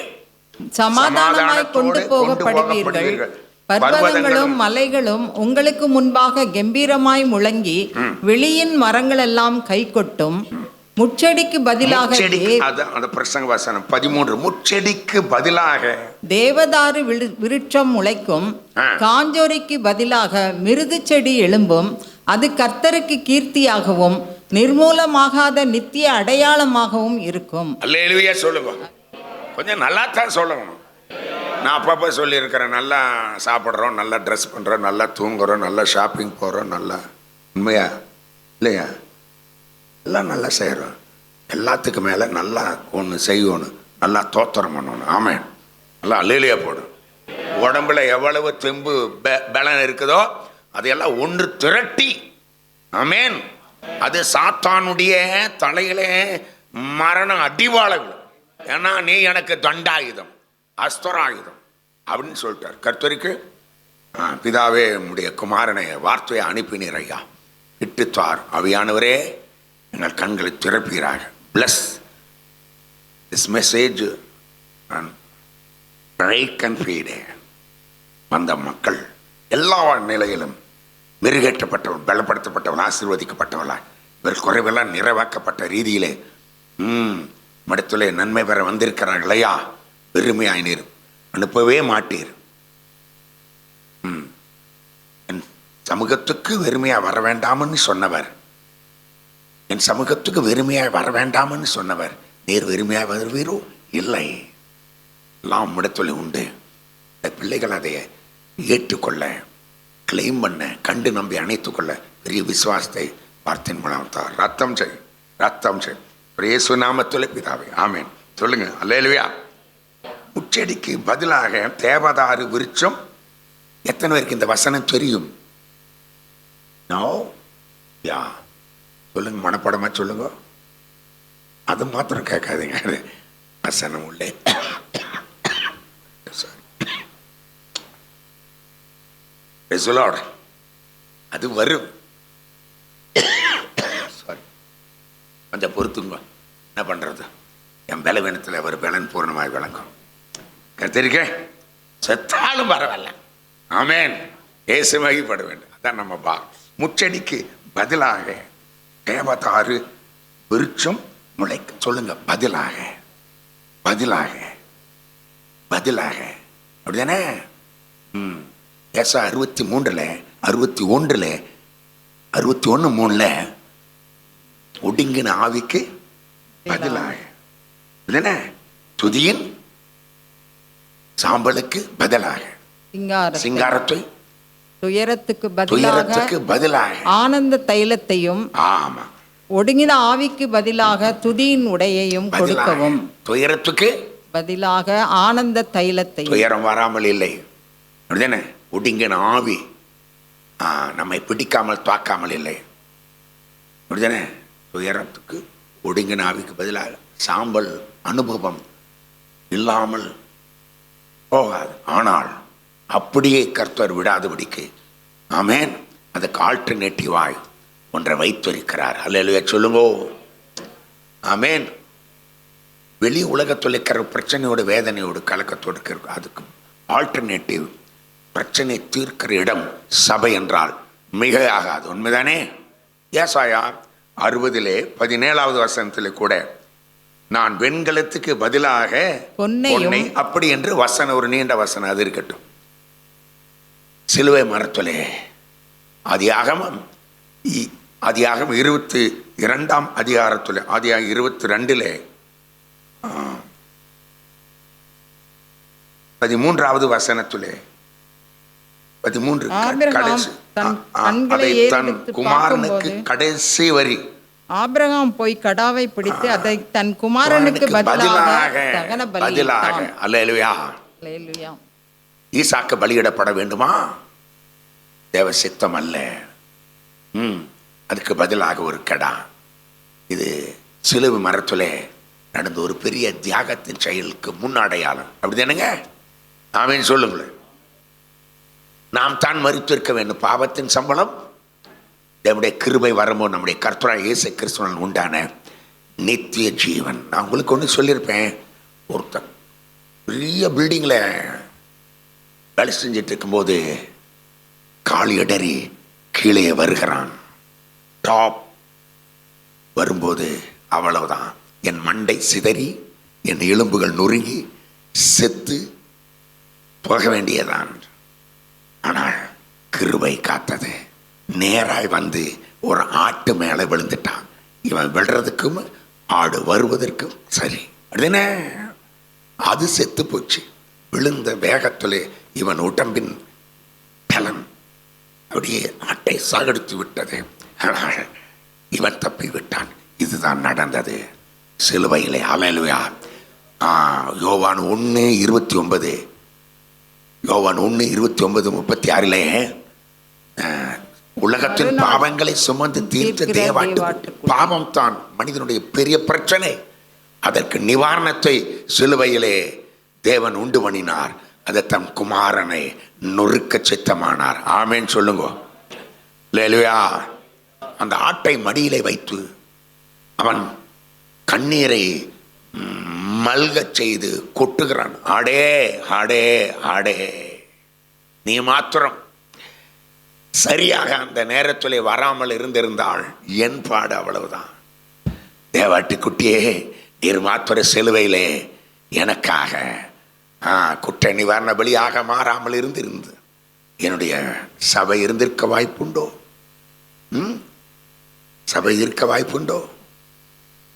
சமாதானமாய் கொண்டு போகப்படுவீர்கள். பர்வதங்களும் மலைகளும் உங்களுக்கு முன்பாக கம்பீரமாய் முழங்கி வெளியின் மரங்கள் எல்லாம் கை கொட்டும். முச்செடிக்கு பதிலாக அந்த பிரசங்க வசனம் 13. முச்செடிக்கு பதிலாக தேவதாரு விருட்சம் முளைக்கும். காஞ்சோரிக்கு பதிலாக மிருது செடி எழும்பும். அது கர்த்தருக்கு கீர்த்தியாகவும் நிர்மூலமாகாத நித்திய அடையாளமாகவும் இருக்கும். அல்லேலூயா சொல்லுங்க. கொஞ்சம் நல்லா தான் சொல்லணும். நான் அப்பப்போ சொல்லியிருக்கிறேன், நல்லா சாப்பிட்றோம், நல்லா ட்ரெஸ் பண்ணுறோம், நல்லா தூங்குறோம், நல்லா ஷாப்பிங் போகிறோம், நல்லா உண்மையா இல்லையா? எல்லாம் நல்லா செய்கிறோம். எல்லாத்துக்கு மேலே நல்லா ஒன்று செய்யணும், நல்லா தோத்திரம் பண்ணணும். ஆமென். நல்லா அல்லேலூயா போடும். உடம்புல எவ்வளவு தெம்பு பலன் இருக்குதோ அதையெல்லாம் ஒன்று திரட்டி, ஆமென், அது சாத்தானுடைய தலையிலே மரண அடிவாளங்கள். ஏன்னா நீ எனக்கு தண்டாயுதம், அஸ்தராயுதம் அப்படின்னு சொல்லிட்டார். கர்த்தருக்கு பிதாவே உம்முடைய குமாரனை வார்த்தையை அனுப்பினீர் ஐயா, இட்டுத்தார் ஆவியானவரே, எங்கள் கண்களை திறப்பீராக. Bless this message and break and feed. வந்த மக்கள் எல்லா நிலையிலும் மெருகேற்றப்பட்டவன், பலப்படுத்தப்பட்டவன், ஆசீர்வதிக்கப்பட்டவளா, இவர் குறைவெல்லாம் நிறைவாக்கப்பட்ட ரீதியிலே மடத்திலே நன்மை பெற வந்திருக்கிறார்கள் ஐயா. பெருமையாய் நீர் அனுப்பவே மாட்டீர். என் சமூகத்துக்கு வெறுமையாக வர வேண்டாம்னு சொன்னவர், என் சமூகத்துக்கு வெறுமையாக வர வேண்டாம்னு சொன்னவர், நீர் வெறுமையாக வருவீரோ? இல்லை, எல்லாம் இடத்துல உண்டு. பிள்ளைகள் அதை ஏற்றுக்கொள்ள, கிளைம் பண்ண, கண்டு நம்பி அணைத்துக் கொள்ள பெரிய விசுவாசத்தை வார்த்தையின் மூலம் தான். ரத்தம் செய் இயேசு நாமத்தில் பிதாவே, ஆமென். சொல்லுங்க அல்லேலூயா. முச்செடிக்கு பதிலாக தேவதாரு விருட்சம். எத்தனை பேருக்கு இந்த வசனம் தெரியும்? நோ யா சொல்லுங்க, மனப்படமா சொல்லுங்க. அது மாத்திரம் கேட்காதீங்க, வசனம் உள்ளே. அது வரும். கொஞ்சம் பொறுத்துங்க. என்ன பண்றது? என் பலவீனத்தில் ஒரு பலன் பூர்ணமாய் விளங்கும். கத்திரிக்க செத்தாலும் பரவாயில்ல. ஆமென். இயேசு மகிமைப்பட வேண்டும். அதான் நம்ம முச்செடிக்கு பதிலாக தேவதாரு விருட்சம் முளைக்க. சொல்லுங்க, பதிலாக பதிலாக பதிலாக. அப்படிதானே? ஏசா 63 61 61:3 ஒடுங்கின ஆவிக்கு பதிலாக, துதியின் சாம்பலுக்கு பதிலாக சிங்காரத்தை, துயரத்துக்கு பதிலாக ஆனந்த தைலத்தையும், ஆமா, ஒடுங்கின ஆவிக்கு பதிலாக துதியின் உடையையும் கொடுக்கவும். துயரத்துக்கு பதிலாக ஆனந்த தைலத்தை. துயரம் வராமல் இல்லை, அப்படிதானே? ஒடுங்கின ஆவி நம்மை பிடிக்காமல் தாக்காமல் இல்லை, அப்படிதானே? துயரத்துக்கு ஒடுங்கின ஆவிக்கு பதிலாக சாம்பல் அனுபவம் இல்லாமல் போகாது. ஆனால் அப்படியே கர்த்தர் விடாதபடிக்கு, ஆமென், அதுக்கு ஆல்டர்னேட்டிவாய் ஒன்றை வைத்திருக்கிறார். அல்லேலூயா சொல்லுங்கோ. ஆமேன். வெளி உலகத்தில் இருக்கிற பிரச்சனையோட வேதனையோடு கலக்கத்தோடு இருக்கிற அதுக்கு ஆல்டர்னேட்டிவ் பிரச்சனை தீர்க்கிற இடம் சபை என்றால் மிக ஆகாது. உண்மைதானே? ஏசாயா 60:17 கூட நான் வெண்கலத்துக்கு பதிலாக பொன்னை அப்படி என்று வசனம், ஒரு நீண்ட வசனம் அது இருக்கட்டும். சிலுவை மரத்திலே ஆதியாகமம் 22 அதிகாரத்தில் ஆதியாகமம் 22 13வது வசனத்திலே 13 கடைசி அதை தன் குமாரனுக்கு கடைசி வரி ஆபிரகாம் போய் கடாவை பிடித்து அதை தன் குமாரனுக்கு பதிலாக அல்லேலூயா ஈசாக்கு பலியிடப்பட வேண்டுமா? தேவ சித்தம் அல்ல. அதுக்கு பதிலாக ஒரு கடா. இது சிலுவை மரத்திலே நடந்த ஒரு பெரிய தியாகத்தின் செயலுக்கு முன்னடையாளம். அப்படிதானுங்க? ஆமேன் சொல்லுங்களேன். நாம் தான் மரித்திருக்க வேண்டும். பாவத்தின் சம்பளம் நம்முடைய கிருபை வரமோ நம்முடைய கர்த்தராகிய இயேசு கிறிஸ்துவினால் உண்டான நித்திய ஜீவன். நான் உங்களுக்கு ஒன்று சொல்லியிருப்பேன். ஒருத்தன் பெரிய பில்டிங்கில் வேலை செஞ்சிட்டு இருக்கும்போது கால் இடறி கீழே வருகிறான். டாப் வரும்போது அவ்வளவுதான், என் மண்டை சிதறி என் எலும்புகள் நொறுங்கி செத்து போக வேண்டியதான். ஆனால் கிருபை காத்தது. நேராய் வந்து ஒரு ஆட்டு மேலே விழுந்துட்டான். இவன் விழுறதுக்கும் ஆடு வருவதற்கும் சரி. அப்படின்னா அது செத்து போச்சு. விழுந்த வேகத்தில் இவன் உடம்பின் பலன் அப்படியே ஆட்டை சாகடித்து விட்டது. ஆனால் இவன் தப்பி விட்டான். இதுதான் நடந்தது சிலுவையிலே. அல்லேலூயா. யோவான் 1:29 யோவான் 1:29-36 உலகத்தின் பாவங்களை சுமந்து தீர்த்து தேவாட்டு. பாவம் தான் மனிதனுடைய பெரிய பிரச்சனை. அதற்கு நிவாரணத்தை சிலுவையிலே தேவன் உண்டு பண்ணினார். அதை தன் குமாரனை நொறுக்க சித்தமானார். ஆமேன் சொல்லுங்க. அல்லேலூயா. அந்த ஆட்டை மடியிலே வைத்து அவன் கண்ணீரை மல்கச் செய்து கொட்டுகிறான். ஆடே ஆடே ஆடே, நீ மாத்திரம் சரியாக அந்த நேரத்தில் வராமல் இருந்திருந்தால் என் பாடு அவ்வளவுதான். தேவாட்டி குட்டியே, நீர் மாத்திர சிலுவையிலே எனக்காக குற்ற நிவாரண பலியாக மாறாமல் இருந்திருந்து என்னுடைய சபை இருந்திருக்க வாய்ப்புண்டோ? சபை இருக்க வாய்ப்புண்டோ?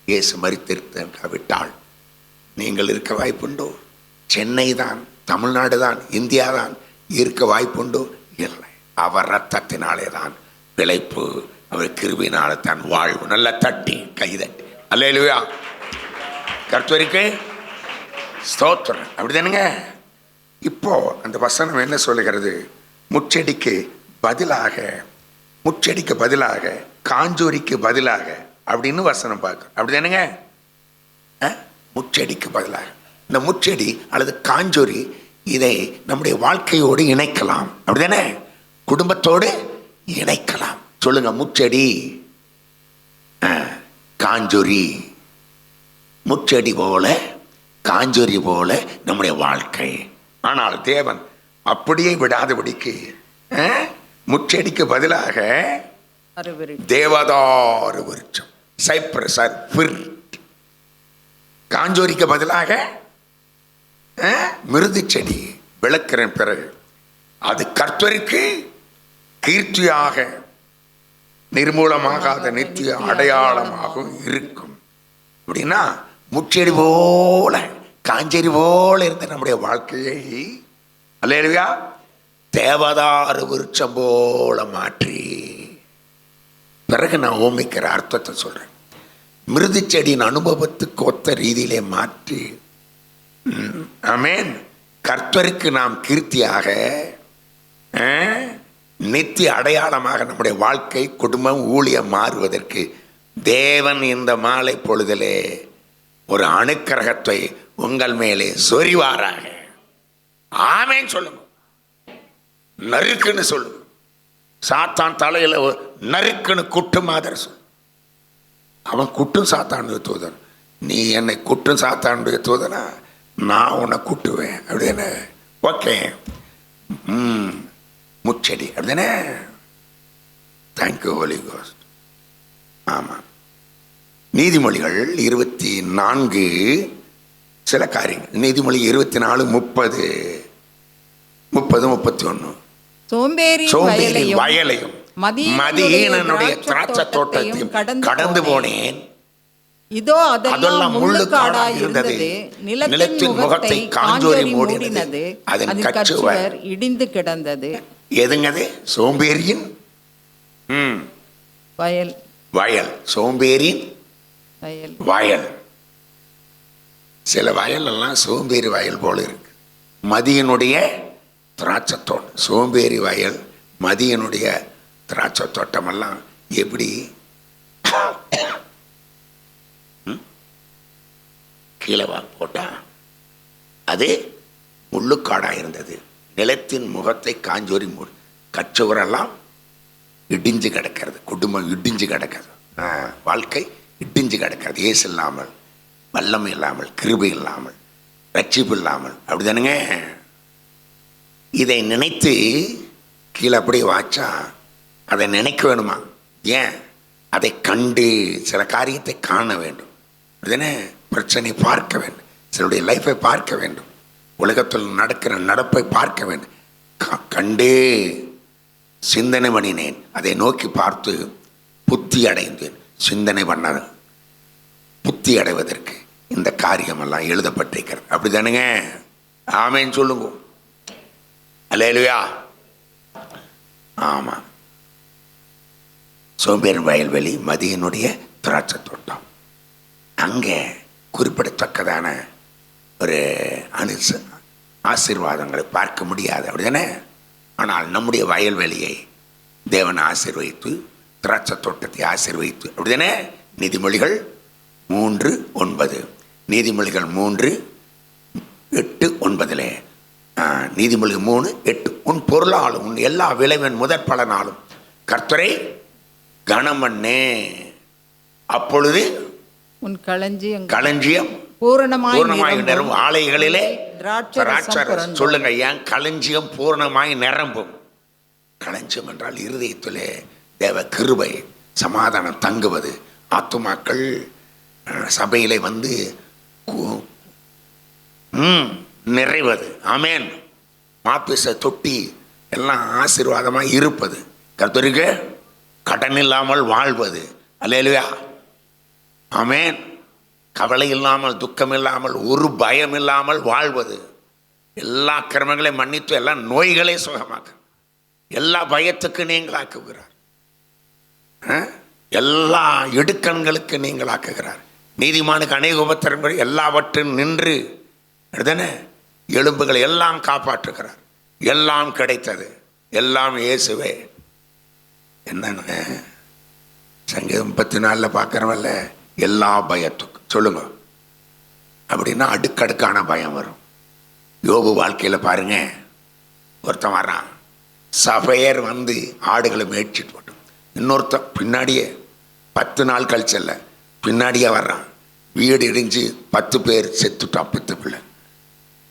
இயேசு மரித்திருக்காவிட்டால் நீங்கள் இருக்க வாய்ப்புண்டோ? சென்னை தான், தமிழ்நாடு தான், இந்தியா தான் இருக்க வாய்ப்புண்டோ? இல்லை. அவர் ரத்தத்தினாலே தான் பிழைப்பு, அவர் கிருபையினாலே தான் வாழ்வு. நல்லா தட்டி கைதட்டி அல்லேலூயா. கர்த்தருக்கு ஸ்தோத்திரம். அப்படிதானுங்க? இப்போ அந்த வசனம் என்ன சொல்லுகிறது? முச்செடிக்கு பதிலாக காஞ்சோரிக்கு பதிலாக அப்படின்னு வசனம் பார்க்க. அப்படிதானுங்க? முச்செடிக்கு பதிலாக இந்த முச்செடி அல்லது காஞ்சோரி, இதை நம்முடைய வாழ்க்கையோடு இணைக்கலாம். அப்படிதானே? குடும்பத்தோடு இணைக்கலாம். சொல்லுங்க, முச்செடி காஞ்சொரி. முச்செடி போல காஞ்சொரி போல நம்முடைய வாழ்க்கை. ஆனால் தேவன் அப்படியே விடாதபடிக்கு முச்செடிக்கு பதிலாக தேவதாரு விருட்சம், சைப்ரஸ், காஞ்சோரிக்கு பதிலாக மிருது செடி விளக்கிற பிறகு அது கர்த்தருக்கு கீர்த்தியாக நிர்மூலமாகாத நித்திய அடையாளமாகவும் இருக்கும். அப்படின்னா முச்செடி போல காஞ்சேரி போல இருந்த நம்முடைய வாழ்க்கையை அல்லேலூயா தேவதாரு விருட்சம் போல மாற்றி, பிறகு நான் ஓமிக்கிற அர்த்தத்தை சொல்றேன். மிருது செடியின் அனுபவத்துக்கு ஒத்த ரீதியிலே மாற்றி, ஆமென், கர்த்தருக்கு நாம் கீர்த்தியாக நித்திய அடையாளமாக நம்முடைய வாழ்க்கை, குடும்பம், ஊழியம் மாறுவதற்கு தேவன் இந்த மாலை பொழுதிலே ஒரு அணுக்கிரகத்தை உங்கள் மேலே சொரிவாராக. ஆமென் சொல்லுங்க. நறுக்குன்னு சொல்லுங்க. சாத்தான் தலையில நறுக்குன்னு குட்டு மாதிரி சொல்லு. அவன் குட்டும் சாத்தானுடைய தூதன். நீ என்னை குட்டும் சாத்தானுடைய தூதனா, நான் உன்னை கூட்டுவேன் அப்படிதானே. ஓகே, முச்செடி அப்படிதானே. Thank you holy ghost. ஆமாம், நீதிமொழிகள் 24 சில காரியங்கள். நீதிமொழி 24, 30, 31. சோம்பேறி வயலையும் மதியீனனுடைய திராட்சை தோட்டத்தையும் கடந்து போனேன். இதோ அதெல்லாம் முள்ளுக்காடாய் இருந்தது, நிலத்தின் முகத்தை காஞ்சோரி மூடினது, அதன் கச்சுவர் இடிந்து கிடந்தது. எதுங்கது? சோம்பேறியின் வயல். வயல், சோம்பேறியின் வயல். வயல். சில வயல் எல்லாம் சோம்பேறி வயல் போல இருக்கு. மதியனுடைய திராட்சை தோட்டம், சோம்பேறி வயல், மதியனுடைய திராட்சை தோட்டமெல்லாம் எப்படி கீழே போட்டா அது முள்ளுக்காடாக இருந்தது. நிலத்தின் முகத்தை காஞ்சோரி மூடு, கச்சவரெல்லாம் இடிஞ்சு கிடக்கிறது. குடும்பம் இடிஞ்சு கிடக்கிறது. வாழ்க்கை இடிஞ்சு கிடக்கிறது. ஏசு இல்லாமல், வல்லமை இல்லாமல், கிருபை இல்லாமல், ரட்சிப்பு இல்லாமல், அப்படி தானுங்க. இதை நினைத்து கீழே அப்படியே வாச்சா அதை நினைக்க வேணுமா? ஏன்? அதை கண்டு சில காரியத்தை காண வேண்டும். அப்படிதானே? பிரச்சனை பார்க்க வேண்டும், சிலருடைய லைஃப்பை பார்க்க வேண்டும், உலகத்தில் நடக்கிற நடப்பை பார்க்க வேண்டும். கண்டே சிந்தனை பண்ணினேன், அதை நோக்கி பார்த்து புத்தி அடைந்தேன். சிந்தனை பண்ண புத்தி அடைவதற்கு இந்த காரியமெல்லாம் எழுதப்பட்டிருக்கிறது. அப்படி தானுங்க? ஆமேன்னு சொல்லுங்க. அல்லேலூயா. ஆமாம், சோம்பேறி வயல்வெளி, மதியனுடைய திராட்சை தோட்டம். அங்கே குறிப்பிடத்தக்கதான ஒரு ஆசீர்வாதங்களை பார்க்க முடியாது. அப்படிதானே? ஆனால் நம்முடைய வயல்வெளியை தேவன் ஆசீர்வதித்து, திராட்சை தோட்டத்தை ஆசீர்வதித்து, அப்படிதானே? நீதிமொழிகள் 3:9. நீதிமொழிகள் 3:8-9. நீதிமொழிகள் 3:8. உன் பொருளாலும் உன் எல்லா விளைவின் முதற் பலனாலும் கர்த்தரை கனமண்ணே, அப்பொழுது உன் களஞ்சியம் பூரணமாய் நிரம்பும். ஆலைகளிலே திராட்சரசம். சொல்லுங்க, ஏன் களஞ்சியம் பூரணமாய் நிரம்பும்? களஞ்சியம் என்றால் இருதயத்திலே தேவ கிருபை, சமாதானம் தங்குவது, ஆத்துமாக்கள் சபையிலே வந்து நிறைவது. ஆமேன். மாப்பிச தொட்டி எல்லாம் ஆசீர்வாதமாக இருப்பது, கர்த்தருக்கு கடன் இல்லாமல் வாழ்வது. அல்லேலூயா. ஆமேன். கவலை இல்லாமல், துக்கம் இல்லாமல், ஒரு பயம் இல்லாமல் வாழ்வது. எல்லா கிரமங்களையும் மன்னித்து எல்லா நோய்களை சுகமாக்க, எல்லா பயத்துக்கு நீங்களாக்குகிறார், எல்லா இடுக்கண்களுக்கு நீங்களாக்குகிறார். நீதிமானுக்கு அநேக உபத்திரங்கள் எல்லாவற்றும் நின்று எலும்புகளை எல்லாம் காப்பாற்றுகிறார். எல்லாம் கிடைத்தது, எல்லாம் இயேசுவே. என்னன்னு சங்கீதம் 34 பார்க்குறவல்ல, எல்லா பயத்துக்கும் சொல்லுங்க. அப்படின்னா அடுக்கடுக்கான பயம் வரும். யோபு வாழ்க்கையில் பாருங்க, ஒருத்தன் வர்றான், சபையர் வந்து ஆடுகளை மேய்ச்சிட்டு போட்டு, இன்னொருத்தன் பின்னாடியே 10 நாள் கழிச்சல்ல பின்னாடியே வர்றான், வீடு இடிஞ்சு 10 பேர் செத்துட்டா, 10 பிள்ளை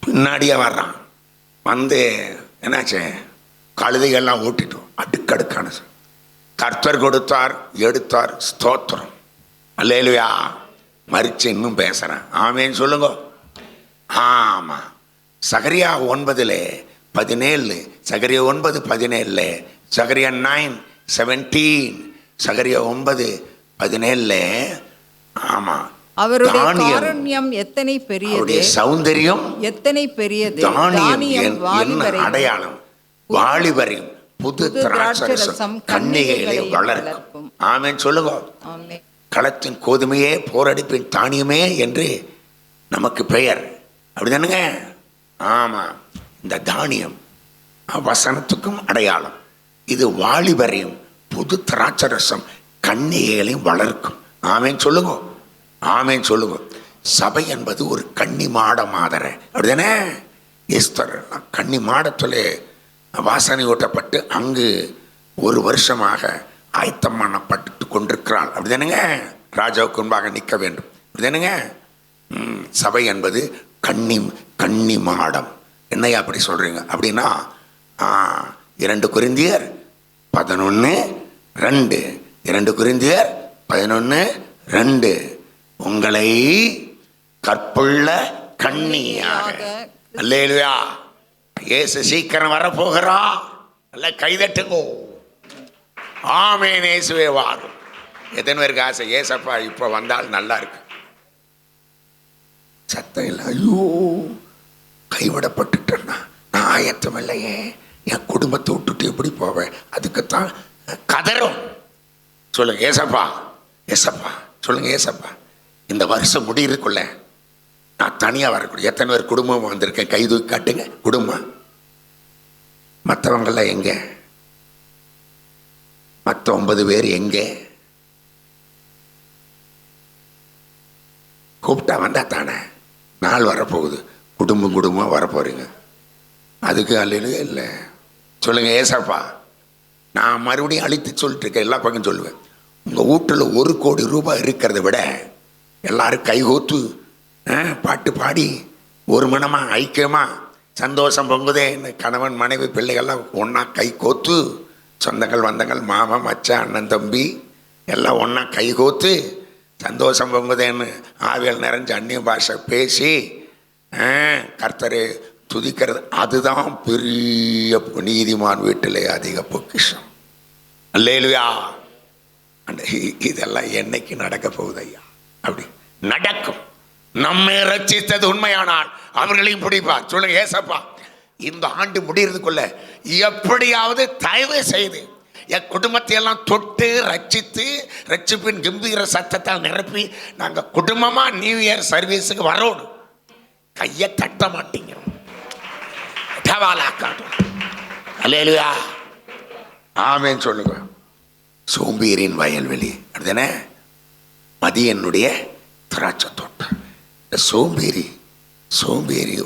பின்னாடியே வர்றான். வந்து என்னாச்சு, கழுதைகள்லாம் ஓட்டிட்டோம். அடுக்கடுக்கான கர்த்தர் கொடுத்தார், எடுத்தார், ஸ்தோத்திரம். அல்லேலூயா. மரிச்சு இன்னும் பேசுகிறேன். ஆமேன்னு சொல்லுங்க. ஆமாம். சகரியா 9:17, சகரியா 9:17, சகரியா 9:17, சகரியா 9:17. ஆமாம். அவருடைய காருண்யம் எத்தனை பெரியது, சௌந்தரியம் எத்தனை பெரியது, தானியம் என்ன அடையாளம், வாலிபரையும் புது திராட்சரசம் கன்னிகைகளை வளர்க்கும். ஆமென் சொல்லுங்க. களத்தின் கோதுமையே, போரடிப்பின் தானியமே என்று நமக்கு பெயர். அப்படிதானுங்க? ஆமா. இந்த தானியம் வசனத்துக்கும் அடையாளம். இது வாலிபரையும் புது திராட்சரசம் கன்னிகைகளையும் வளர்க்கும். ஆமென் சொல்லுங்க. ஆமென் சொல்லுங்க. சபை என்பது ஒரு கன்னி மாட மாதரை. அப்படிதானே? எஸ்தர் கன்னி மாடத்திலே வாசனை ஊட்டப்பட்டு அங்கு 1 வருஷமாக ஆயத்தம் பண்ணப்பட்டு கொண்டிருக்கிறாள். அப்படிதானுங்க? ராஜாவுக்கு முன்பாக நிற்க வேண்டும். இதுனுங்க சபை என்பது கன்னி மாடம். என்னையா அப்படி சொல்கிறீங்க அப்படின்னா 2 கொரிந்தியர் 11:2 2 கொரிந்தியர் 11:2 உங்களை கற்புள்ள கன்னியாக. அல்லேலூயா. இயேசு சீக்கிரம் வரப்போகிறா. அல்ல கைதட்டுங்கோ. ஆமென். இயேசுவே வாரும். எத்தனை பேருக்கு ஆசை ஏசப்பா இப்போ வந்தால் நல்லா இருக்கு? சத்தம் இல்லை. ஐயோ கைவிடப்பட்டுட்டேன்னா நான் ஆயத்தம் இல்லையே, என் குடும்பத்தை விட்டுட்டு எப்படி போவேன்? அதுக்குத்தான் கதறும். சொல்லுங்க ஏசப்பா, ஏசப்பா சொல்லுங்க ஏசப்பா. இந்த வருஷம் முடியறதுக்குள்ள நான் தனியாக வரக்கூடிய எத்தனை பேர் குடும்பம் வந்திருக்கேன்? கை தூக்கி காட்டுங்க. குடும்பம். மற்றவங்கெல்லாம் எங்கே? மற்ற 9 பேர் எங்கே? கூப்பிட்டா வந்தா தானே. நாள் வரப்போகுது. குடும்பம் வரப்போறீங்க. அதுக்கு அல்லையிலே இல்லை. சொல்லுங்க ஏசப்பா. நான் மறுபடியும் அழித்து சொல்லிட்டு இருக்கேன். எல்லா பக்கம் சொல்லுவேன். உங்கள் வீட்டில் 1 கோடி ரூபாய் இருக்கிறத விட எல்லாரும் கைகோத்து பாட்டு பாடி ஒரு மனமாக ஐக்கியமாக சந்தோஷம் பொங்குதே. கணவன் மனைவி பிள்ளைகள்லாம் ஒன்றா கை கோத்து, சொந்தங்கள் வந்தங்கள் மாமன் மச்சான் அண்ணன் தம்பி எல்லாம் ஒன்றா கை கோத்து சந்தோஷம் பொங்குதேன்னு ஆவியல் நிறைஞ்ச அந்நிய பாஷை பேசி கர்த்தரை துதிக்கிறது. அதுதான் பெரிய நீதிமான் வீட்டிலே அதிக பொக்கிஷம். அல்லேலூயா. இதெல்லாம் என்னைக்கு நடக்க போகுது ஐயா? அப்படி நடக்கும். நம்மை ரட்சித்தது உண்மையானால் அவர்களையும் பிடிப்பார். சொல்லுங்க ஏசப்பா. இந்த ஆண்டு முடியறதுக்குள்ள எப்படியாவது தயவு செய்து என் குடும்பத்தை எல்லாம் தொட்டு ரட்சித்து ரட்சிப்பின் கம்பீர சத்தத்தால் நிரப்பி நாங்கள் குடும்பமாக நியூ இயர் சர்வீஸுக்கு வரோம். கையை தட்ட மாட்டீங்க. அல்லேலூயா. ஆமென் சொல்லுங்க. சோம்பேறியின் வயல்வெளி அப்படிதானே மதியனுடைய திராட்சை தோட்டம். இந்த சோம்பேறி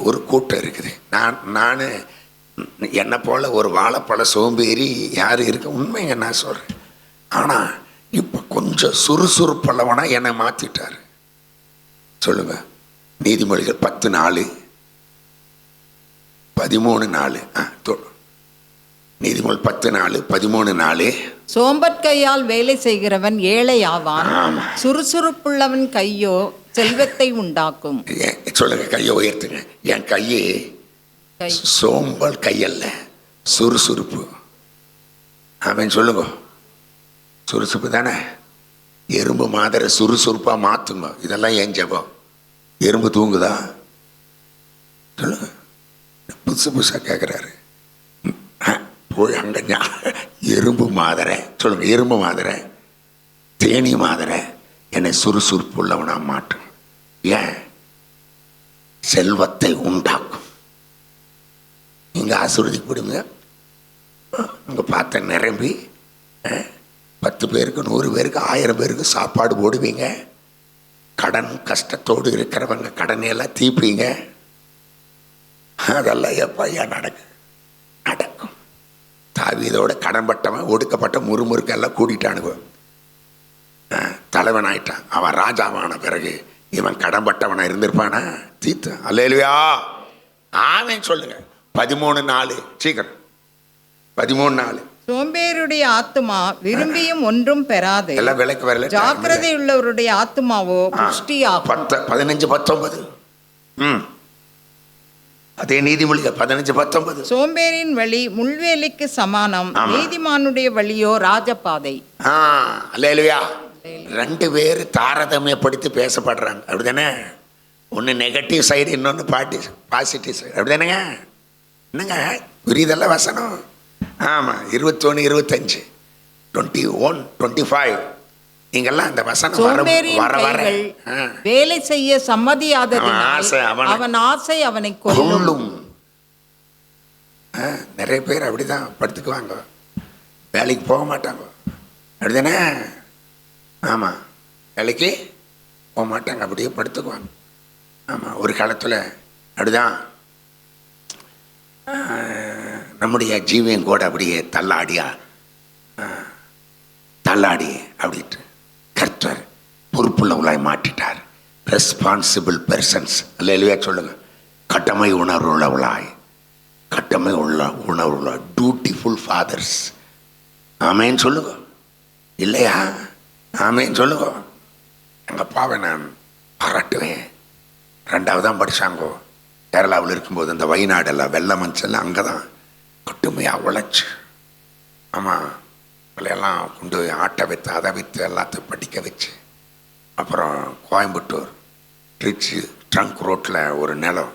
ஒரு கூட்டம் இருக்குது. நான் என்னை போல ஒரு வாழைப்பழ சோம்பேறி யாரும் இருக்க உண்மைங்க நான் சொல்கிறேன். ஆனால் இப்போ கொஞ்சம் சுறுசுறுப்பளவனா என்னை மாற்றிட்டார். சொல்லுங்க. நீதிமொழிகள் 10:4 13:4 நீதிமொழி 10:4 13:4 சோம்பற்கையால் வேலை செய்கிறவன் ஏழை ஆவான், சுறுசுறுப்புள்ளவன் கையோ செல்வத்தை உண்டாக்கும். சொல்லுங்க. கையை உயர்த்துங்க. என் கையே சோம்பல் கையல்ல, சுறுசுறுப்பு. ஆமென் சொல்லுங்க. சுறுசுறுப்பு தானே. எறும்பு மாதிரி சுறுசுறுப்பாக மாற்றுங்க. இதெல்லாம் ஏன் ஜெபம்? எறும்பு தூங்குதா? சொல்லுங்க. புதுசாக கேட்குறாரு. போய் அங்கே எறும்பு மாதிரி சொல்லுங்க. எறும்பு மாதிரி தேனி மாதிரி என்னை சுறுசுறுப்பு உள்ளவனா மாற்றும். ஏன்? செல்வத்தை உண்டாக்கும். நீங்கள் ஆசீர்வதிக்கப்படுங்க. அங்கே பார்த்த நிரம்பி 10 பேருக்கு 100 பேருக்கு 1000 பேருக்கு சாப்பாடு போடுவீங்க. கடன் கஷ்டத்தோடு இருக்கிறவங்க கடனையெல்லாம் தீர்ப்பீங்க. அதெல்லாம் எப்பையா நடக்கும். தாவீதோட கடன்பட்டவன் ஒடுக்கப்பட்ட முறுமுறுக்கெல்லாம் கூட்டிட்டானுங்க. தலைவன் ஆயிட்டான். அவன் ராஜாவான பிறகு இவன் கடன்பட்டவனா இருந்திருப்பானா? தீத்து. அல்லேலூயா. ஆமென் சொல்லுங்க. 13:4 சீக்கிரம். 13:4 சோம்பேறியுடைய ஆத்துமா விரும்பியும் ஒன்றும் பெறாது, எல்லாம் விலைக்கு வரல. ஜாக்கிரதை உள்ளவருடைய ஆத்துமாவோ புஷ்டியாகும். 15:19 அதே நீதிமொழிகள் 15:19 சோம்பேறியின் வழி முள்வேலிக்கு சமானம், நீதிமானுடைய வழியோ ராஜபாதை. அல்லேலூயா. 2 பேர் தாரதமியப்படுத்தி பேசப்படுறாங்க. அப்படிதானே? ஒன்று நெகட்டிவ் சைடு, இன்னொன்று பாசிட்டிவ் சைடு. அப்படிதானேங்க? என்னங்க புரியுதல்ல வசனம்? ஆமாம். 21, 25, 21, 25 நீங்கெல்லாம் அந்த வசனம் வர வேலை செய்ய சம்மதியாததினால் அவன் ஆசை அவனை கொல்லும். நிறைய பேர் அப்படிதான் படுத்துக்குவாங்க. வேலைக்கு போக மாட்டாங்க. அப்படிதானே? ஆமாம். வேலைக்கு போக மாட்டாங்க. அப்படியே படுத்துக்குவாங்க. ஆமாம். ஒரு காலத்தில் அப்படிதான் நம்முடைய ஜீவியம் கூட அப்படியே தள்ளாடி அப்படின்ட்டு கர்த்தர் பொறுப்புள்ளவர்களாய் மாற்றிட்டார். Responsible persons. அல்லேலூயா சொல்லுங்க. கடமை உணர்வுள்ளவளாய், கடமை உணர்வுள்ள டியூட்டிஃபுல் ஃபாதர்ஸ். ஆமேன்னு சொல்லுங்க. இல்லையா? ஆமேன்னு சொல்லுங்க. எங்கள் அப்பாவை நான் பாராட்டுவேன். 2வது தான் படித்தாங்கோ. கேரளாவில் இருக்கும்போது இந்த வயநாடெல்லாம் வெள்ள மஞ்சள் அங்கே தான் கட்டுமையாக உழைச்சி, ஆமாம், எல்லாம் கொண்டு ஆட்டை விற்று அதை விற்று எல்லாத்தையும் படிக்க வச்சு, அப்புறம் கோயம்புத்தூர் திருச்சி ட்ரங்க் ரோட்டில் ஒரு நிலம்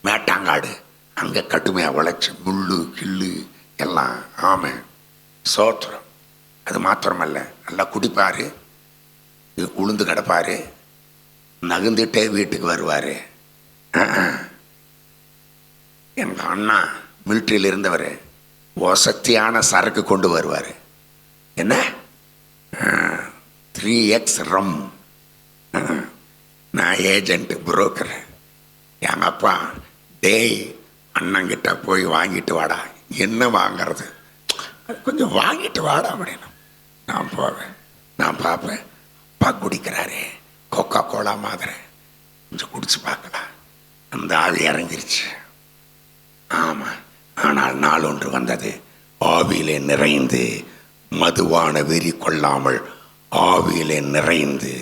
மேட்டாங்காடு, அங்கே கட்டுமையாக உழைச்சி முள்ளு கிள்ளு எல்லாம். ஆமாம், சோத்திரம். அது மாத்திரமல்ல, நல்லா குடிப்பார், உளுந்து கிடப்பார், நகுந்துட்டே வீட்டுக்கு வருவார். எங்கள் அண்ணா மிலிட்ரியில் இருந்தவர் வசதியான சரக்கு கொண்டு வருவார். என்ன 3x ரம். நான் ஏஜென்ட், புரோக்கர். எங்கள் அப்பா, டேய் அண்ணங்கிட்ட போய் வாங்கிட்டு வாடா. என்ன வாங்கிறது? கொஞ்சம் வாங்கிட்டு வாடா அப்படின்னு நான் போவேன். நான் பார்ப்பேன், அப்பா குடிக்கிறாரே கொக்கா கோலா மாதிரி, கொஞ்சம் குடிச்சு பார்க்கலாம். அந்த ஆவி இறங்கிருச்சு. ஆமாம். ஆனால் நாள் ஒன்று வந்தது, ஆவியிலே நிறைந்து, மதுவான வெறி கொள்ளாமல் ஆவியிலே நிறைந்து.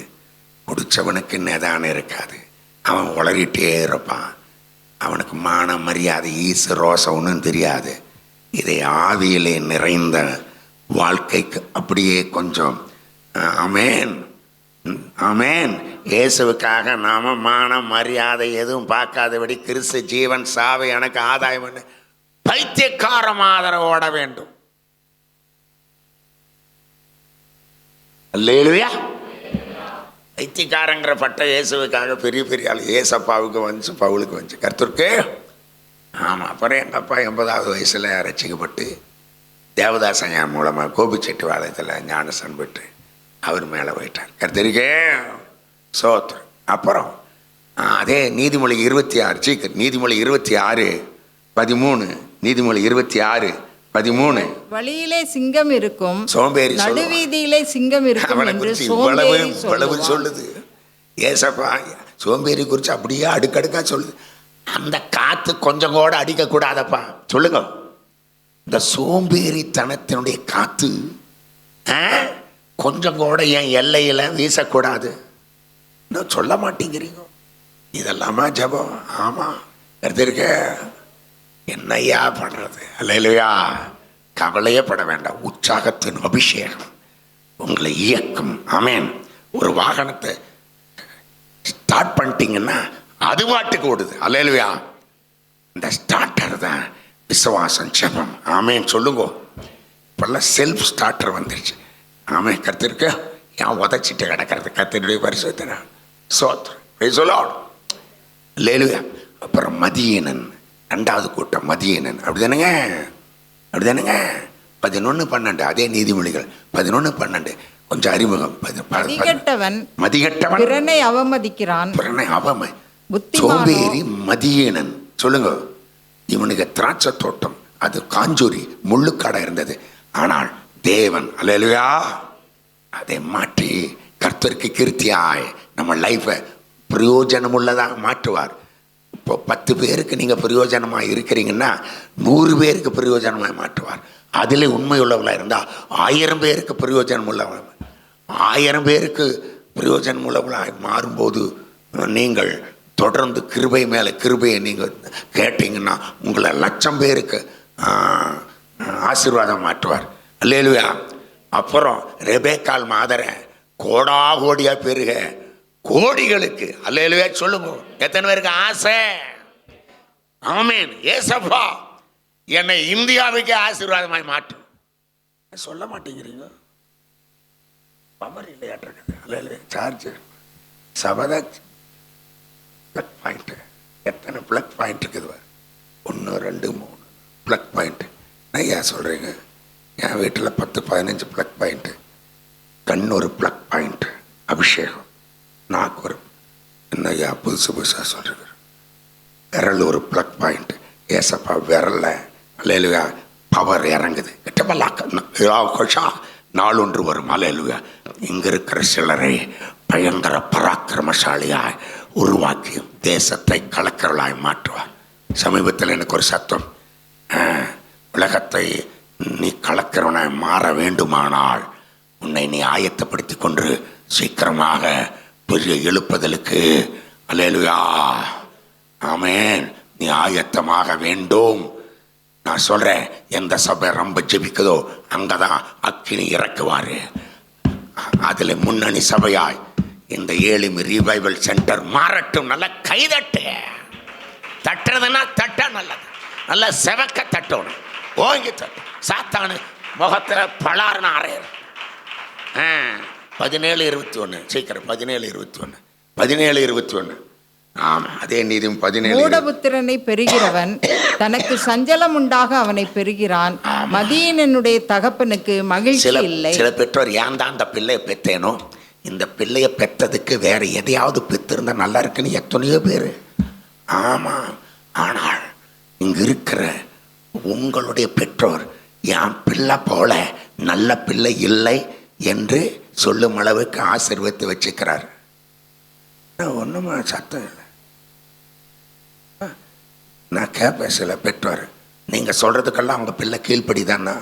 குடித்தவனுக்கு நிதானம் இருக்காது, அவன் உளறிட்டே இருப்பான். அவனுக்கு மான மரியாதை ஈசு ரோசம் ஒன்றும் தெரியாது. இதை ஆவியிலே நிறைந்த வாழ்க்கைக்கு அப்படியே கொஞ்சம். ஆமேன், ஆமேன். இயேசுவுக்காக நாம மான மரியாதை எதுவும் பார்க்காதபடி கிறிஸ்து ஜீவன் சாவை எனக்கு ஆதாயம் பண்ணு பைத்தியக்காரம் ஆதரவோட வேண்டும். அல்லேலூயா. பைத்தியக்காரங்கிற பட்ட இயேசுவுக்காக பெரிய பெரிய ஆள். ஏசப்பாவுக்கு வந்துச்சு, பவுலுக்கு வந்துச்சு, கர்த்தருக்கு. ஆமாம். அப்புறம் எங்கள் அப்பா 80வது வயசில் ரசிக்கப்பட்டு தேவதாசன் மூலமாக கோபிச்செட்டிவாளையத்தில் ஞானசன் பெற்று அவர் மேலே போயிட்டார். கர்த்தருக்கே சோத்திரம். அப்புறம் அதே நீதிமொழி 26 சீக்கிரம் நீதிமொழி 26:13. நீதிமொழி 26:13. வழியிலே சிங்கம் இருக்கும், சோம்பேறி நடுவீதியிலே சிங்கம் இருக்கும் என்று இவ்வளவு சொல்லுது. ஏசப்பா சோம்பேறி குறித்து அப்படியே அடுக்கடுக்கா சொல்லுது. அந்த காத்து கொஞ்சம் கூட அடிக்க கூடாதப்பா. சொல்லுங்க. இந்த சோம்பேறித்தனத்தினுடைய காத்து கொஞ்சம் கூட என் எல்லையில வீசக்கூடாது. இன்னும் சொல்ல மாட்டேங்கிறீங்க. இதெல்லாமா ஜபம்? ஆமா. இருக்க என்னையா பண்றது? அல்லேலூயா. கவலையே பட வேண்டாம். உற்சாகத்தின் அபிஷேகம் உங்களை இயக்கும். ஆமேன். ஒரு வாகனத்தை ஸ்டார்ட் பண்ணிட்டீங்கன்னா அது பாட்டுக்கு ஓடுது. அல்லேலூயா. இந்த ஸ்டார்டர் தான் விசுவாசம், ஜெபம். ஆமேன் சொல்லுங்க. இப்பெல்லாம் செல்ஃப் ஸ்டார்டர் வந்துருச்சு. ஆமேன். கர்த்தருக்கு ஏன் உதச்சிட்டு கிடக்கிறது? கர்த்தருடைய பரிசுத்தனை சோத்திரம் சொல்லோம். அல்லேலூயா. அப்புறம் மதியீனன், 2வது கூட்டம் மதியீனன். அப்படிதானுங்க, அப்படிதானுங்க. 11-12 அதே நீதிமொழிகள் 11-12 கொஞ்சம் அறிமுகம். மதிகெட்டவன் பிறனை அவமதிக்கிறான். சோம்பேறி மதியீனன். சொல்லுங்க. இவனுக்கு திராட்சை தோட்டம், அது காஞ்சூரி முள்ளுக்காடா இருந்தது. ஆனால் தேவன் அல்லேலூயா அதை மாற்றி கர்த்தருக்கு கீர்த்தியாய் நம்ம லைஃபை பிரயோஜனம் உள்ளதாக மாற்றுவார். இப்போ 10 பேருக்கு நீங்கள் பிரயோஜனமாக இருக்கிறீங்கன்னா 100 பேருக்கு பிரயோஜனமாக மாற்றுவார். அதில் உண்மை உள்ளவர்களாக இருந்தால் 1000 பேருக்கு பிரயோஜனம் உள்ளவங்க, 1000 பேருக்கு பிரயோஜனம் உள்ளவர்களாக மாறும்போது நீங்கள் தொடர்ந்து கிருபை மேலே கிருபையை நீங்கள் கேட்டீங்கன்னா உங்களை 1,00,000 பேருக்கு ஆசீர்வாதம் மாற்றுவார். அல்லேலூயா. அப்புறம் ரெபேக்காள் மாதர கோடாகோடியா பெருக கோடிகளுக்கு. அல்லேலூயா சொல்லுங்க. எத்தனை பேருக்கு ஆசை? ஆமீன். ஏசப்பா என்னை இந்தியாவுக்கே ஆசீர்வாதமாய் மாற்றும். சொல்ல மாட்டேங்கிறீங்க. பவர் இல்லையாட்டிருக்குது. அல்லேலூயா. சார்ஜ் சபத பிளக் பாயிண்ட். எத்தனை பிளக் பாயிண்ட் இருக்குது? 1 2 3 பிளக் பாயிண்ட். நான் ஏன் சொல்கிறீங்க? என் வீட்டில் 10-15 பிளக் பாயிண்ட்டு. கண் ஒரு பிளக் பாயிண்ட், அபிஷேகம். நாக்கு ஒரு, என்னையா புதுசு புதுசாக சொல்கிறேன். விரல் ஒரு பிளக் பாயிண்ட். ஏசப்பா விரலில் அல்லேலூயா பவர் இறங்குது. கிட்டப்பல்லாக்க நாள் ஒன்று வரும். அல்லேலூயா. இங்கே இருக்கிற சிலரை பயங்கர பராக்கிரமசாலியாய் உருவாக்கி தேசத்தை கலக்கிறவளாய் மாற்றுவார். சமீபத்தில் எனக்கு ஒரு சத்தம், உலகத்தை நீ கலக்கிறவனாய் மாற வேண்டுமானால் உன்னை நீ ஆயத்தப்படுத்தி கொண்டு சீக்கிரமாக பெரிய எழுப்புதலுக்கு, அல்லேலூயா ஆமென், நீ ஆயத்தமாக வேண்டும். நான் சொல்றேன், எந்த சபை ரொம்ப ஜெபிக்குதோ அங்கதான் அக்கினி இறக்குவாரு. அதுல முன்னணி சபையாய் இந்த ஏழுமி ரிவைவல் சென்டர் மாறட்டும். நல்ல கைதட்டு, தட்டுறதுன்னா தட்ட நல்லது, நல்ல செவக்க தட்டணும், ஓங்கி தட்டு. சாத்தானு முகத்துல பலார்னு அறையிற 17:21 சீக்கிரம் 17:21 17:21. ஆமா, அதே நீதி 17. மூடபுத்திரனை பெறுகிறவன் தனக்கு சஞ்சலம் உண்டாக அவனை பெறுகிறான். மதியனுடைய தகப்பனுக்கு மகிழ்ச்சி இல்லை. சில பெற்றோர் ஏன் தான் அந்த பிள்ளையை பெற்றேனோ, இந்த பிள்ளைய பெற்றதுக்கு வேற எதையாவது பெற்றிருந்தா நல்லா இருக்குன்னு எத்தனையோ பேர். ஆமா, ஆனால் இங்க இருக்கிற உங்களுடைய பெற்றோர் என் பிள்ளை போல நல்ல பிள்ளை இல்லை என்று சொல்லும் அளவுக்கு ஆசீர்வதித்து வச்சுக்கிறார். ஒண்ணுமா சத்தம் இல்லை. நான் கேட்பேன், சில பெற்றோர் நீங்க சொல்றதுக்கெல்லாம் அவங்க பிள்ளை கீழ்ப்படி தானா?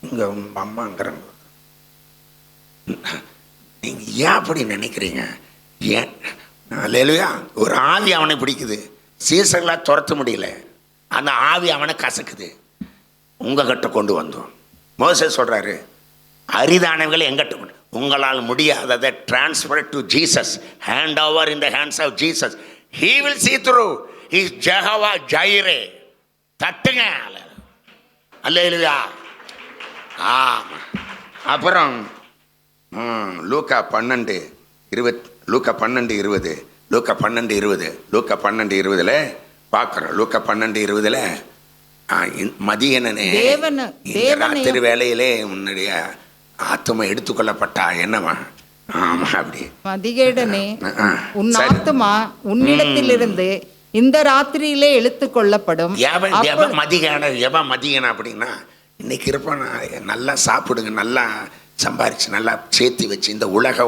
இங்க உங்க அம்மாங்கிறாங்க. நீங்க ஏன் அப்படி நினைக்கிறீங்க? ஏன் அல்லேலூயா, ஒரு ஆவி அவனை பிடிக்குது, சீசர்களா துரத்த முடியல, அந்த ஆவி அவனை கசக்குது, உங்ககிட்ட கொண்டு வந்தோம். மோசே சொல்றாரு, அரிதானவங்களை எங்கிட்ட கொண்டு, உங்களால் முடியாததை transfer to Jesus, hand over in the hands of Jesus, he will see through, he is Jehovah Jireh. தட்டுங்க, அல்லேலூயா. ஆமா, அப்புறம் லூக்கா 12:20 லூக்கா 12:20 பார்க்குறோம். லூக்கா 12:20 மதியனே, ராத்திரி வேலையிலே உன்னுடைய ஆத்துமா எடுத்துக்கொள்ளப்பட்டா என்னவா? ஆமா, அப்படி மதிகேடனே, உன் ஆத்துமா உன்னிடத்திலிருந்து இந்த ராத்திரியிலே இழுத்து கொள்ளப்படும். மதியன அப்படின்னா, இன்னைக்கு இருப்பான், நல்லா சாப்பிடுங்க, நல்லா சம்பாரிச்சு நல்லா சேர்த்து வச்சு இந்த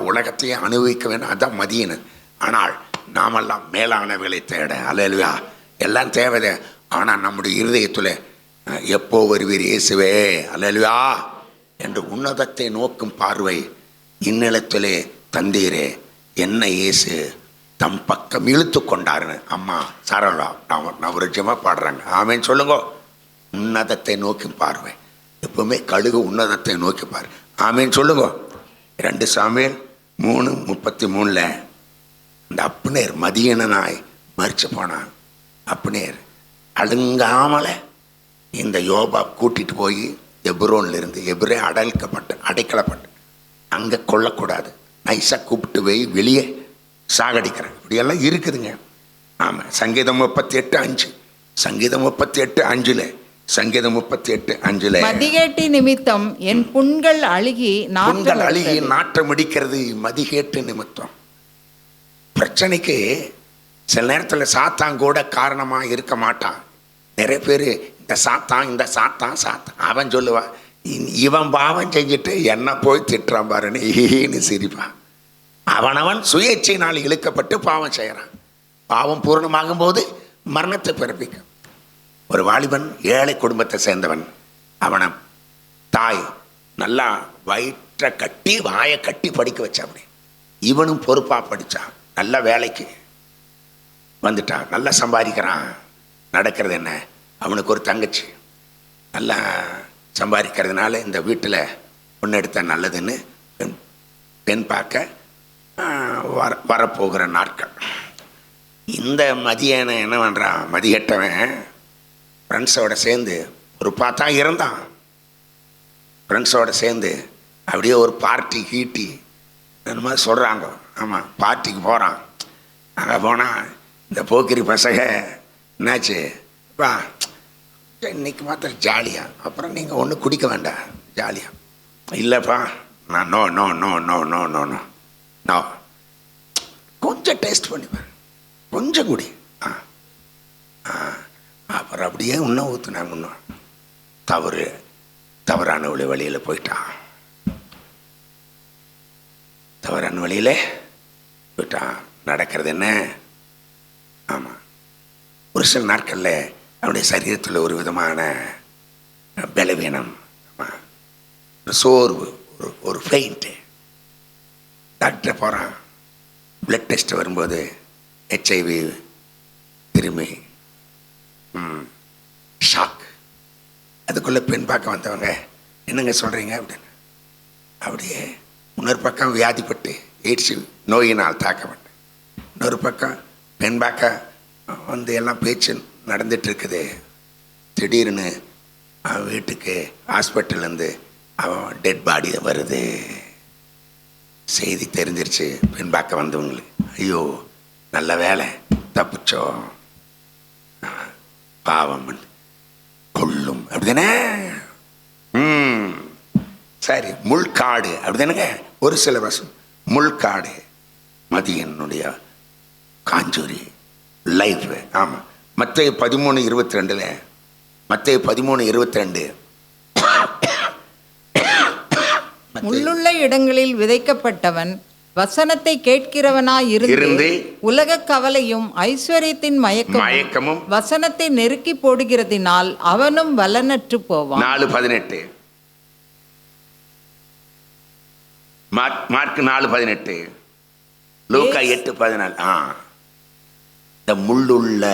உலகத்தையே அனுபவிக்க வேணும், அதான் மதியனு. ஆனால் நாமெல்லாம் மேலானவைகளை தேட, அல்லேலூயா, எல்லாம் தேவைதே. ஆனால் நம்முடைய இருதயத்தில் எப்போ வருவீர் இயேசுவே, அல்லேலூயா என்று உன்னதத்தை நோக்கும் பார்வை இந்நிலத்திலே தந்தீரே, என்ன இயேசு தம் பக்கம் இழுத்து கொண்டாருன்னு அம்மா சரளா நவரஜமாக பாடுறாங்க. ஆமேன்னு சொல்லுங்க. உன்னதத்தை நோக்கி பார்வை, எப்பவுமே கழுகு உன்னதத்தை நோக்கி பாரு. ஆமேன்னு சொல்லுங்க. 2 சாமுவேல் 3:33 இந்த அப்னேர் மதியனாய் மறிச்சு போனான். அப்னேர் அழுங்காமல இந்த யோபா கூட்டிட்டு போய் எப்ரோன்லேருந்து, எப்ரே அடைக்கலப்பட்டு அங்கே கொல்லக்கூடாது, நைஸாக கூப்பிட்டு போய் வெளியே சாகடிக்கிறேன். இப்படியெல்லாம் இருக்குதுங்க. ஆமாம், சங்கீதம் 38:5 சங்கீதம் 38:5 மதிகேட்டு நிமித்தம் என் புண்கள் அழுகி நாற்றம் அடிக்கிறது. மதிகேட்டு நிமித்தம் பிரச்சனைக்கு சில நேரத்தில் சாத்தான் கூட காரணமாக இருக்க மாட்டான். நிறைய பேர் இந்த சாத்தான் அவன் சொல்லுவான், இவன் பாவம் செஞ்சுட்டு என்ன போய் திட்டுறான் பாருன்னு சிரிப்பான். அவனவன் சுயேட்சையினால் இழுக்கப்பட்டு பாவம் செய்கிறான். பாவம் பூர்ணமாகும் போது மரணத்தை பிறப்பிக்கும். ஒரு வாலிபன் ஏழை குடும்பத்தை சேர்ந்தவன், அவனை தாய் நல்லா வயிற்றை கட்டி வாயை கட்டி படிக்க வச்சா. அப்படி இவனும் பொறுப்பாக படித்தான், நல்ல வேலைக்கு வந்துட்டான், நல்லா சம்பாதிக்கிறான். நடக்கிறது என்ன, அவனுக்கு ஒரு தங்கச்சி, நல்லா சம்பாதிக்கிறதுனால இந்த வீட்டில் பொண்ணு எடுத்தால் நல்லதுன்னு பெண் பார்க்க வரப்போகிற நாட்கள். இந்த மதியனை என்ன பண்ணுறான், மதியட்டவன் ஃப்ரெண்ட்ஸோட சேர்ந்து ஒரு பார்த்தா இருந்தான். ஃப்ரெண்ட்ஸோட சேர்ந்து அப்படியே ஒரு பார்ட்டி கீட்டி இந்த மாதிரி சொல்கிறாங்க. ஆமாம், பார்ட்டிக்கு போகிறான். அங்கே போனால் இந்த போக்கிரி பசங்க என்னாச்சு, பா இன்னைக்கு மாத்திரம் ஜாலியாக, அப்புறம் நீங்கள் ஒன்றும் குடிக்க வேண்டாம், ஜாலியாக. இல்லைப்பா நான் no no no no no no no no கொஞ்சம் டேஸ்ட் பண்ணிப்பேன், கொஞ்சம் குடி. அப்புறம் அப்படியே இன்னும் ஊற்றுனாங்க. இன்னும் தவறான வழியில் போயிட்டான். வழியில் விட்டான். நடக்கிறது என்ன? ஆமாம், ஒரு சில நாட்களில் அவனுடைய சரீரத்தில் ஒரு விதமான பலவீனம், ஒரு சோர்வு, ஒரு ஃபெயிண்ட்டு. டாக்டரை போகிறான். பிளட் டெஸ்ட் வரும்போது HIV திரும்பி ஷாக். அதுக்குள்ளே பெண் பார்க்க வந்தவங்க என்னங்க சொல்கிறீங்க அப்படின்னு. அப்படியே இன்னொரு பக்கம் வியாதிப்பட்டு எய்ட்ஸ் நோயினால் தாக்கப்பட்டு, இன்னொரு பக்கம் பெண் பார்க்க வந்து எல்லாம் பேச்சு நடந்துகிட்ருக்குது. திடீர்னு அவன் வீட்டுக்கு ஹாஸ்பிட்டல்லேருந்து அவன் டெட் பாடி வருது. செய்தி தெரிஞ்சிருச்சு பெண் பார்க்க வந்தவங்களுக்கு. ஐயோ நல்ல வேலை தப்பிச்சோம், பாவம் கொள்ளும் அப்படிதானே. சரி, முள்காடு அப்படிதானுங்க ஒரு சில வருஷம். முள்காடு மதியனுடைய காஞ்சூரி லைஃப். ஆமாம், மத்தேயு 13:22, மத்தேயு 13:22, முள்ளுள்ள இடங்களில் விதைக்கப்பட்டவன் வசனத்தை கேட்கிறவனாய் இருந்து உலக கவலையும் ஐஸ்வர்யத்தின் மயக்கமும் வசனத்தை நெருக்கி போடுகிறதினால் அவனும் பலனற்று போவான். 4:18, மார்க் 4:18, லூக்கா 8:14. இந்த முள்ளுள்ள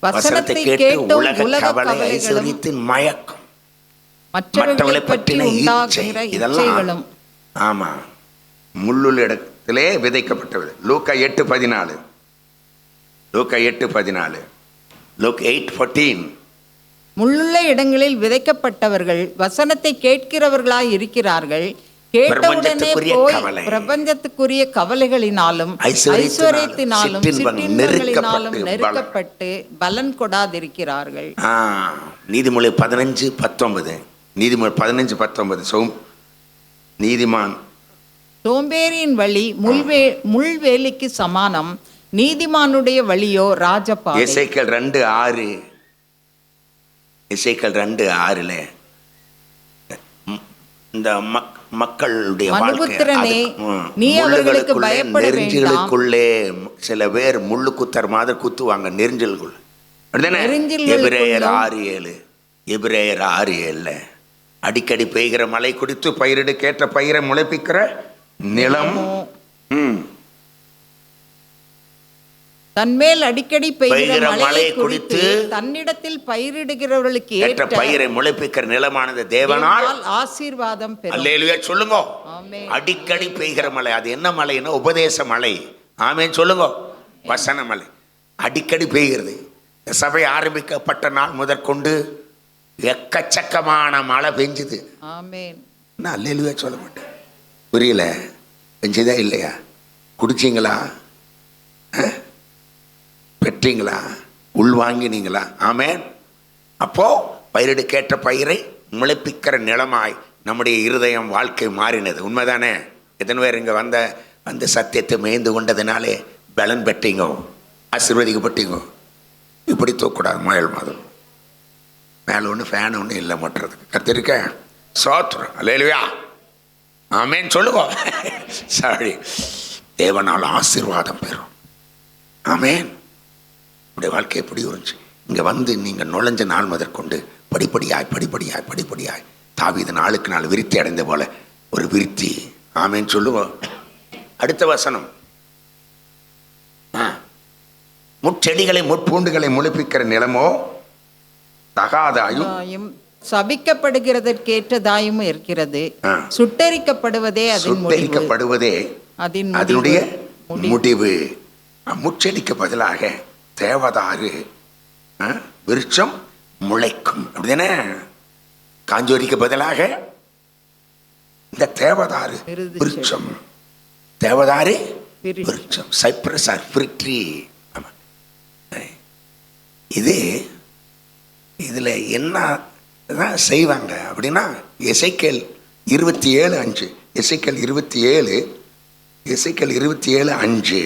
வசனத்தை கேட்டு உலக கவலை ஐஸ்வர்யத்தின் மயக்கம் மற்றவர்களை பற்றின இச்சை இதெல்லாம். ஆமா, முள்ளுள்ள இடத்திலே விதைக்கப்பட்டது. லூக்கா 8:14, லூக்கா 8:14, லூக் 8:14. முள்ளுள்ள இடங்களில் விதைக்கப்பட்டவர்கள் வசனத்தை கேட்கிறவர்களாய் இருக்கிறார்கள். கேட்டவுடனே போய் பிரபஞ்சத்துக்குரிய கவலைகளினாலும் ஐஸ்வர்யத்தினாலும் சிற்றின்பங்களினாலும் நெருக்கப்பட்டு பலன் கொடாதிருக்கிறார்கள். நீதிமொழி 15:19, நீதிமொழி 15:19. நீதிமான் சோம்பேறியின் வழி முள்வேலிக்கு சமானம், நீதிமானுடைய வழியோ ராஜபாதை. எசேக்கியேல் 2:6, எசேக்கியேல் 2:6 இந்த மக்களுடைய மனுபுத்திரனே, நீ அவர்களுக்கு பயப்பட வேண்டாம். நெரிஞ்சலுக்குள்ளே சில பேர் முள்ளு குத்தர் மாதிரி குத்துவாங்க நெரிஞ்சலுக்குள்ள. எபிரேயர் 6:7, எபிரேயர் 6:7, அடிக்கடி பெய்கிற மழை குடித்து பயிரிடுக்கேற்ற பயிரை முளைப்பிக்கிற நிலம், தன்மேல் அடிக்கடி பெய்கிற மழையை குடித்து தன்னிடத்தில் பயிரிடுகிறவர்களுக்கு ஏற்ற பயிரை முளைப்பிக்கிற நிலமானது தேவனால் ஆசீர்வாதம் பெறும். அல்லேலூயா சொல்லுங்க. அடிக்கடி பெய்கிற மழை, அது என்ன மழைன்னா உபதேச மழை. ஆமென் சொல்லுங்க. வசன மழை அடிக்கடி பெய்கிறது. சபை ஆரம்பிக்கப்பட்ட நாள் முதற்கொண்டு எக்கச்சக்கமான மழை பெஞ்சுது. ஆமென். நான் அல்லேலூயா சொல்ல மாட்டேன். புரியல? பெஞ்சதா இல்லையா? குடிச்சிங்களா? பெற்றீங்களா? உள்வாங்கினீங்களா? ஆமென். அப்போ பயிரிடு கேட்ட பயிரை முளைப்பிக்கிற நிலமாய் நம்முடைய இருதயம் வாழ்க்கை மாறினது. உண்மைதானே? எத்தனை பேர் இங்கே வந்த சத்தியத்தை மேய்ந்து கொண்டதுனாலே பலன் பெற்றீங்க, ஆசீர்வதிக்கப்பட்டீங்க. இப்படி தூக்கூடாது. முயல் மாதம் மேலே ஒன்று ஃபேன் ஒன்று இல்லை மற்றதுக்கு கத்திருக்க சோத்திரம். அல்லேலூயா ஆமென் சொல்லுவோம். சாரி, தேவனால் ஆசீர்வாதம் பெறும். ஆமென். உடைய வாழ்க்கை எப்படி இருந்துச்சு? இங்கே வந்து நீங்கள் நுழைஞ்ச நாள் முதற்கொண்டு படிப்படியாய் தாவீது நாளுக்கு நாள் விருத்தி அடைந்த போல ஒரு விருத்தி. ஆமென் சொல்லுவோம். அடுத்த வசனம், முட்செடிகளை முட்பூண்டுகளை முளைப்பிக்கிற நிலமோ தகாதாயும் சபிக்கப்படுகிறதற்கேற்றதாயும் இருக்கிறது. சுட்டரிக்கப்படுவதே அதனுடைய முடிவு. முச்செடிக்கு பதிலாக தேவதாரு விருட்சம் முளைக்கும். அப்படிதானே? காஞ்சோரிக்கு பதிலாக இந்த தேவதாரு விருட்சம், தேவதாரு விருட்சம், சைப்ரஸ் ஆர் ஃபிக் ட்ரீ. இதில் என்ன செய்வாங்க அப்படின்னா, எசேக்கியேல் 27:5, எசேக்கியேல் 27:5,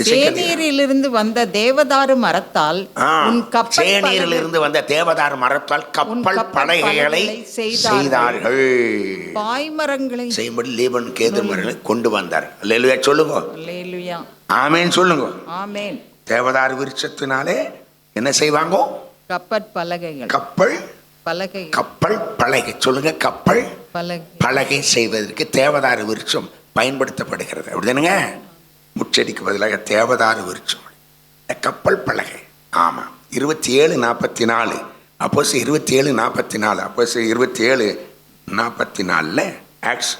சேனீரிலிருந்து வந்த தேவதாரு மரத்தால் உன் கப்பல் சேனீரிலிருந்து வந்த தேவதாரு மரத்தால் கப்பல் பலகைகளை செய்தார்கள். பாய்மரங்களை செய்யும்படி லீபன் கேதுரு மரங்களை கொண்டு வந்தார். அல்லேலூயா சொல்லுங்க. அல்லேலூயா. ஆமேன் சொல்லுங்க. ஆமேன். தேவதாரு விருட்சத்தினாலே என்ன செய்வாங்க? கப்பல் பலகைகள். கப்பல் பலகை. கப்பல் பலகை சொல்லுங்க. கப்பல் பலகை. பலகை செய்வதற்கு தேவதாரு விருட்சம் பயன்படுத்தப்படுகிறது. அப்படிதானுங்க? முச்செடிக்கு பதிலாக தேவதாரு விருட்சம், கப்பல் பலகை. ஆமாம். 27:44 அப்போஸ் 27:44 அப்போஸ் 27:44 ஆக்ட்ஸ்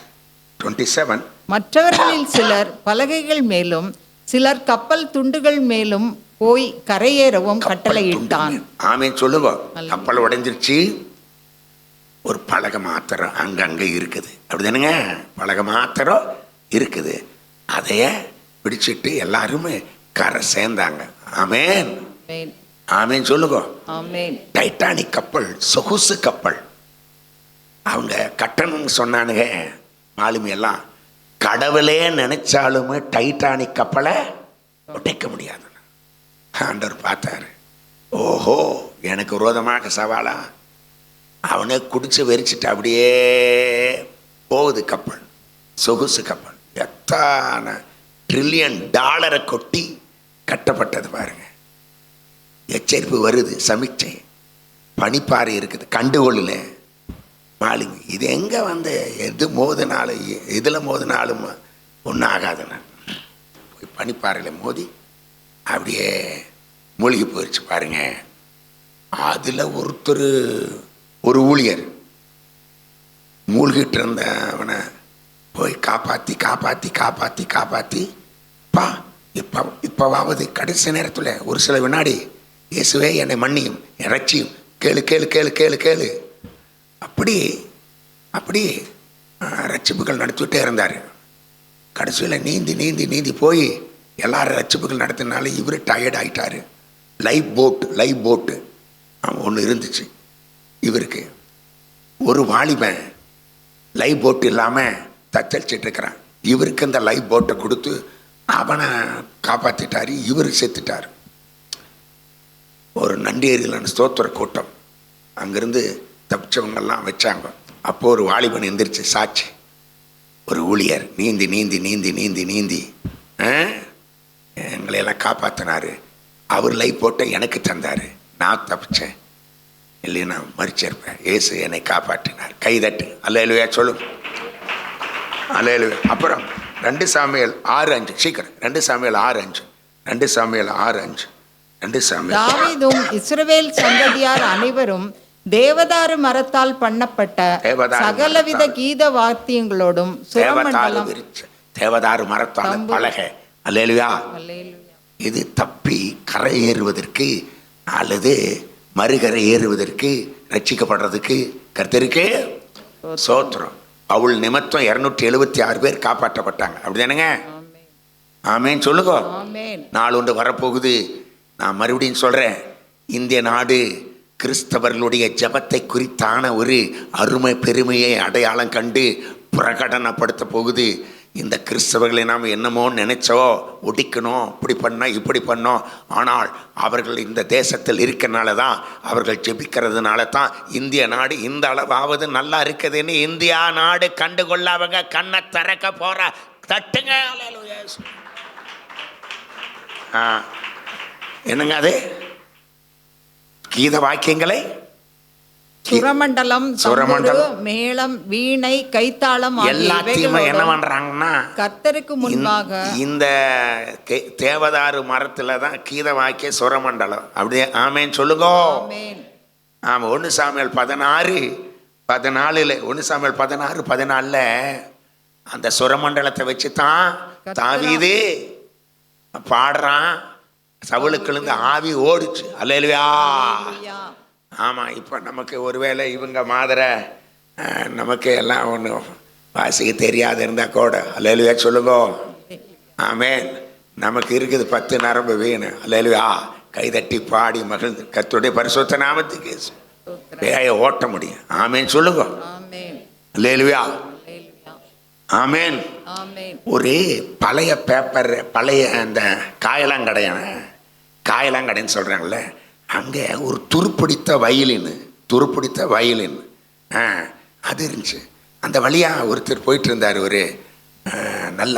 27. மற்றவர்களில் சிலர் பலகைகள் மேலும் சிலர் கப்பல் துண்டுகள் மேலும் போய் கரையேறவும் கட்டளையிட்டான். ஆமேன் சொல்லுங்க. கப்பல் உடைஞ்சிருச்சு, ஒரு பலகை மாத்திரம் அங்கங்க இருக்குது. அப்படிதானுங்க? பலகை மாத்திரம் இருக்குது. அதைய பிடிச்சிட்டு எல்லாருமே கரை சேர்ந்தாங்க. ஆமேன். ஆமேன் சொல்லுங்க. ஆமேன். டைட்டானிக் கப்பல், சொகுசு கப்பல். அவங்க கட்டணம்னு சொன்னானுங்க மாலுமி எல்லாம். கடவுளே நினைச்சாலுமே டைட்டானிக் கப்பலை ஒட்டைக்க முடியாது. ஆண்டவர் பார்த்தாரு, ஓஹோ எனக்கு விரோதமாக சவாலா, அவனை குடிச்சு வெறிச்சிட்டு அப்படியே போகுது கப்பல், சொகுசு கப்பல். எத்தனை $1 trillion கொட்டி கட்டப்பட்டது பாருங்க. எச்சரிப்பு வருது, சமீட்சை, பனிப்பாறை இருக்குது, கண்டுகொள்ளல மாலுங்க. இது எங்கே வந்து எது மோதினாலும் இதில் மோதினாலும் ஒன்றும் ஆகாதுன்னு போய் பனிப்பாறையில் மோதி அப்படியே மூழ்கி போயிடுச்சு பாருங்க. அதில் ஒரு ஊழியர் மூழ்கிட்டு இருந்த அவனை போய் காப்பாற்றி காப்பாற்றி காப்பாற்றி காப்பாற்றி பா இப்போவாவது கடைசி நேரத்தில் ஒரு சில வினாடி, இயேசுவே என்னை மன்னியும், இறைச்சியும், கேளு கேளு கேளு கேளு கேளு, அப்படி ரட்சிப்புகள் நடத்திவிட்டே இருந்தார். கடைசியில் நீந்தி நீந்தி நீந்தி போய் எல்லாரும் ரட்சிப்புகள் நடத்தினாலும் இவர் டயர்ட் ஆகிட்டார். லைஃப் போட்டு ஒன்று இருந்துச்சு இவருக்கு. ஒரு வாலிபன் லைஃப் போட்டு இல்லாமல் தத்தளிச்சிட்டு இருக்கிறான். இவருக்கு அந்த லைஃப் போட்டை கொடுத்து அவனை காப்பாற்றிட்டார். இவர் செத்துட்டார். ஒரு நண்டியேரியிலான ஸ்தோத்திர கூட்டம் அங்கேருந்து தப்பிச்சவங்கெல்லாம் வச்சாங்க. அப்போ ஒரு வாலிபன் எந்திரிச்சு சாட்சி, ஒரு ஊழியர் நீந்தி நீந்தி நீந்தி நீந்தி நீந்தி எங்களையெல்லாம் காப்பாற்றினார். அவர் லைஃப் போட்ட எனக்கு தந்தார், நான் தப்பிச்சேன், இல்லைன்னா மறிச்சிருப்பேன். இயேசு என்னை காப்பாற்றினார். கைதட்டு அல்லேலூயா சொல்லும். அல்லேலூயா. அப்புறம் 2 சாமுவேல் 6:5 சீக்கிரம் 2 சாமுவேல் 6:5 2 சாமுவேல் 6:5 2 சாமுவேல். தாவீதும் இஸ்ரவேல் சந்ததியார் அனைவரும் தேவதாரு மரத்தால் பண்ணப்பட்ட சகலவித கீத வாத்தியங்களோடும் சுரமண்டலம், தேவதாரு மரத்தால் பலகை. அல்லேலூயா. இது தப்பி கரை ஏறுவதற்கு அல்லது மறுகரை ஏறுவதற்கு ரட்சிக்கப்படுறதுக்கு கர்த்தருக்கு சோத்திரம். அவள் நிமித்தம் 276 பேர் காப்பாற்றப்பட்டாங்க. அப்படிதானுங்க? ஆமேன் சொல்லுங்க. நாள் ஒன்று வரப்போகுது. நான் மறுபடியும் சொல்றேன், இந்திய நாடு கிறிஸ்தவர்களுடைய ஜபத்தை குறித்தான ஒரு அருமை பெருமையை அடையாளம் கண்டு பிரகடனப்படுத்த போகுது. இந்த கிறிஸ்தவர்களை நாம் என்னமோ நினைச்சோ ஒடிக்கணும், இப்படி பண்ணோம். ஆனால் அவர்கள் இந்த தேசத்தில் இருக்கனால தான், அவர்கள் ஜெபிக்கிறதுனால தான் இந்திய நாடு இந்த அளவாவது நல்லா இருக்குதுன்னு இந்தியா நாடு கண்டுகொள்ள அவங்க கண்ணை திறக்க போற. தட்டுங்க. என்னங்க அது? கீத வாக்கியங்களை சுரமண்டலம், மேளம், வீணை, கைத்தாளம் எல்லாத்தையுமே என்ன பண்றாங்கன்னா கர்த்தருக்கு முன்பாக இந்த தேவதாரு மரத்துல தான் கீத வாக்கிய சுரமண்டலம். அப்படியே ஆமேன் சொல்லுங்க. ஆமா. 1 சாமுவேல் 16:14 1 சாமுவேல் 16:14 அந்த சுரமண்டலத்தை வச்சு தான் தாவீது பாடுறான். சவுலுக்குள்ள ஆவி ஓடிச்சு. அல்லேலூயா. ஆமாம். இப்போ நமக்கு ஒருவேளை இவங்க மாதிரி நமக்கு எல்லாம் ஒன்றும் வாசிக்க தெரியாது இருந்தால் கூட அல்லேலூயா சொல்லுங்க. ஆமேன். நமக்கு இருக்குது 10 நரம்பு வீணு. அல்லேலூயா. கைதட்டி பாடி மகிழ்ந்து கர்த்தருடைய பரிசுத்த நாமத்துக்கு வேய ஓட்ட முடியும். ஆமேன் சொல்லுங்க. அல்லேலூயா. ஆமேன். ஆமென். ஒரு பழைய பேப்பர், பழைய அந்த காயலாங்கடைன்னு சொல்கிறாங்கல்ல, அங்கே ஒரு துருப்பிடித்த வயலின் அது இருந்துச்சு. அந்த வழியாக ஒருத்தர் போயிட்டு இருந்தார், ஒரு நல்ல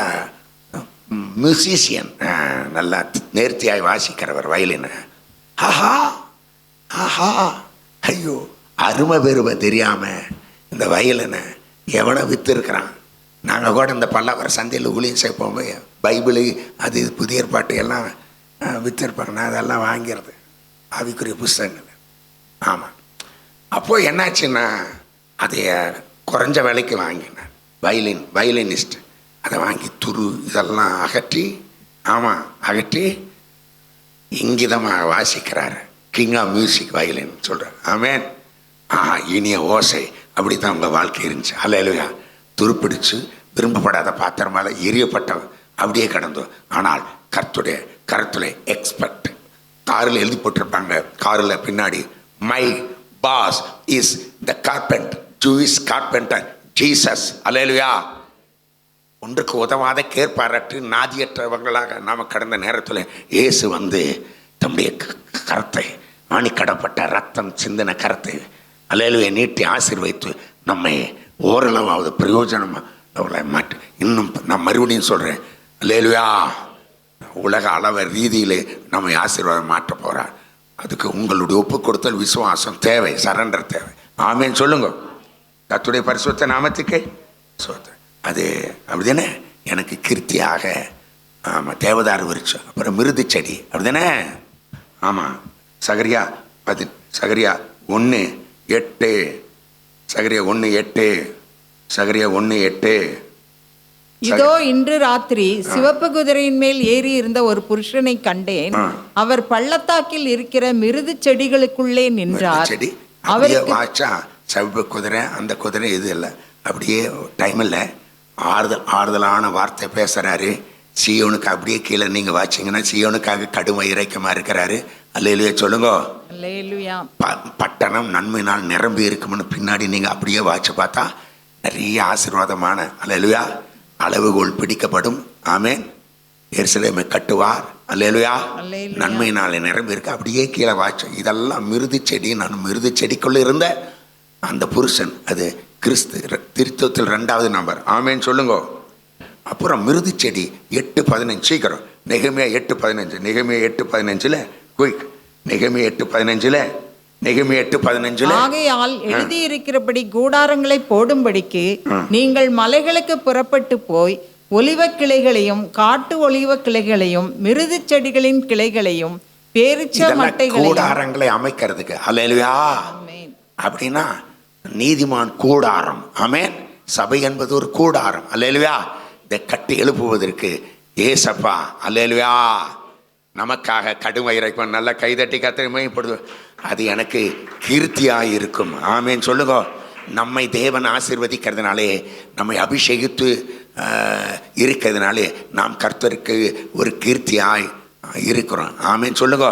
மியூசிஷியன், நல்லா நேர்த்தியாய் வாசிக்கிறவர் வயலின். ஆஹா ஆஹா, ஐயோ, அருமை பெருமை தெரியாமல் இந்த வயலினை எவனோ விற்றுருக்கிறான். நாங்கள் கூட இந்த பல்லாவரம் சந்தையில் ஊழியம் சேர்ப்போம், பைபிளு அது இது புதிய ஏற்பாட்டு எல்லாம் விற்றுருப்பாங்க. நான் அதெல்லாம் வாங்கிறது, ஆவிக்குரிய புஸ்தகங்கள். ஆமாம். அப்போது என்னாச்சுன்னா, அதை குறைஞ்ச விலைக்கு வாங்கினேன். வயலினிஸ்ட் அதை வாங்கி இதெல்லாம் அகற்றி, ஆமாம், அகற்றி இங்கிதமாக வாசிக்கிறார். கிங் ஆஃப் மியூசிக் வயலின் சொல்கிறார். ஆமேன். இனிய ஓசை. அப்படி தான் உங்கள் வாழ்க்கை இருந்துச்சு. அல்லேலூயா. துருப்பிடிச்சு விரும்பப்படாத பாத்திரமால எரியப்பட்ட அப்படியே கிடந்தோம். ஆனால் கர்த்தருடைய கருத்துல எக்ஸ்பெக்ட். காரில் எழுதி போட்டிருப்பாங்க, காரில் பின்னாடி, my boss is the carpenter, Jewish carpenter Jesus. Hallelujah. ஒன்றுக்கு உதவாத கேட்பாரற்று நாதியற்றவங்களாக நாம் கடந்த நேரத்தில் இயேசு வந்து தம்முடைய கரத்தை, ஆணிக்கடப்பட்ட ரத்தம் சிந்தின கரத்தை அல்லேலூயா நீட்டி ஆசீர்வதித்து நம்மை ஓரளவாவது பிரயோஜனமாக மாற்றி, இன்னும் நான் மறுபடியும் சொல்கிறேன், அல்லேலூயா, உலக அளவு ரீதியிலே நம்மை ஆசீர்வாதம் மாற்ற போகிறார். அதுக்கு உங்களுடைய ஒப்பு கொடுத்தல் விசுவாசம் தேவை, சரண்டர் தேவை. ஆமேன் சொல்லுங்க. கர்த்தருடைய பரிசுத்த நாமத்துக்கு சோத்திரம். அது அப்படிதானே. எனக்கு கீர்த்தியாக ஆமாம் தேவதாரு விருட்சம், அப்புறம் மிருது செடி, அப்படிதானே. ஆமாம். சகரியா 1:8, சகரியா 1:8. இதோ இன்று ராத்திரி சிவப்பு குதிரையின் மேல் ஏறி இருந்த ஒரு புருஷனை கண்டேன். அவர் பள்ளத்தாக்கில் இருக்கிற மிருது செடிகளுக்குள்ளே நின்றார். அவருக்கு வாச்சா சிவப்பு குதிரை, அந்த குதிரை இது இல்லை, அப்படியே டைம் இல்லை, ஆறுதலான வார்த்தை பேசுகிறாரு. சீயோனுக்கு அப்படியே கீழே நீங்கள் வாச்சிங்கன்னா சீயோனுக்காக கடுமை இறைக்கமாக இருக்கிறாரு. அல்லேலூயா சொல்லுங்க. அல்லேலூயா. பட்டணம் நன்மையினால் நிரம்பி இருக்கும்னு பின்னாடி நீங்கள் அப்படியே வாட்சி பார்த்தா நிறைய ஆசீர்வாதமான, அல்லேலூயா, அளவுகோல் பிடிக்கப்படும். ஆமேன். எருசலேமை கட்டுவார். அல்லேலூயா. நன்மையினாலே நிரம்பி இருக்கு. அப்படியே கீழே வாட்சி. இதெல்லாம் மிருது செடி. நான் மிருது செடிக்குள்ளே இருந்த அந்த புருஷன், அது கிறிஸ்து, திருத்துவத்தில் 2வது நம்பர். ஆமேன்னு சொல்லுங்க. அப்புறம் மிருது செடி 8:15. சீக்கிரம். நெகமியா 8:15 குயிக். நெகமியா 8:15 ஆகையால் எழுதியிருக்கிறபடி கூடாரங்களை போடும்படிக்கு நீங்கள் மலைகளுக்கு புறப்பட்டு போய் ஒலிவ கிளைகளையும் காட்டு ஒலிவ கிளைகளையும் மிருது செடிகளின் கிளைகளையும் பேரிச்ச மட்டைகளையும் கூடாரங்களை அமைக்கிறதுக்கு. அல்லேலூயா. அப்படின்னா நீதிமான் கூடாரம். ஆமென். சபை என்பது ஒரு கூடாரம். அல்லேலூயா. இதை கட்டி எழுப்புவதற்கு ஏசப்பா அல்லேலூயா நமக்காக கடுமை இறைப்பன். நல்ல கைதட்டி கர்த்தரை மகிமைப்படுது. அது எனக்கு கீர்த்தியாக இருக்கும். ஆமேன் சொல்லுங்க. நம்மை தேவன் ஆசீர்வதிக்கிறதுனாலே, நம்மை அபிஷேகித்து இருக்கிறதுனாலே நாம் கர்த்தருக்கு ஒரு கீர்த்தியாய் இருக்கிறோம். ஆமேன் சொல்லுங்க.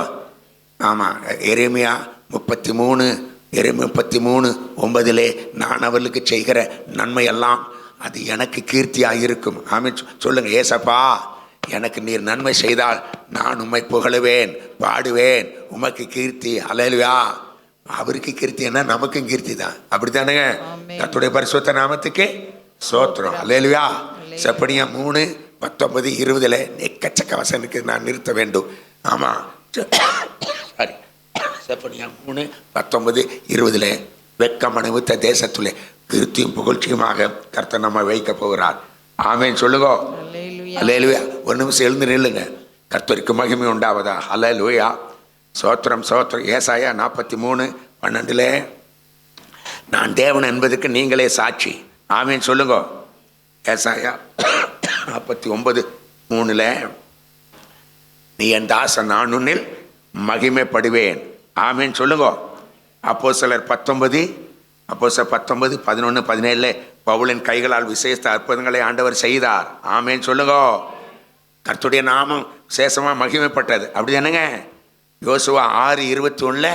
ஆமாம். எரேமியா 33:9 நான் அவர்களுக்கு செய்கிற நன்மையெல்லாம் அது எனக்கு கீர்த்தியாக இருக்கும். ஆமேன் சொல்லுங்க. ஏசப்பா, எனக்கு நீர் நன்மை செய்தால் நான் உம்மை புகழுவேன், பாடுவேன், உமக்கு கீர்த்தி. அல்லேலூயா. அவருக்கு கீர்த்தி என்ன, நமக்கும் கீர்த்தி தான். அப்படித்தானுங்க. கர்த்தருடைய பரிசுத்த நாமத்துக்கு சோத்திரம். அல்லேலூயா. செப்பனியா 3:19-20 எக்கச்சக்க வசனுக்கு நான் நிறுத்த வேண்டும். ஆமாம். சாரி. செப்பனியா 3:19-20 வெக்கம் அனுபவித்த தேசத்துள்ளே கீர்த்தியும் புகழ்ச்சியுமாக கர்த்தர் நம்ம வைக்க போகிறார். ஆமேன் சொல்லுங்க. அல்லேலூயா. ஒரு நிமிஷம் எழுந்து நில்லுங்க. கர்த்தருக்கு மகிமை உண்டாவதா. அல்லேலூயா. சோத்திரம் சோத்திரம். ஏசாயா 43:12 நான் தேவன் என்பதுக்கு நீங்களே சாட்சி. ஆமேன் சொல்லுங்க. ஏசாயா 49:3 நீ என் தாசன், நான் உன்னில் மகிமைப்படுவேன். ஆமேன் சொல்லுங்க. அப்போஸ்தலர் 19:11-17 பவுலின் கைகளால் விசேஷ அற்புதங்களை ஆண்டவர் செய்தார். ஆமேன் சொல்லுங்க. கர்த்தருடைய நாமம் விசேஷமாக மகிமைப்பட்டது. அப்படி தானேங்க. யோசுவா 6:21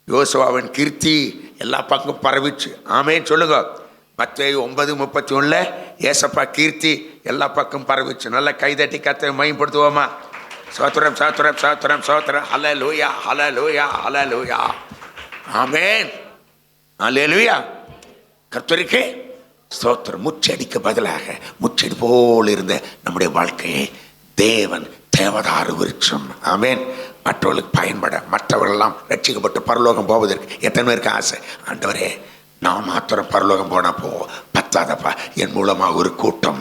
யோசுவாவின் கீர்த்தி எல்லா பக்கம் பரவிச்சு. ஆமேன் சொல்லுங்க. மத்தேயு 9:31 ஏசப்பா கீர்த்தி எல்லா பக்கம் பரவிச்சு. நல்லா கைதட்டி கர்த்தரை மகிமைப்படுத்துவோமா? சோத்திரம் சோத்திரம் சோத்திரம் சோத்திரம். ஹல்லேலூயா ஹல்லேலூயா ஹல்லேலூயா. ஆமென் ஹல்லேலூயா. கர்த்தருக்கு ஸ்தோத்திரம். முச்செடிக்கு பதிலாக முச்செடி போல் இருந்த நம்முடைய வாழ்க்கையை தேவன் தேவதாரு விருட்சம். ஆமென். மற்றவர்களுக்கு பயன்பட, மற்றவர்களெல்லாம் ரட்சிக்கப்பட்டு பரலோகம் போவதற்கு எத்தனை பேருக்கு ஆசை? ஆண்டவரே, நான் மாத்திரம் பரலோகம் போனால் பத்தாதப்பா, என் மூலமாக ஒரு கூட்டம்.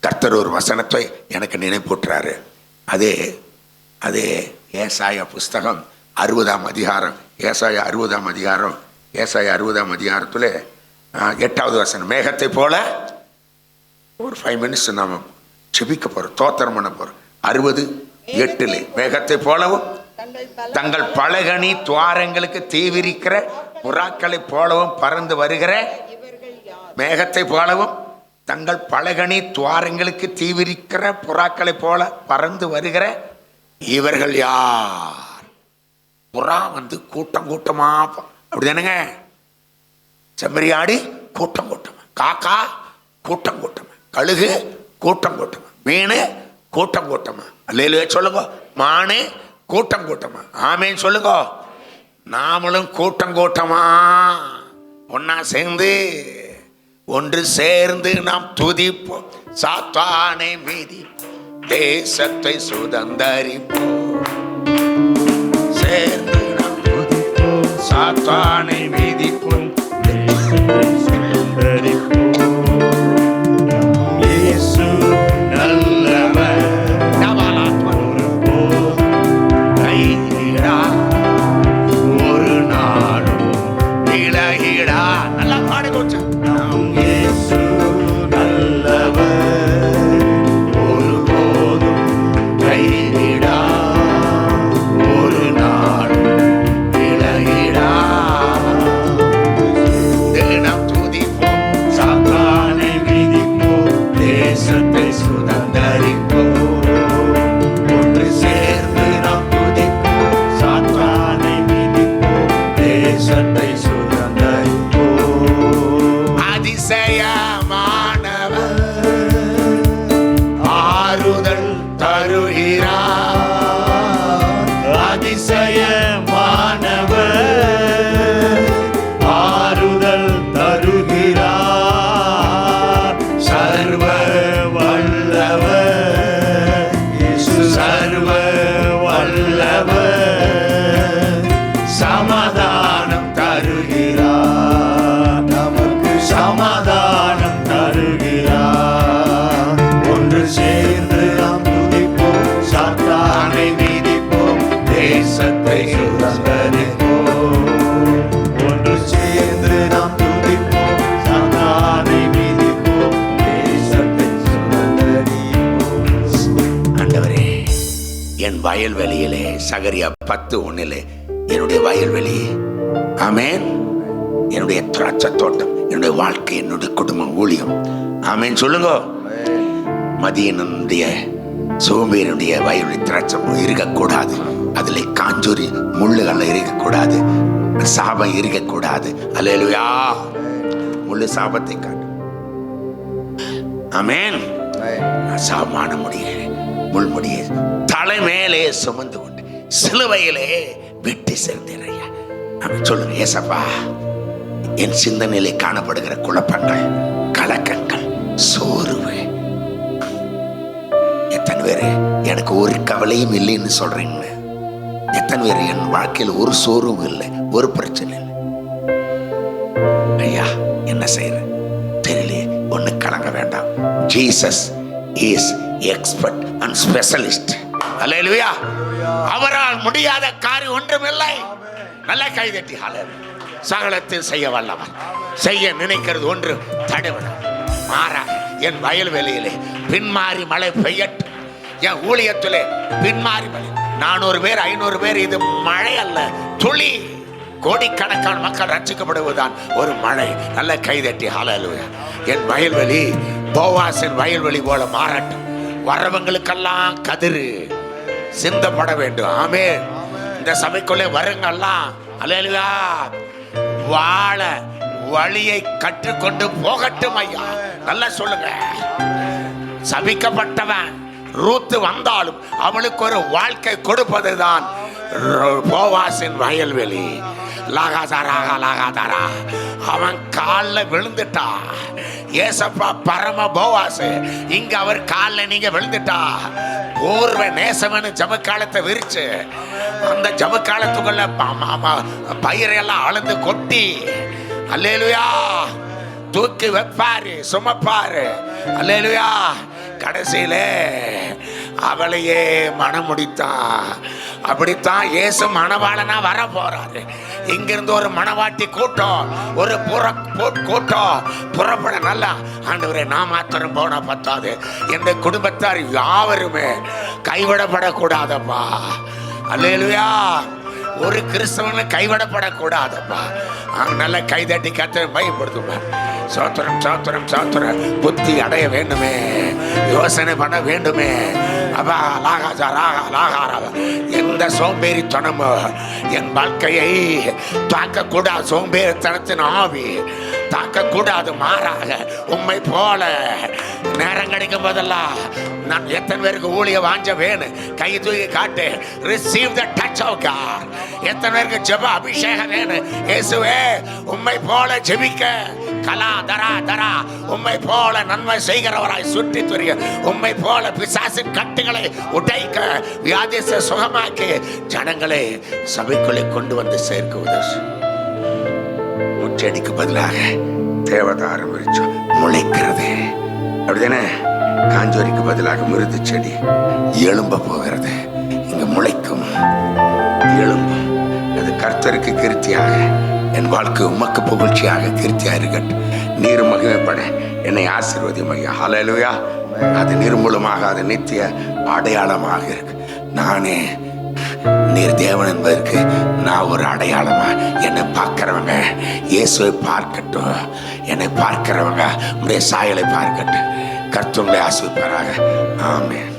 கர்த்தர் ஒரு வசனத்தை எனக்கு நினைப்பூட்டுறாரு. அதே ஏசாயா புஸ்தகம் 60ஆம் அதிகாரம். ஏசாயா 60ஆம் அதிகாரத்தில் 8வது வசனம். மேகத்தை போல ஒரு 5 மினிட்ஸ் நாம் செபிக்க போகிறோம், தோத்திரம் பண்ண போகிறோம். 60:8 மேகத்தை போலவும் தங்கள் பலகனி துவாரங்களுக்கு தீவிரிக்கிற புறாக்களை போலவும் பறந்து வருகிற, மேகத்தை போலவும் தங்கள் பலகனி துவாரங்களுக்கு தீவிரிக்கிற புறாக்களை போல பறந்து வருகிற இவர்கள் யார்? புறா கூட்டம் கூட்டமா, அப்படிதானுங்க. செம்மறியாடு கூட்டம் கூட்டமா, காக்கா கூட்டம் கூட்டமா, கழுகு கூட்டம் கூட்டமா, மீன் கூட்டம் கூட்டமா, அல்லேலூயா சொல்லுங்க. மானு கூட்டம் கூட்டமா, ஆமேன் சொல்லுங்க. நாமளும் கூட்டம் கூட்டமா ஒன்னா சேர்ந்து ஒன்று சேர்ந்து நாம் துதிப்போம். சாத்தானை மீதிப்போம், தேசத்தை சுதந்தரிப்போம். சேர்ந்து நாம் துதிப்போம், சாத்தானை மீதிப்போம், தேசத்தை சுதந்தரிப்போம். இயேசு நல்லவர், கைவிடா ஒரு நாளும் விலகிடா. நல்லா பாடி போச்சு. நம் இயேசு நல்லவர், ஒருபோதும் கைவிடா ஒரு நாளும் விலகிடா. தினம் துதிப்போம், சாத்தானை மிதிப்போம், தேசத்தை சுதந்தரிப்போம். ஒன்று சேர்ந்து நாம் துதிப்போம், சாத்தானை மிதிப்போம், தேசத்தை சுதந்தரிப்போம். அதிசயமானவர் ஆறுதல் தருகிறார். அதிசயமானவர் ஆறுதல் தருகிறார். சர்வ வல்லவர் இயேசு, சர்வ வல்லவர் சமாதானம் தருகிறார். நமக்கு சமாதானம் தருகிறார். ஒன்று சேர்ந்து நாம் துதிப்போம், சாத்தானை மிதிப்போம், தேசத்தை சுதந்தரிப்போம். ஒன்று சேர்ந்து நாம் துதிப்போம், சாத்தானை மிதிப்போம், தேசத்தை சுதந்தரிப்போம். ஆண்டவரே, என் வயல்வெளியிலே சகரியா 10:1 என்னுடைய வயல்வெளி, ஆமேன், என்னுடைய திராட்சை தோட்டம், என்னுடைய வாழ்க்கை, என்னுடைய குடும்பம், ஊழியம், ஆமேன் சொல்லுங்க. மதியனுடைய சோம்பேறியுடைய வயல்வெளி திராட்சம் இருக்கக்கூடாது. அதில் காஞ்சூரி முள்ளுகள் இருக்கக்கூடாது, சாபம் இருக்கக்கூடாது. அல்லேலூயா. முள்ளு சாபத்தை காட்டு, ஆமேன். சாமான முடிய முள்முடிய தலைமேலே சுமந்து கொண்டு சிலுவையிலே விட்டு சேர்ந்தேன். நம்ம சொல்லுங்க, ஏசப்பா, என் சிந்தனையிலே காணப்படுகிற குழப்பங்கள், கலக்கங்கள், சோர்வு, எத்தனை பேரு எனக்கு ஒரு கவலையும் இல்லைன்னு சொல்றீங்க? எத்தனை பேர் என் வாழ்க்கையில் ஒரு சோர்வும் இல்லை, ஒரு பிரச்சனை இல்லை? ஐயா, என்ன செய்யற தெரியலையே. ஒண்ணு கலங்க வேண்டாம். Jesus is expert and specialist. Hallelujah. அவரால் முடியாத காரியம் ஒன்றுமில்லை. நல்ல கைதட்டி ஹல்லேலூயா. சகலத்தில் செய்ய வல்லவர். செய்ய நினைக்கிறது ஒன்று தடைபடும். மாறாக என் வயல்வெளியிலே பின்மாறி மழை பெய்யட்டும். என் ஊழியத்திலே பின்மாறி மழை. 400 பேர் 500 பேர், இது மழை அல்ல, துளி. கோடிக்கணக்கான மக்கள் ரட்சிக்கப்படுவதுதான் ஒரு மழை. நல்ல கைதட்டி ஹல்லேலூயா. என் வயல்வெளி போவாசின் வயல்வெளி போல மாறட்டும். வரவங்களுக்கெல்லாம் கதிரு சிந்தப்பட வேண்டும். ஆமென். இந்த சபைக்குள்ளே வருங்கெல்லாம் அல்லேலூயா வாழ வழியை கற்றுக்கொண்டு போகட்டும் ஐயா. நல்லா சொல்லுங்க. சபிக்கப்பட்டவன் ரூத்து வந்தாலும் அவளுக்கு ஒரு வாழ்க்கை கொடுப்பதுதான் போவாசின் வயல்வெளி. லாகாதாரா லாகாதாரா, அவன் காலில் விழுந்துட்டா. ஏசப்பா பரம போவாசு, இங்க அவர் காலில் நீங்க விழுந்துட்டா. பூர்வ நேசமனு ஜபக்காலத்தை விரிச்சு அந்த ஜபக்காலத்துக்குள்ள பயிரெல்லாம் அளந்து கொட்டி அல்லேலுயா தூக்கி வைப்பாரு, சுமப்பாரு. அல்லேலுயா. கடைசியில அவளையே மனம் முடித்தான். அப்படித்தான் இயேசு மணவாளனா வர போறாரு. இங்கிருந்து ஒரு மணவாட்டி கூட்டம், ஒரு கூட்டம் புறப்பட. நல்லா ஆண்டவரே, நான் மாத்திரம் போனா பத்தாது, என் குடும்பத்தார் யாவருமே கைவிடப்படக்கூடாதப்பா. அல்லேலுயா. ஒரு கிறிஸ்தவனை கைவிடப்படக்கூடாதப்பா. நல்ல கைதட்டி கத்த பயன்படுத்துப்பா. சோத்திரம் சோத்திரம் சோத்திரம். புத்தி அடைய வேண்டுமே, யோசனை பண்ண வேண்டுமே. அப்பா லாகாஜா ராகா லாகாரா, எந்த சோம்பேறித்தனமோ என் வாழ்க்கையை தாக்கக்கூடாது. சோம்பேறித்தனத்தின் ஆவி தாக்கக்கூடாது. மாறாக உம்மை போல நேரம் கிடைக்கும் போதெல்லாம் நான் எத்தனை பேருக்கு ஊழிய வாஞ்ச வேணும், கை தூக்கி காட்டு. Receive the touch of God. எத்தனை பேருக்கு ஜெப அபிஷேகம் வேணும். இயேசுவே, உம்மை போல ஜெபிக்க கலா தரா தரா, உம்மை போல நன்மை செய்கிறவராய் சுற்றி துரிய, உம்மை போல பிசாசின் கட்டுகளை உடைக்க, வியாதியை சுகமாக்கி ஜனங்களை சபைக்குள்ளே கொண்டு வந்து சேர்க்குவது. முச்செடிக்கு பதிலாக தேவதாரம் முளைக்கிறது, அப்படிதானே? காஞ்சோரிக்கு பதிலாக மிருது செடி எழும்ப போகிறது. இங்க முளைக்கும், எழும்பும். அது கர்த்தருக்கு கீர்த்தியாக, என் வாழ்க்கை உமக்கு புகழ்ச்சியாக கீர்த்தியாக இருக்கட்டும். நீர் மகிமைப்பட என்னை ஆசீர்வதியும் ஐயா. ஹல்லேலூயா. அது நிர்மூலமாக, அது நித்திய அடையாளமாக இருக்கு. நானே நீர் தேவன் என்பதற்கு நான் ஒரு அடையாளமா. என்னை பார்க்கிறவங்க இயேசுவை பார்க்கட்டும், என்னை பார்க்கிறவங்க உடைய சாயலை பார்க்கட்டும். கர்த்தர் உங்களை ஆசீர்வதிப்பாராக. ஆமென்.